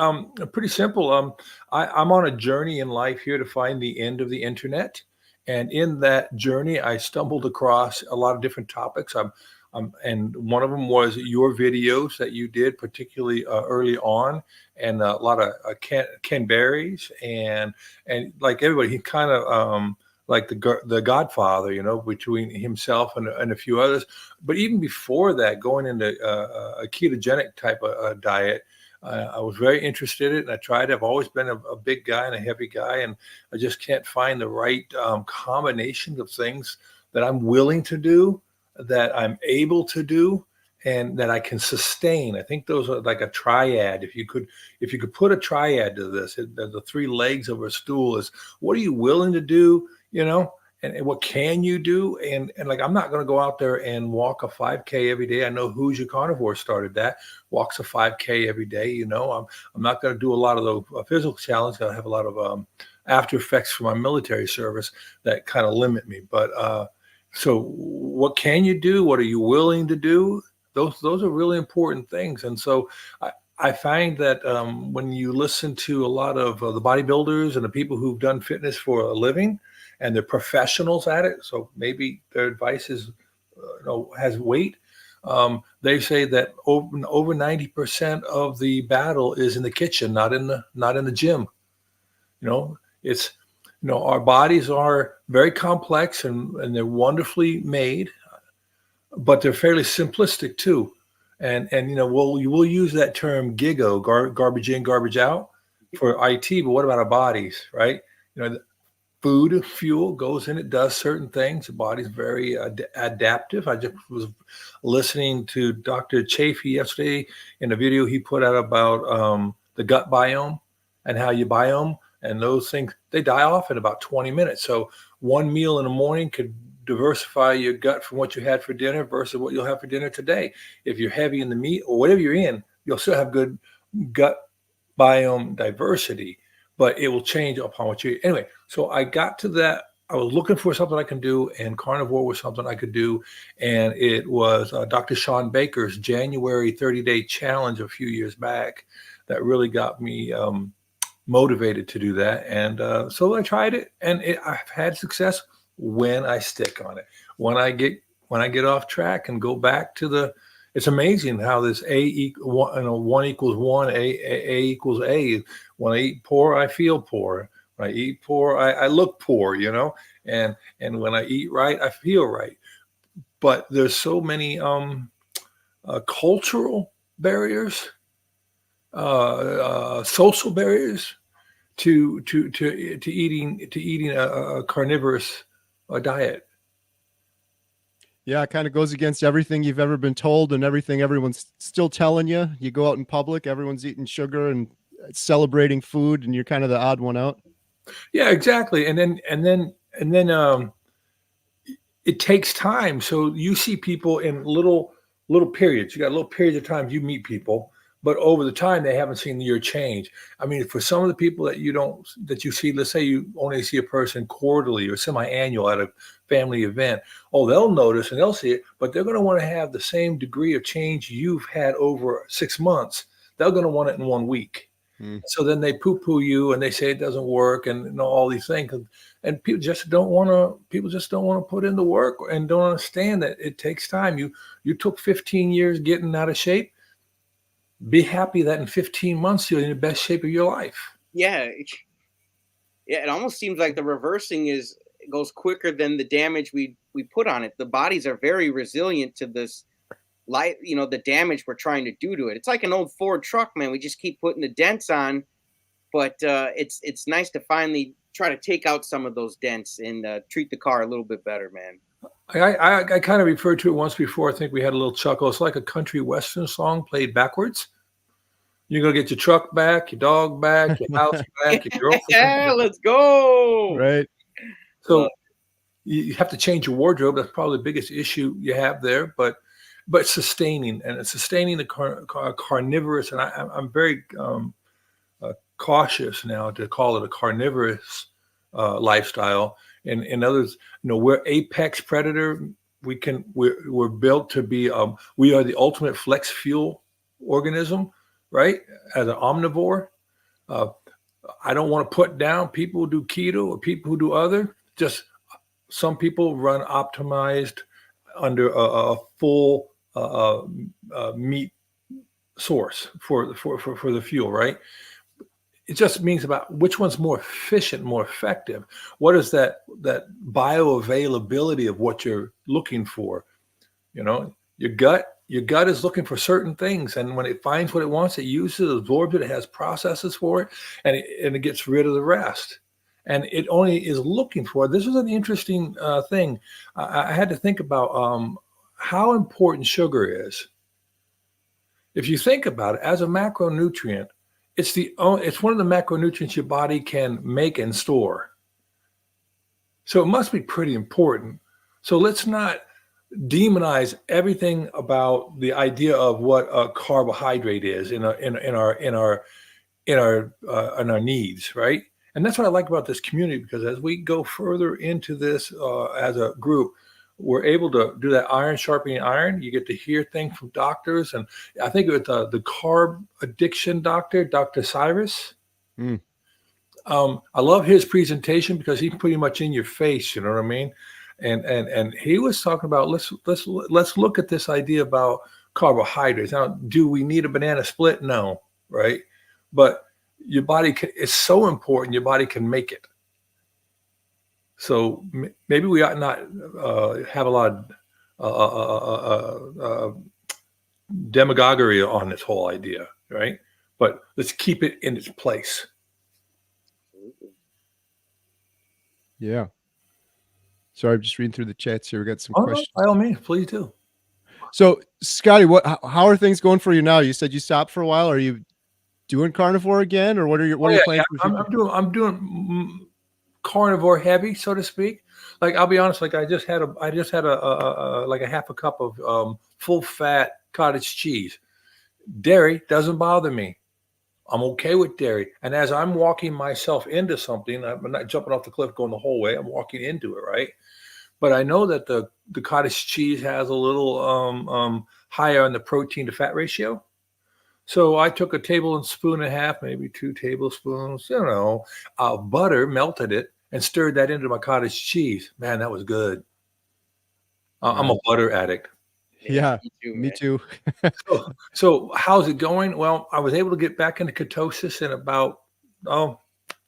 [SPEAKER 5] Pretty simple. I'm on a journey in life here to find the end of the internet, and in that journey, I stumbled across a lot of different topics. And one of them was your videos that you did, particularly early on, and a lot of Ken Berry's, and like everybody, he kind of like the Godfather, between himself and a few others. But even before that, going into a ketogenic type of diet, I was very interested in it, and I tried. I've always been a big guy and a heavy guy, and I just can't find the right combination of things that I'm willing to do, that I'm able to do, and that I can sustain. I think those are like a triad. If you could put a triad to this, the three legs of a stool is, what are you willing to do, and what can you do? And like, I'm not going to go out there and walk a 5K every day. I know Who's Your Carnivore started that, walks a 5K every day. I'm not going to do a lot of the physical challenges. I have a lot of after effects from my military service that kind of limit me. But so what can you do? What are you willing to do? Those are really important things. And so I find that when you listen to a lot of the bodybuilders and the people who've done fitness for a living, and they're professionals at it, so maybe their advice is, has weight. They say that over 90% of the battle is in the kitchen, not in the gym. It's our bodies are very complex and they're wonderfully made, but they're fairly simplistic too. And we'll use that term GIGO, garbage in, garbage out, for IT, but what about our bodies, right? Food, fuel goes in, it does certain things. The body's very adaptive. I just was listening to Dr. Chafee yesterday in a video he put out about the gut biome and how you biome, and those things, they die off in about 20 minutes. So one meal in the morning could diversify your gut from what you had for dinner versus what you'll have for dinner today. If you're heavy in the meat or whatever you're in, you'll still have good gut biome diversity, but it will change upon what you eat. Anyway, so I got to that. I was looking for something I can do, and carnivore was something I could do. And it was Dr. Sean Baker's January 30-day challenge a few years back that really got me motivated to do that. And so I tried it, and I've had success when I stick on it. When I get off track and go back to it's amazing how this one equals one, A equals A. When I eat poor, I feel poor. When I eat poor, I look poor, and when I eat right, I feel right. But there's so many cultural barriers, social barriers to eating a carnivorous diet.
[SPEAKER 3] Yeah, it kind of goes against everything you've ever been told and everything everyone's still telling you. You go out in public, everyone's eating sugar and celebrating food, and you're kind of the odd one out.
[SPEAKER 5] Yeah, exactly. And then it takes time. So you see people in little periods. You got little periods of time you meet people, but over the time they haven't seen your change. I mean, for some of the people that you see, let's say you only see a person quarterly or semi-annual at a family event. Oh, they'll notice and they'll see it, but they're going to want to have the same degree of change you've had over 6 months. They're going to want it in 1 week. So then they poo-poo you and they say it doesn't work and all these things. And people just don't want to put in the work and don't understand that it takes time. You took 15 years getting out of shape. Be happy that in 15 months you're in the best shape of your life.
[SPEAKER 2] Yeah. It almost seems like the reversing goes quicker than the damage we put on it. The bodies are very resilient to this light, the damage we're trying to do to it. It's like an old Ford truck, man. We just keep putting the dents on, but it's nice to finally try to take out some of those dents and treat the car a little bit better, man.
[SPEAKER 5] I kind of referred to it once before. I think we had a little chuckle. It's like a country western song played backwards. You're going to get your truck back, your dog back, your house back, your girlfriend.
[SPEAKER 2] Yeah, let's go.
[SPEAKER 3] Right.
[SPEAKER 5] So you have to change your wardrobe. That's probably the biggest issue you have there, but sustaining the carnivorous. And I'm very cautious now to call it a carnivorous lifestyle. And in others, we're apex predator. We're built to be, we are the ultimate flex fuel organism, right? As an omnivore. I don't want to put down people who do keto or people who do other. Just some people run optimized under a full meat source for the fuel, right? It just means about which one's more efficient, more effective. What is that bioavailability of what you're looking for? Your gut is looking for certain things, and when it finds what it wants, it uses it, absorbs it. It has processes for it, and it gets rid of the rest. And it only is looking for it. This is an interesting thing. I had to think about how important sugar is. If you think about it as a macronutrient, it's one of the macronutrients your body can make and store. So it must be pretty important. So let's not demonize everything about the idea of what a carbohydrate is in our needs, right? And that's what I like about this community, because as we go further into this as a group, we're able to do that iron sharpening iron. You get to hear things from doctors. And I think with the carb addiction doctor, Dr. Cyrus, I love his presentation because he's pretty much in your face. You know what I mean? and he was talking about let's look at this idea about carbohydrates. Now, do we need a banana split? No, right? But your body it's so important. Your body can make it. So maybe we ought not have a lot of demagoguery on this whole idea, right? But let's keep it in its place.
[SPEAKER 3] Yeah. Sorry, I'm just reading through the chats here. We got some questions.
[SPEAKER 5] By all means, please do.
[SPEAKER 3] So, Scotty, how are things going for you now? You said you stopped for a while. Are you doing carnivore again, or what are your plans?
[SPEAKER 5] I'm doing carnivore heavy, so to speak. Like, I'll be honest, like I just had a like a half a cup of full fat cottage cheese. Dairy doesn't bother me. I'm okay with dairy. And as I'm walking myself into something, I'm not jumping off the cliff going the whole way. I'm walking into it, right? But I know that the cottage cheese has a little higher on the protein to fat ratio. So I took a tablespoon and a half, maybe 2 tablespoons, of butter, melted it, and stirred that into my cottage cheese. Man, that was good. I'm a butter addict.
[SPEAKER 3] Yeah, me too.
[SPEAKER 5] So how's it going? Well, I was able to get back into ketosis in about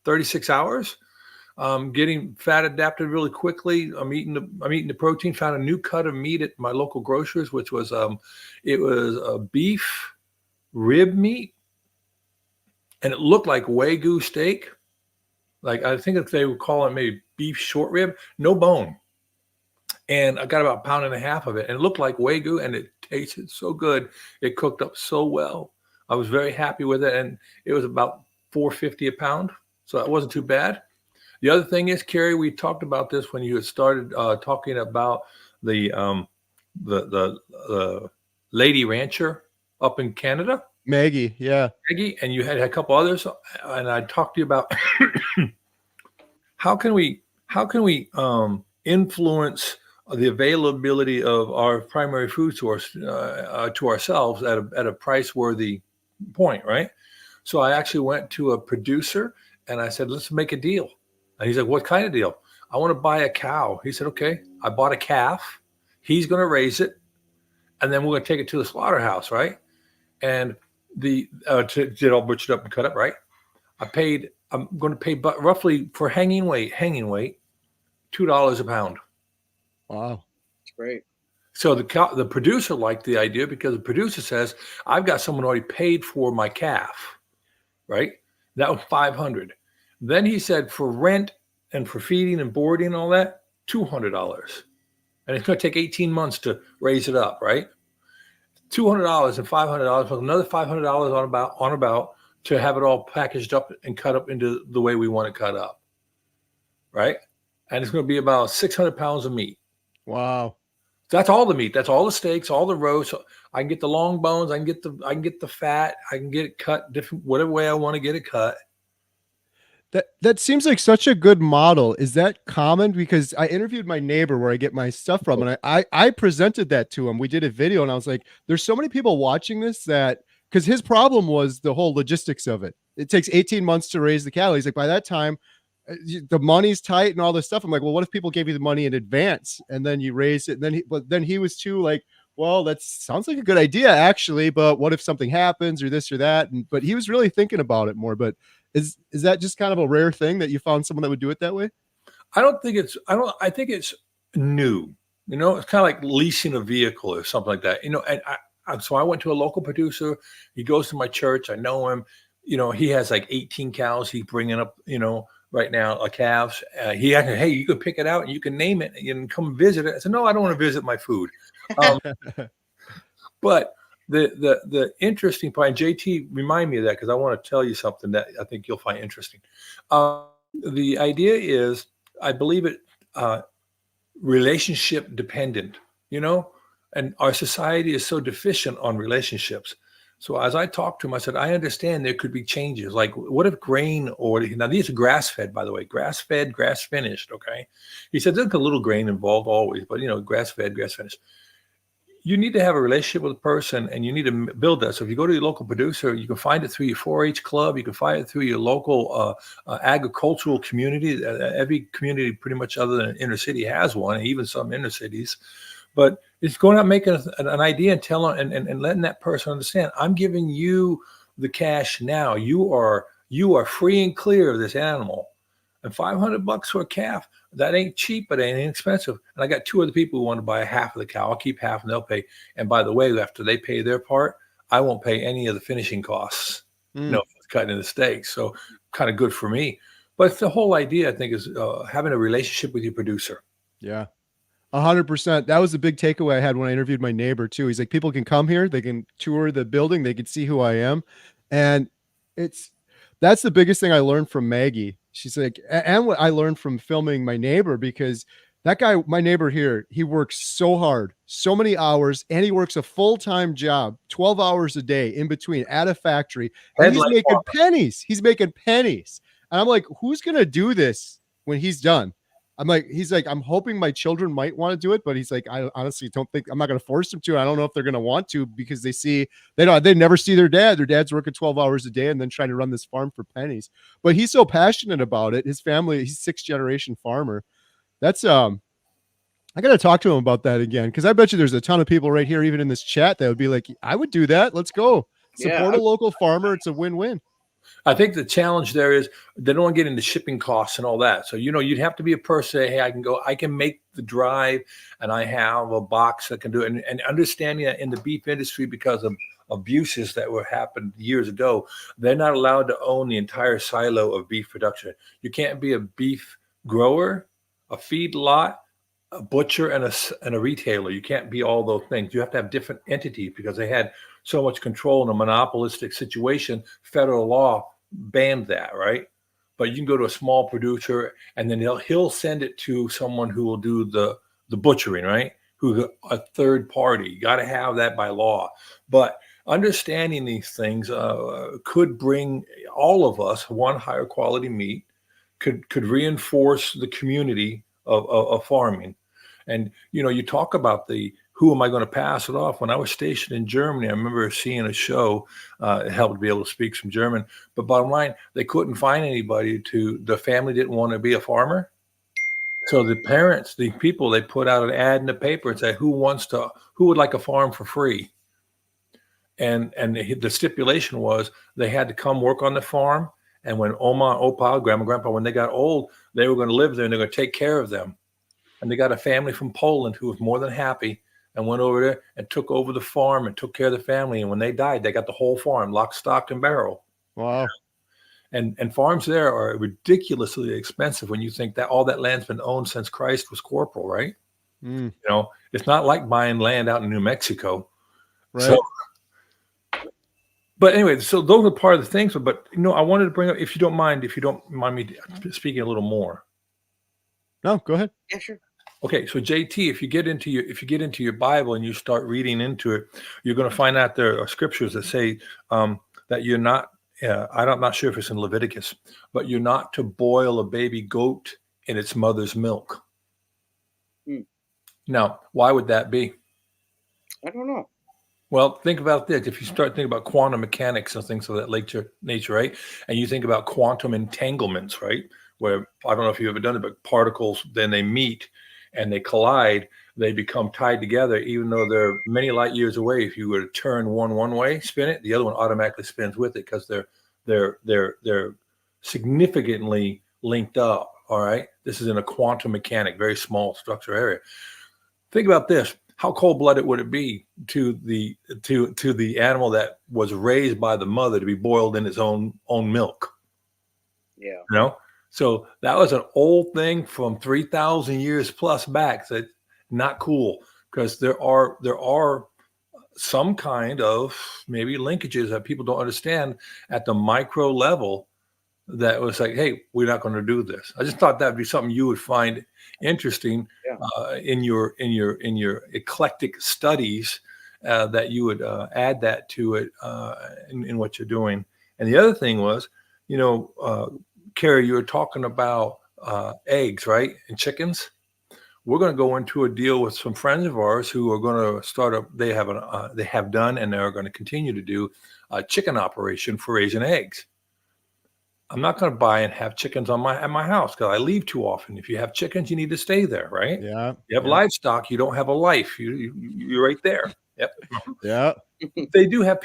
[SPEAKER 5] 36 hours. Getting fat adapted really quickly. I'm eating the protein. Found a new cut of meat at my local grocers, which was it was a beef rib meat, and it looked like Wagyu steak. Like, I think if they would call it maybe beef short rib, no bone. And I got about 1.5 pounds of it, and it looked like Wagyu, and it tasted so good. It cooked up so well. I was very happy with it, and it was about $4.50 a pound, so that wasn't too bad. The other thing is, Carrie, we talked about this when you had started talking about the lady rancher up in Canada.
[SPEAKER 3] Maggie, yeah.
[SPEAKER 5] Maggie, and you had a couple others, and I talked to you about how can we influence the availability of our primary food source to ourselves at a price worthy point, right? So I actually went to a producer and I said, let's make a deal. And he's like, what kind of deal? I want to buy a cow. He said, okay. I bought a calf. He's going to raise it, and then we're going to take it to the slaughterhouse, right? And to get it all butchered up and cut up, right? I'm going to pay roughly for hanging weight, $2 a pound.
[SPEAKER 3] Wow,
[SPEAKER 2] that's great.
[SPEAKER 5] So the producer liked the idea because the producer says, I've got someone already paid for my calf, right? That was $500. Then he said for rent and for feeding and boarding and all that, $200. And it's going to take 18 months to raise it up, right? $200 and $500 plus another $500 on about to have it all packaged up and cut up into the way we want it cut up, right? And it's going to be about 600 pounds of meat.
[SPEAKER 3] Wow.
[SPEAKER 5] That's all the meat. That's all the steaks, all the roasts. I can get the long bones. I can get the fat. I can get it cut different, whatever way I want to get it cut.
[SPEAKER 3] That seems like such a good model. Is that common? Because I interviewed my neighbor where I get my stuff from, and I presented that to him. We did a video, and I was like, there's so many people watching this that, because his problem was the whole logistics of it. It takes 18 months to raise the cattle. He's like, by that time, the money's tight and all this stuff. I'm like, well, what if people gave you the money in advance and then you raise it? And then he was too like, well, that sounds like a good idea actually, but what if something happens or this or that? But he was really thinking about it more. But is that just kind of a rare thing that you found someone that would do it that way?
[SPEAKER 5] I think it's new, it's kind of like leasing a vehicle or something like that, and so I went to a local producer. He goes to my church. I know him. He has like 18 cows. He's bringing up, right now, calves. He asked me, hey, you can pick it out and you can name it and come visit it. I said, no, I don't want to visit my food. But the interesting part, and JT, remind me of that because I want to tell you something that I think you'll find interesting. The idea is, I believe it relationship dependent, and our society is so deficient on relationships. So as I talked to him, I said, I understand there could be changes. Like, what if grain now these are grass-fed, by the way, grass-fed, grass-finished, okay? He said, there's a little grain involved always, but, grass-fed, grass-finished. you need to have a relationship with a person, and you need to build that. So if you go to your local producer, you can find it through your 4-H club. You can find it through your local agricultural community. Every community, pretty much other than inner city, has one, even some inner cities. But it's going out making an idea and telling and letting that person understand, I'm giving you the cash now. You are free and clear of this animal. And $500 for a calf, that ain't cheap, but it ain't inexpensive. And I got 2 other people who want to buy half of the cow. I'll keep half and they'll pay. And by the way, after they pay their part, I won't pay any of the finishing costs. No, cutting the steaks. So kind of good for me. But the whole idea, I think, is having a relationship with your producer.
[SPEAKER 3] Yeah. 100%. That was the big takeaway I had when I interviewed my neighbor too. He's like, people can come here, they can tour the building, they can see who I am. And that's the biggest thing I learned from Maggie. She's like, and what I learned from filming my neighbor, because that guy, my neighbor here, he works so hard, so many hours, and he works a full-time job, 12 hours a day in between at a factory. And he's making pennies. He's making pennies. And I'm like, who's going to do this when he's done? He's like, I'm hoping my children might want to do it, but he's like, I honestly don't think, I'm not going to force them to. I don't know if they're going to want to, because they never see their dad. Their dad's working 12 hours a day and then trying to run this farm for pennies. But he's so passionate about it. His family, he's 6th generation farmer. That's, I got to talk to him about that again. Cause I bet you there's a ton of people right here, even in this chat, that would be like, I would do that. Let's go support a local farmer. It's a win-win.
[SPEAKER 5] I think the challenge there is they don't want to get into shipping costs and all that. So, you'd have to be a person, hey, I can make the drive, and I have a box that can do it. And understanding that in the beef industry, because of abuses that were happened years ago, they're not allowed to own the entire silo of beef production. You can't be a beef grower, a feedlot, a butcher, and a retailer. You can't be all those things. You have to have different entities, because they had so much control in a monopolistic situation. Federal law banned that, right? But you can go to a small producer, and then he'll send it to someone who will do the butchering, right? Who's a third party. You got to have that by law. But understanding these things could bring all of us one higher quality meat, could reinforce the community of farming. And you talk about who am I going to pass it off? When I was stationed in Germany, I remember seeing a show. It helped to be able to speak some German. But bottom line, they couldn't find anybody the family didn't want to be a farmer. So the parents, the people, they put out an ad in the paper and said, who would like a farm for free? And the stipulation was they had to come work on the farm. And when Oma, Opa, Grandma, Grandpa, when they got old, they were going to live there and they're going to take care of them. And they got a family from Poland who was more than happy and went over there and took over the farm and took care of the family. And when they died, they got the whole farm, lock, stock, and barrel.
[SPEAKER 3] Wow.
[SPEAKER 5] And farms there are ridiculously expensive when you think that all that land's been owned since Christ was corporal, right? It's not like buying land out in New Mexico.
[SPEAKER 3] Right.
[SPEAKER 5] So, but anyway, so those are part of the things. But I wanted to bring up, if you don't mind me speaking a little more.
[SPEAKER 3] No, go ahead.
[SPEAKER 2] Yeah, sure. Okay,
[SPEAKER 5] so JT, if you get into your Bible and you start reading into it, you're going to find out there are scriptures that say that you're not. I'm not sure if it's in Leviticus, but you're not to boil a baby goat in its mother's milk. Now, why would that be?
[SPEAKER 2] I don't know.
[SPEAKER 5] Well, think about this. If you start thinking about quantum mechanics and things of that nature, right? And you think about quantum entanglements, right? Where, I don't know if you've ever done it, but particles, then they meet and they collide, they become tied together, even though they're many light years away. If you were to turn one way, spin it, the other one automatically spins with it, because they're significantly linked up. All right. This is in a quantum mechanic, very small structure area. Think about this. How cold-blooded would it be to the animal that was raised by the mother to be boiled in its own milk?
[SPEAKER 2] Yeah.
[SPEAKER 5] So that was an old thing from 3,000 years plus back. So not cool, because there are some kind of maybe linkages that people don't understand at the micro level, that was like, hey, we're not going to do this. I just thought that'd be something you would find interesting in your eclectic studies, that you would add that to it in what you're doing. And the other thing was, Carrie, you were talking about eggs, right? And chickens. we're going to go into a deal with some friends of ours who are going to start up. They have done, and they're going to continue to do a chicken operation for raising eggs. I'm not going to buy and have chickens at my house because I leave too often. If you have chickens, you need to stay there, right?
[SPEAKER 3] Yeah.
[SPEAKER 5] You have livestock, you don't have a life. You're right there. Yep.
[SPEAKER 3] Yeah.
[SPEAKER 5] They do have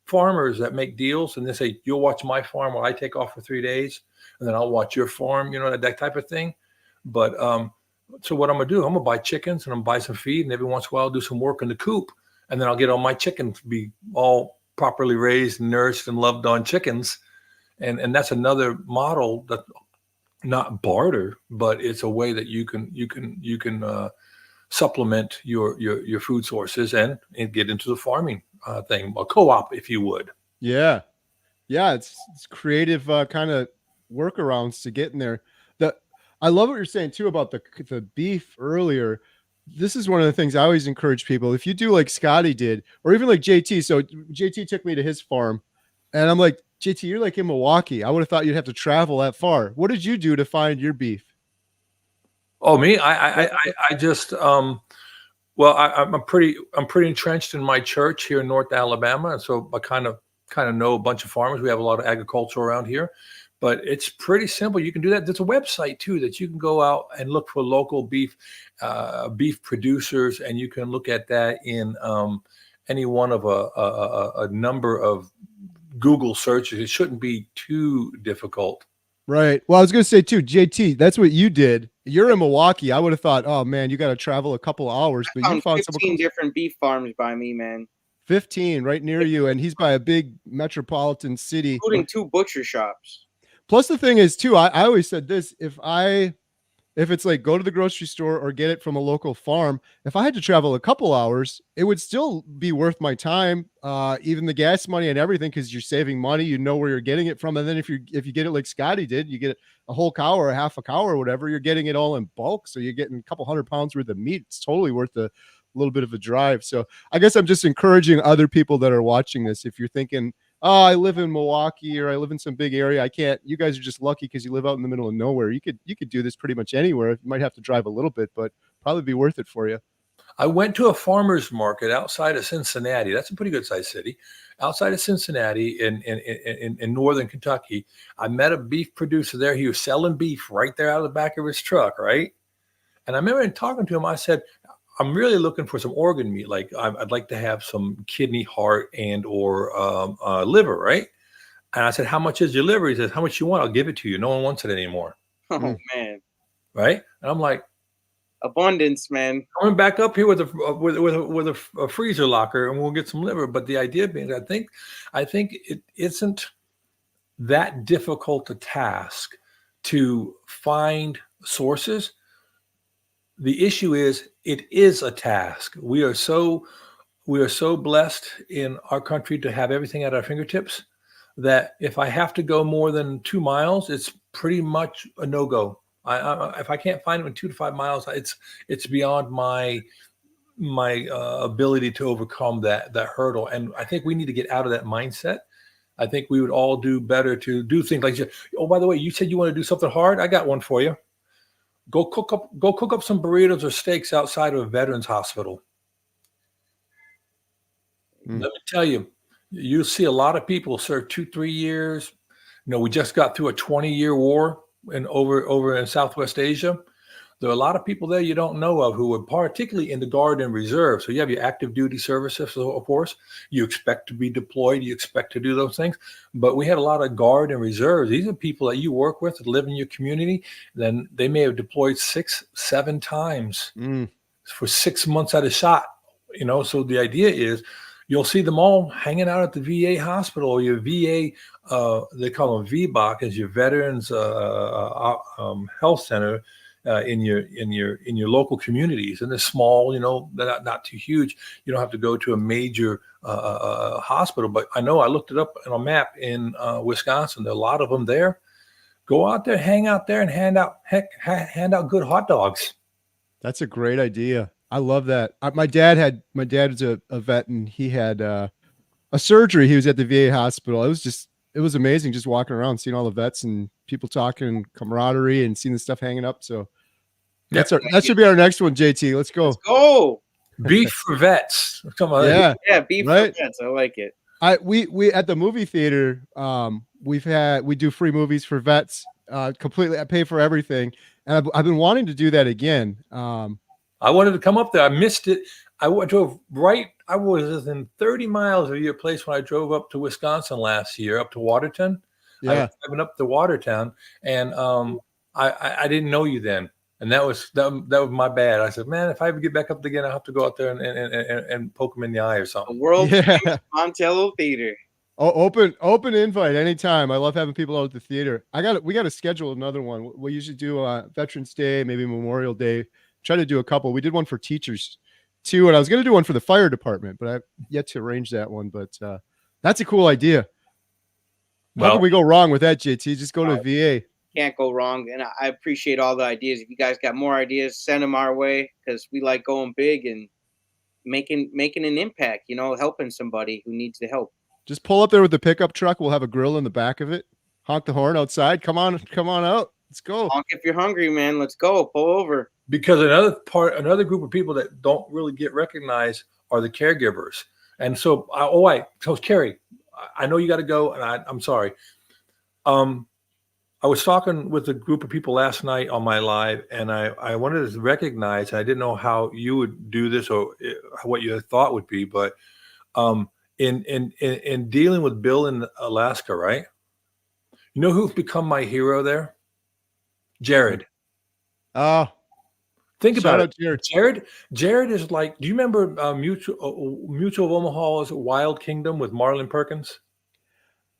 [SPEAKER 5] farmers that make deals, and they say, you'll watch my farm while I take off for 3 days, and then I'll watch your farm, that type of thing. But so what I'm going to do, I'm going to buy chickens, and I'm going to buy some feed, and every once in a while I'll do some work in the coop, and then I'll get all my chickens to be all properly raised and nourished and loved on chickens. And that's another model that not barter, but it's a way that you can supplement your food sources and get into the farming thing, a co-op, if you would.
[SPEAKER 3] Yeah. Yeah. It's creative kind of workarounds to get in there. I love what you're saying too about the beef earlier. This is one of the things I always encourage people. If you do like Scotty did, or even like JT. So JT took me to his farm, and I'm like, JT, you're like in Milwaukee. I would have thought you'd have to travel that far. What did you do to find your beef?
[SPEAKER 5] Oh, me? I just well, I'm pretty entrenched in my church here in North Alabama, and so I kind of know a bunch of farmers. We have a lot of agriculture around here, but it's pretty simple. You can do that. There's a website too that you can go out and look for local beef producers, and you can look at that in any one of a number of Google searches. It shouldn't be too difficult.
[SPEAKER 3] Right. Well, I was going to say too, JT, that's what you did. You're in Milwaukee. I would have thought, oh man, you got to travel a couple hours, but you found
[SPEAKER 2] 15 different beef farms by me, man.
[SPEAKER 3] 15 right near you. And he's by a big metropolitan city,
[SPEAKER 2] including 2 butcher shops.
[SPEAKER 3] Plus the thing is too, I always said this, if it's like go to the grocery store or get it from a local farm, if I had to travel a couple hours, it would still be worth my time, even the gas money and everything, because you're saving money, you know where you're getting it from. And then if you get it like Scotty did, you get a whole cow or a half a cow or whatever, you're getting it all in bulk. So you're getting a couple 100 pounds worth of meat. It's totally worth a little bit of a drive. So I guess I'm just encouraging other people that are watching this. If you're thinking, oh, I live in Milwaukee or I live in some big area, I can't, you guys are just lucky because you live out in the middle of nowhere. You could do this pretty much anywhere. You might have to drive a little bit, but probably be worth it for you.
[SPEAKER 5] I went to a farmer's market outside of Cincinnati. That's a pretty good sized city. Outside of Cincinnati in northern Kentucky. I met a beef producer there. He was selling beef right there out of the back of his truck, right? And I remember talking to him, I said, I'm really looking for some organ meat. Like I'd like to have some kidney, heart, and or liver, right? And I said, how much is your liver? He says, how much you want? I'll give it to you. No one wants it anymore.
[SPEAKER 2] Oh man,
[SPEAKER 5] right? And I'm like,
[SPEAKER 2] abundance, man.
[SPEAKER 5] Coming back up here with a freezer locker, and we'll get some liver. But the idea being, I think it isn't that difficult a task to find sources. The issue is it is a task. We are so blessed in our country to have everything at our fingertips that if I have to go more than 2 miles, it's pretty much a no-go. If I can't find it in 2 to 5 miles, it's beyond my ability to overcome that hurdle. And I think we need to get out of that mindset. I think we would all do better to do things like, oh, by the way, you said you want to do something hard. I got one for you. Go cook up some burritos or steaks outside of a veterans hospital. Let me tell you, you'll see a lot of people serve 2-3 years. We just got through a 20-year war over in Southwest Asia. There are a lot of people there you don't know of who are particularly in the Guard and Reserve. So you have your active duty services, of course. You expect to be deployed. You expect to do those things. But we have a lot of Guard and Reserves. These are people that you work with that live in your community. Then they may have deployed 6-7 times for 6 months at a shot. So the idea is you'll see them all hanging out at the VA hospital or your VA, they call them VBOC, as your Veterans Health Center. In your local communities, and they're small, they're not too huge. You don't have to go to a major hospital, but I know I looked it up on a map in Wisconsin. There are a lot of them there. Go out there, hang out there, and hand out good hot dogs. That's
[SPEAKER 3] a great idea. I love that. My dad is a vet, and he had a surgery. He was at the VA hospital. It was amazing just walking around, seeing all the vets and people talking and camaraderie and seeing the stuff hanging up. So That should be our next one, JT. Let's go.
[SPEAKER 2] Let's go.
[SPEAKER 5] Beef for vets. Come on.
[SPEAKER 3] Yeah.
[SPEAKER 2] Yeah, beef
[SPEAKER 3] Right.
[SPEAKER 2] for vets. I like it.
[SPEAKER 3] We at the movie theater, we do free movies for vets, completely. I pay for everything, and I've been wanting to do that again.
[SPEAKER 5] I wanted to come up there. I missed it. I drove right. I was within 30 miles of your place when I drove up to Wisconsin last year, up to Watertown. I
[SPEAKER 3] Yeah.
[SPEAKER 5] was driving up to Watertown, and I didn't know you then, and that was my bad. I said, man, if I ever get back up again, I'll have to go out there and poke him in the eye or
[SPEAKER 2] The
[SPEAKER 5] something.
[SPEAKER 2] world
[SPEAKER 3] Yeah.
[SPEAKER 2] famous Montello Theater.
[SPEAKER 3] Oh, open invite anytime. I love having people out at the theater. We got to schedule another one. We usually do Veterans Day, maybe Memorial Day. Try to do a couple. We did one for teachers too, and I was going to do one for the fire department, but I've yet to arrange that one. But that's a cool idea. How can we go wrong with that, JT? Just go to VA.
[SPEAKER 2] Can't go wrong. And I appreciate all the ideas. If you guys got more ideas, send them our way, because we like going big and making an impact, helping somebody who needs the help.
[SPEAKER 3] Just pull up there with the pickup truck. We'll have a grill in the back of it. Honk the horn outside. Come on out. Let's go.
[SPEAKER 2] Honk if you're hungry, man. Let's go. Pull over.
[SPEAKER 5] Because another group of people that don't really get recognized are the caregivers. And so, so Carrie, I know you got to go, and I'm sorry. I was talking with a group of people last night on my live, and I wanted to recognize, and I didn't know how you would do this or what your thought would be, but in dealing with Bill in Alaska, right? You know who's become my hero there? Jared.
[SPEAKER 3] Oh,
[SPEAKER 5] think about it.
[SPEAKER 3] Jared.
[SPEAKER 5] Jared is like, do you remember Mutual of Omaha's Wild Kingdom with Marlon Perkins?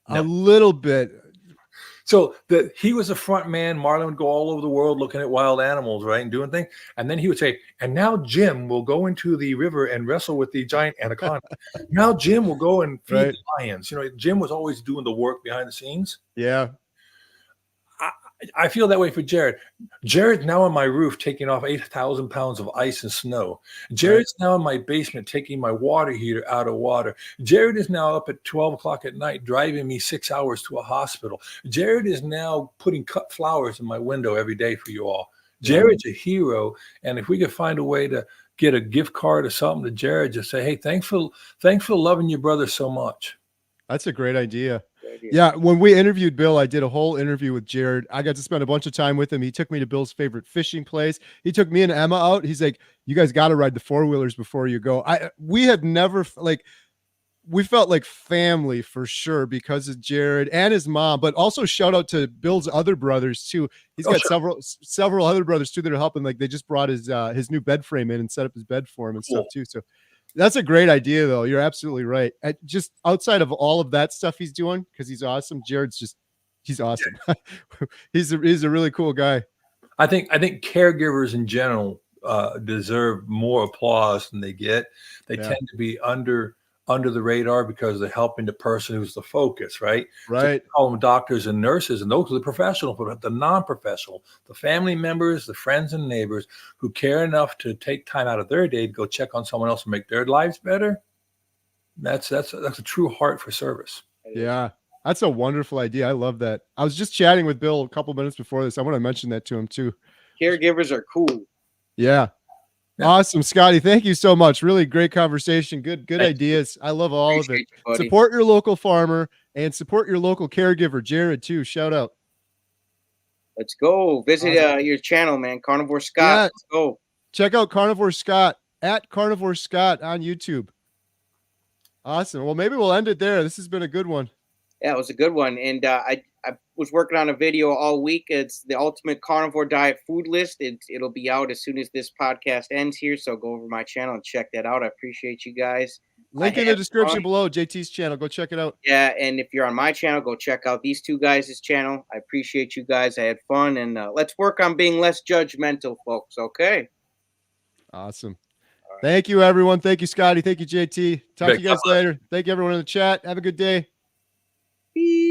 [SPEAKER 3] No. A little bit.
[SPEAKER 5] So he was the front man. Marlon would go all over the world looking at wild animals, right, and doing things. And then he would say, and now Jim will go into the river and wrestle with the giant anaconda. Now Jim will go and feed the lions. Jim was always doing the work behind the scenes.
[SPEAKER 3] Yeah.
[SPEAKER 5] I feel that way for Jared. Jared's now on my roof taking off 8,000 pounds of ice and snow. Jared's now in my basement taking my water heater out of water. Jared is now up at 12 o'clock at night driving me 6 hours to a hospital. Jared is now putting cut flowers in my window every day for you all. Jared's a hero, and if we could find a way to get a gift card or something to Jared, just say, hey, thanks for loving your brother so much.
[SPEAKER 3] That's a great idea. Yeah, when we interviewed Bill, I did a whole interview with Jared. I got to spend a bunch of time with him. He took me to Bill's favorite fishing place. He took me and Emma out. He's like, you guys got to ride the four-wheelers before you go. We had never, we felt like family for sure because of Jared and his mom, but also shout out to Bill's other brothers too. He's got several other brothers too that are helping. Like they just brought his new bed frame in and set up his bed for him and stuff too. So that's a great idea, though. You're absolutely right. Just outside of all of that stuff he's doing, because he's awesome. Jared's he's awesome. he's a really cool guy.
[SPEAKER 5] I think caregivers in general deserve more applause than they get. They tend to be under the radar because they're helping the person who's the focus, right?
[SPEAKER 3] Right.
[SPEAKER 5] So call them doctors and nurses, and those are the professional, but the non-professional, the family members, the friends and neighbors who care enough to take time out of their day to go check on someone else and make their lives better. That's a true heart for service.
[SPEAKER 3] Yeah. That's a wonderful idea. I love that. I was just chatting with Bill a couple minutes before this. I want to mention that to him too.
[SPEAKER 2] Caregivers are cool.
[SPEAKER 3] Yeah. Awesome, Scotty. Thank you so much. Really great conversation. Good ideas. I love all of it. Support your local farmer and support your local caregiver, Jared, too. Shout out.
[SPEAKER 2] Let's go. Visit your channel, man. Carnivore Scott.
[SPEAKER 3] Yeah.
[SPEAKER 2] Let's go.
[SPEAKER 3] Check out Carnivore Scott at Carnivore Scott on YouTube. Awesome. Well, maybe we'll end it there. This has been a good one.
[SPEAKER 2] Yeah, it was a good one. And I was working on a video all week. It's the ultimate carnivore diet food list. It'll be out as soon as this podcast ends here. So go over my channel and check that out. I appreciate you guys.
[SPEAKER 3] Link in the description below, JT's channel. Go check it out.
[SPEAKER 2] Yeah, and if you're on my channel, go check out these two guys' channel. I appreciate you guys. I had fun. And let's work on being less judgmental, folks. Okay?
[SPEAKER 3] Awesome. Right. Thank you, everyone. Thank you, Scotty. Thank you, JT. Talk to you guys later. Thank you, everyone in the chat. Have a good day.
[SPEAKER 2] Peace.